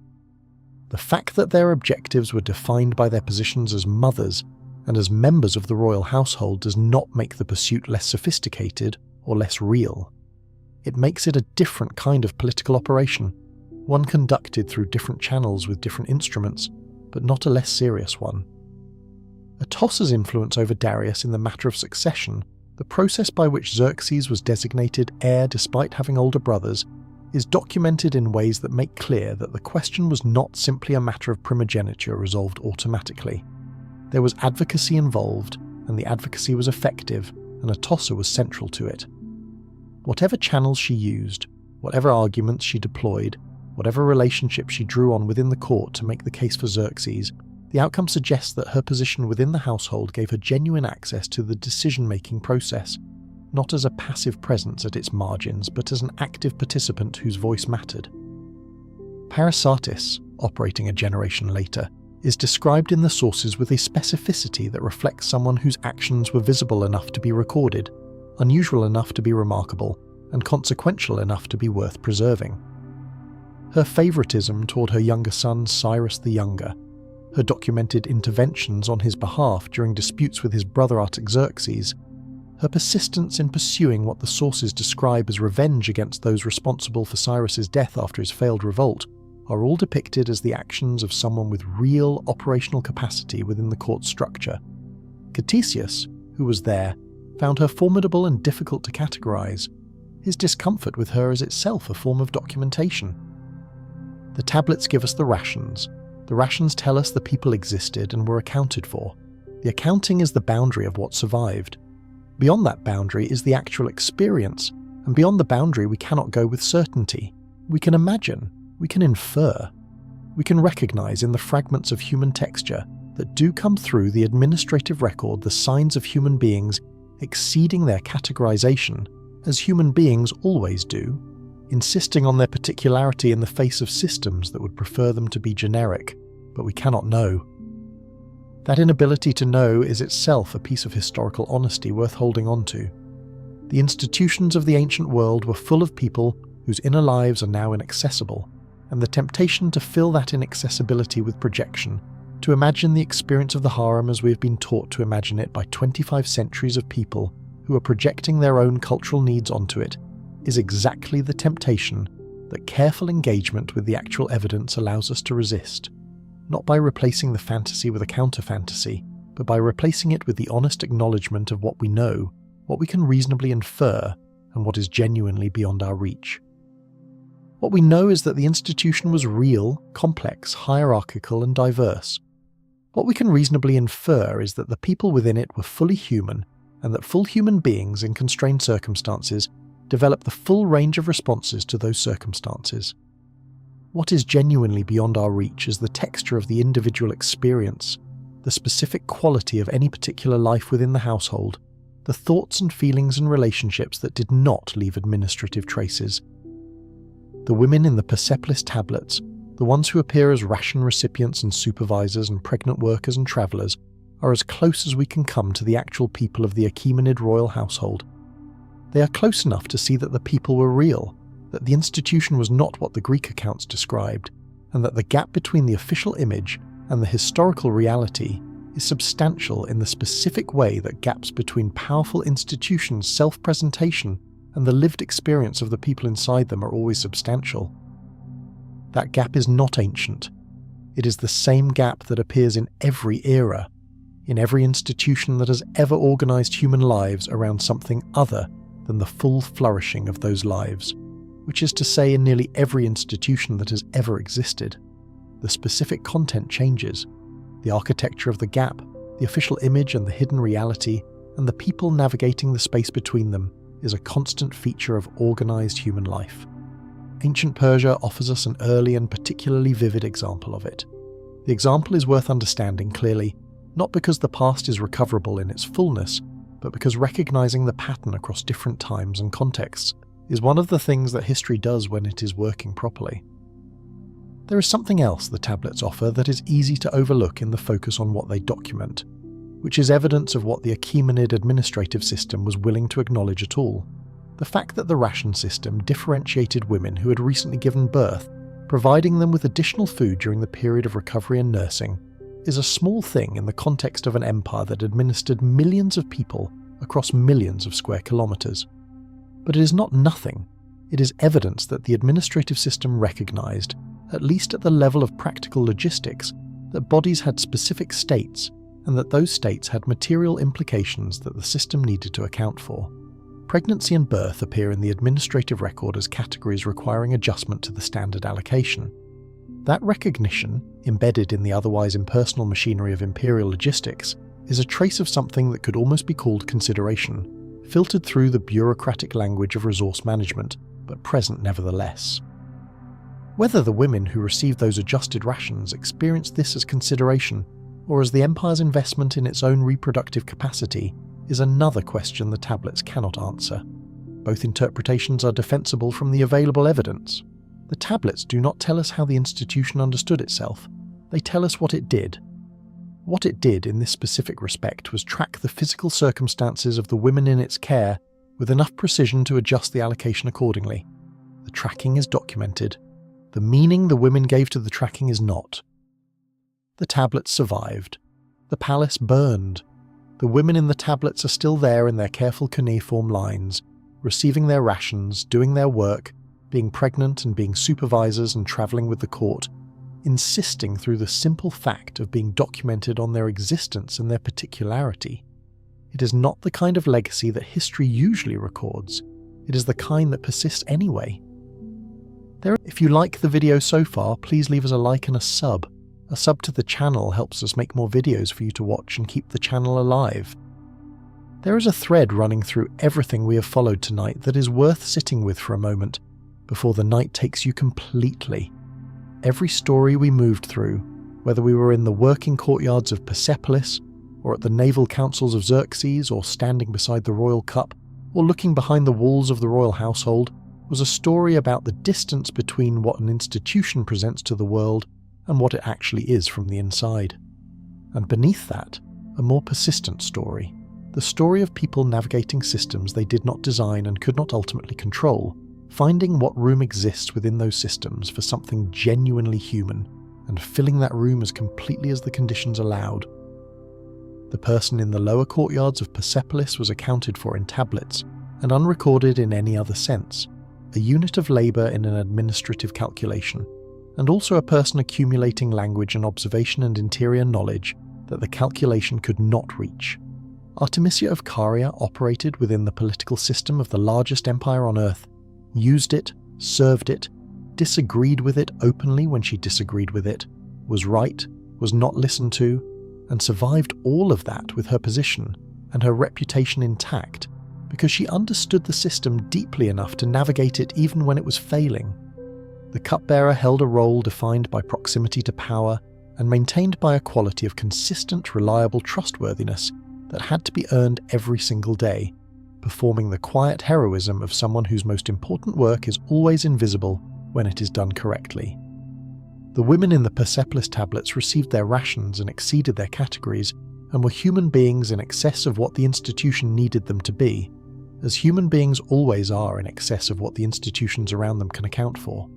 The fact that their objectives were defined by their positions as mothers and as members of the royal household does not make the pursuit less sophisticated or less real. It makes it a different kind of political operation, one conducted through different channels with different instruments, but not a less serious one. Atossa's influence over Darius in the matter of succession, the process by which Xerxes was designated heir despite having older brothers, is documented in ways that make clear that the question was not simply a matter of primogeniture resolved automatically. There was advocacy involved, and the advocacy was effective, and Atossa was central to it. Whatever channels she used, whatever arguments she deployed, whatever relationship she drew on within the court to make the case for Xerxes, the outcome suggests that her position within the household gave her genuine access to the decision-making process, not as a passive presence at its margins, but as an active participant whose voice mattered. Parysatis, operating a generation later, is described in the sources with a specificity that reflects someone whose actions were visible enough to be recorded, unusual enough to be remarkable, and consequential enough to be worth preserving. Her favoritism toward her younger son Cyrus the Younger, her documented interventions on his behalf during disputes with his brother Artaxerxes, her persistence in pursuing what the sources describe as revenge against those responsible for Cyrus's death after his failed revolt, are all depicted as the actions of someone with real operational capacity within the court structure. Ctesias, who was there, found her formidable and difficult to categorize. His discomfort with her is itself a form of documentation. The tablets give us the rations. The rations tell us the people existed and were accounted for. The accounting is the boundary of what survived. Beyond that boundary is the actual experience, and beyond the boundary we cannot go with certainty. We can imagine, we can infer, we can recognize in the fragments of human texture that do come through the administrative record the signs of human beings exceeding their categorization, as human beings always do, insisting on their particularity in the face of systems that would prefer them to be generic, but we cannot know. That inability to know is itself a piece of historical honesty worth holding on to. The institutions of the ancient world were full of people whose inner lives are now inaccessible, and the temptation to fill that inaccessibility with projection, to imagine the experience of the harem as we have been taught to imagine it by 25 centuries of people who are projecting their own cultural needs onto it, is exactly the temptation that careful engagement with the actual evidence allows us to resist, not by replacing the fantasy with a counter-fantasy, but by replacing it with the honest acknowledgement of what we know, what we can reasonably infer, and what is genuinely beyond our reach. What we know is that the institution was real, complex, hierarchical, and diverse. What we can reasonably infer is that the people within it were fully human, and that full human beings in constrained circumstances develop the full range of responses to those circumstances. What is genuinely beyond our reach is the texture of the individual experience, the specific quality of any particular life within the household, the thoughts and feelings and relationships that did not leave administrative traces. The women in the Persepolis tablets, the ones who appear as ration recipients and supervisors and pregnant workers and travellers, are as close as we can come to the actual people of the Achaemenid royal household. They are close enough to see that the people were real, that the institution was not what the Greek accounts described, and that the gap between the official image and the historical reality is substantial in the specific way that gaps between powerful institutions' self-presentation and the lived experience of the people inside them are always substantial. That gap is not ancient. It is the same gap that appears in every era, in every institution that has ever organized human lives around something other than the full flourishing of those lives, which is to say in nearly every institution that has ever existed. The specific content changes. The architecture of the gap, the official image and the hidden reality, and the people navigating the space between them is a constant feature of organized human life. Ancient Persia offers us an early and particularly vivid example of it. The example is worth understanding clearly, not because the past is recoverable in its fullness, but because recognizing the pattern across different times and contexts is one of the things that history does when it is working properly. There is something else the tablets offer that is easy to overlook in the focus on what they document, which is evidence of what the Achaemenid administrative system was willing to acknowledge at all. The fact that the ration system differentiated women who had recently given birth, providing them with additional food during the period of recovery and nursing, is a small thing in the context of an empire that administered millions of people across millions of square kilometers. But it is not nothing. It is evidence that the administrative system recognized, at least at the level of practical logistics, that bodies had specific states, and that those states had material implications that the system needed to account for. Pregnancy and birth appear in the administrative record as categories requiring adjustment to the standard allocation. That recognition, embedded in the otherwise impersonal machinery of imperial logistics, is a trace of something that could almost be called consideration, filtered through the bureaucratic language of resource management, but present nevertheless. Whether the women who received those adjusted rations experienced this as consideration, or as the Empire's investment in its own reproductive capacity, is another question the tablets cannot answer. Both interpretations are defensible from the available evidence. The tablets do not tell us how the institution understood itself, they tell us what it did. What it did in this specific respect was track the physical circumstances of the women in its care with enough precision to adjust the allocation accordingly. The tracking is documented. The meaning the women gave to the tracking is not. The tablets survived. The palace burned. The women in the tablets are still there in their careful cuneiform lines, receiving their rations, doing their work, being pregnant and being supervisors and travelling with the court, insisting through the simple fact of being documented on their existence and their particularity. It is not the kind of legacy that history usually records. It is the kind that persists anyway. If you like the video so far, please leave us a like and a sub. A sub to the channel helps us make more videos for you to watch and keep the channel alive. There is a thread running through everything we have followed tonight that is worth sitting with for a moment, before the night takes you completely. Every story we moved through, whether we were in the working courtyards of Persepolis, or at the naval councils of Xerxes, or standing beside the royal cup, or looking behind the walls of the royal household, was a story about the distance between what an institution presents to the world and what it actually is from the inside. And beneath that, a more persistent story. The story of people navigating systems they did not design and could not ultimately control, finding what room exists within those systems for something genuinely human, and filling that room as completely as the conditions allowed. The person in the lower courtyards of Persepolis was accounted for in tablets, and unrecorded in any other sense, a unit of labour in an administrative calculation, and also a person accumulating language and observation and interior knowledge that the calculation could not reach. Artemisia of Caria operated within the political system of the largest empire on Earth, used it, served it, disagreed with it openly when she disagreed with it, was right, was not listened to, and survived all of that with her position and her reputation intact, because she understood the system deeply enough to navigate it even when it was failing. The cupbearer held a role defined by proximity to power and maintained by a quality of consistent, reliable trustworthiness that had to be earned every single day, performing the quiet heroism of someone whose most important work is always invisible when it is done correctly. The women in the Persepolis tablets received their rations and exceeded their categories, and were human beings in excess of what the institution needed them to be, as human beings always are in excess of what the institutions around them can account for.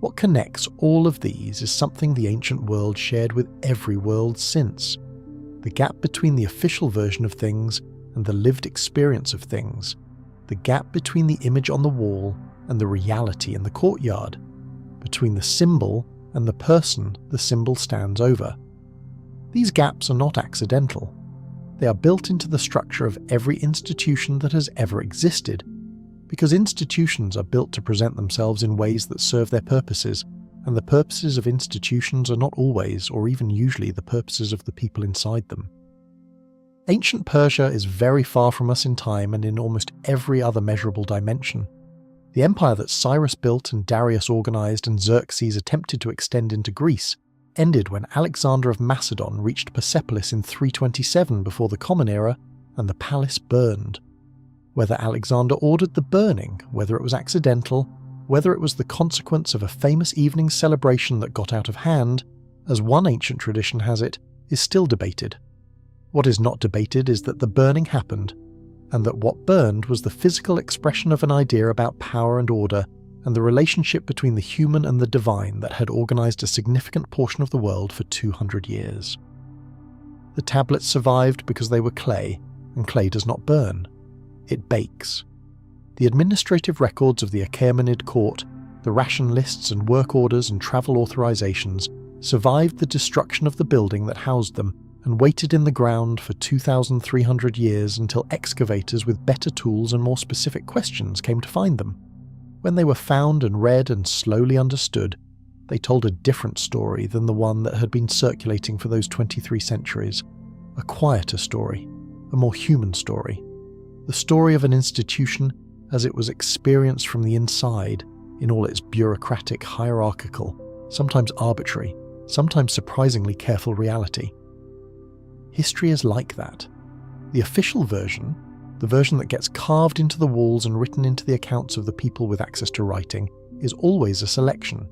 What connects all of these is something the ancient world shared with every world since: the gap between the official version of things and the lived experience of things, the gap between the image on the wall and the reality in the courtyard, between the symbol and the person the symbol stands over. These gaps are not accidental. They are built into the structure of every institution that has ever existed, because institutions are built to present themselves in ways that serve their purposes, and the purposes of institutions are not always, or even usually, the purposes of the people inside them. Ancient Persia is very far from us in time and in almost every other measurable dimension. The empire that Cyrus built and Darius organized and Xerxes attempted to extend into Greece ended when Alexander of Macedon reached Persepolis in 327 before the Common Era, and the palace burned. Whether Alexander ordered the burning, whether it was accidental, whether it was the consequence of a famous evening celebration that got out of hand, as one ancient tradition has it, is still debated. What is not debated is that the burning happened, and that what burned was the physical expression of an idea about power and order, and the relationship between the human and the divine that had organized a significant portion of the world for 200 years. The tablets survived because they were clay, and clay does not burn. It bakes. The administrative records of the Achaemenid court, the ration lists and work orders and travel authorizations survived the destruction of the building that housed them and waited in the ground for 2,300 years until excavators with better tools and more specific questions came to find them. When they were found and read and slowly understood, they told a different story than the one that had been circulating for those 23 centuries. A quieter story, a more human story. The story of an institution as it was experienced from the inside in all its bureaucratic, hierarchical, sometimes arbitrary, sometimes surprisingly careful reality. History is like that. The official version, the version that gets carved into the walls and written into the accounts of the people with access to writing, is always a selection.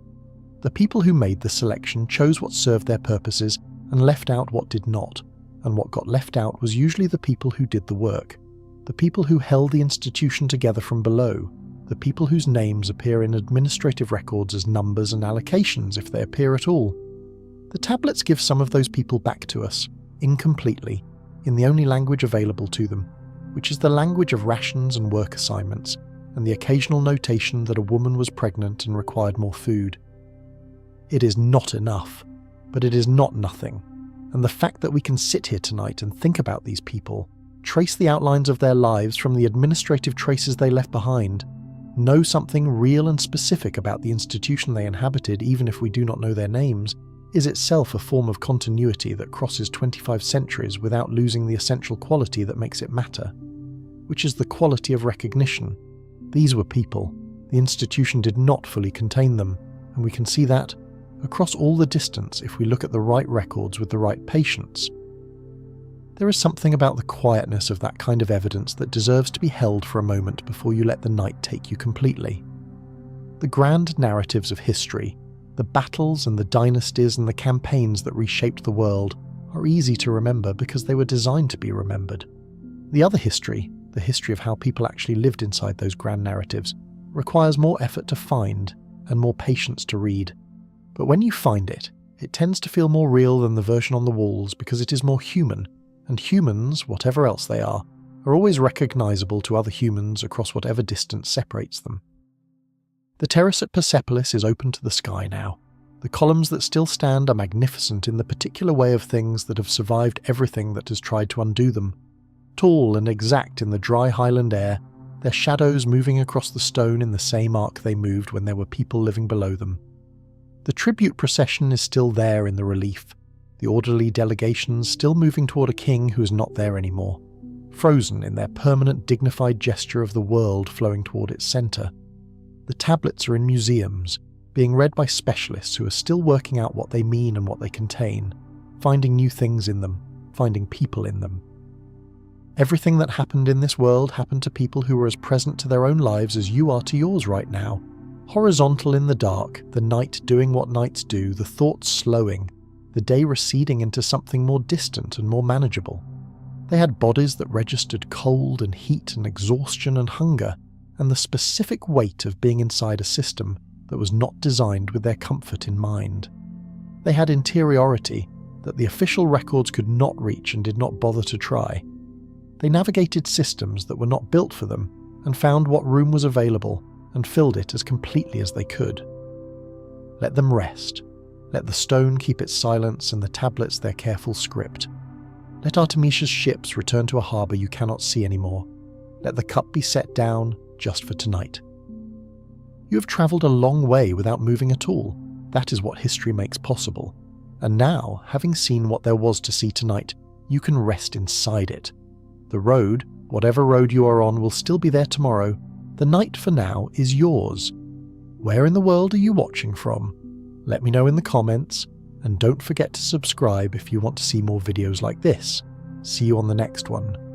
The people who made the selection chose what served their purposes and left out what did not, and what got left out was usually the people who did the work, the people who held the institution together from below, the people whose names appear in administrative records as numbers and allocations if they appear at all. The tablets give some of those people back to us, incompletely, in the only language available to them, which is the language of rations and work assignments, and the occasional notation that a woman was pregnant and required more food. It is not enough, but it is not nothing, and the fact that we can sit here tonight and think about these people, trace the outlines of their lives from the administrative traces they left behind, know something real and specific about the institution they inhabited even if we do not know their names, is itself a form of continuity that crosses 25 centuries without losing the essential quality that makes it matter, which is the quality of recognition. These were people. The institution did not fully contain them, and we can see that across all the distance if we look at the right records with the right patience. There is something about the quietness of that kind of evidence that deserves to be held for a moment before you let the night take you completely. The grand narratives of history, the battles and the dynasties and the campaigns that reshaped the world, are easy to remember because they were designed to be remembered. The other history, the history of how people actually lived inside those grand narratives, requires more effort to find and more patience to read. But when you find it, it tends to feel more real than the version on the walls because it is more human, and humans, whatever else they are always recognizable to other humans across whatever distance separates them. The terrace at Persepolis is open to the sky now. The columns that still stand are magnificent in the particular way of things that have survived everything that has tried to undo them. Tall and exact in the dry highland air, their shadows moving across the stone in the same arc they moved when there were people living below them. The tribute procession is still there in the relief, the orderly delegations still moving toward a king who is not there anymore, frozen in their permanent dignified gesture of the world flowing toward its centre. The tablets are in museums, being read by specialists who are still working out what they mean and what they contain, finding new things in them, finding people in them. Everything that happened in this world happened to people who were as present to their own lives as you are to yours right now, horizontal in the dark, the night doing what nights do, the thoughts slowing, the day receding into something more distant and more manageable. They had bodies that registered cold and heat and exhaustion and hunger, and the specific weight of being inside a system that was not designed with their comfort in mind. They had interiority that the official records could not reach and did not bother to try. They navigated systems that were not built for them and found what room was available and filled it as completely as they could. Let them rest. Let the stone keep its silence and the tablets their careful script. Let Artemisia's ships return to a harbour you cannot see anymore. Let the cup be set down just for tonight. You have travelled a long way without moving at all. That is what history makes possible. And now, having seen what there was to see tonight, you can rest inside it. The road, whatever road you are on, will still be there tomorrow. The night for now is yours. Where in the world are you watching from? Let me know in the comments, and don't forget to subscribe if you want to see more videos like this. See you on the next one.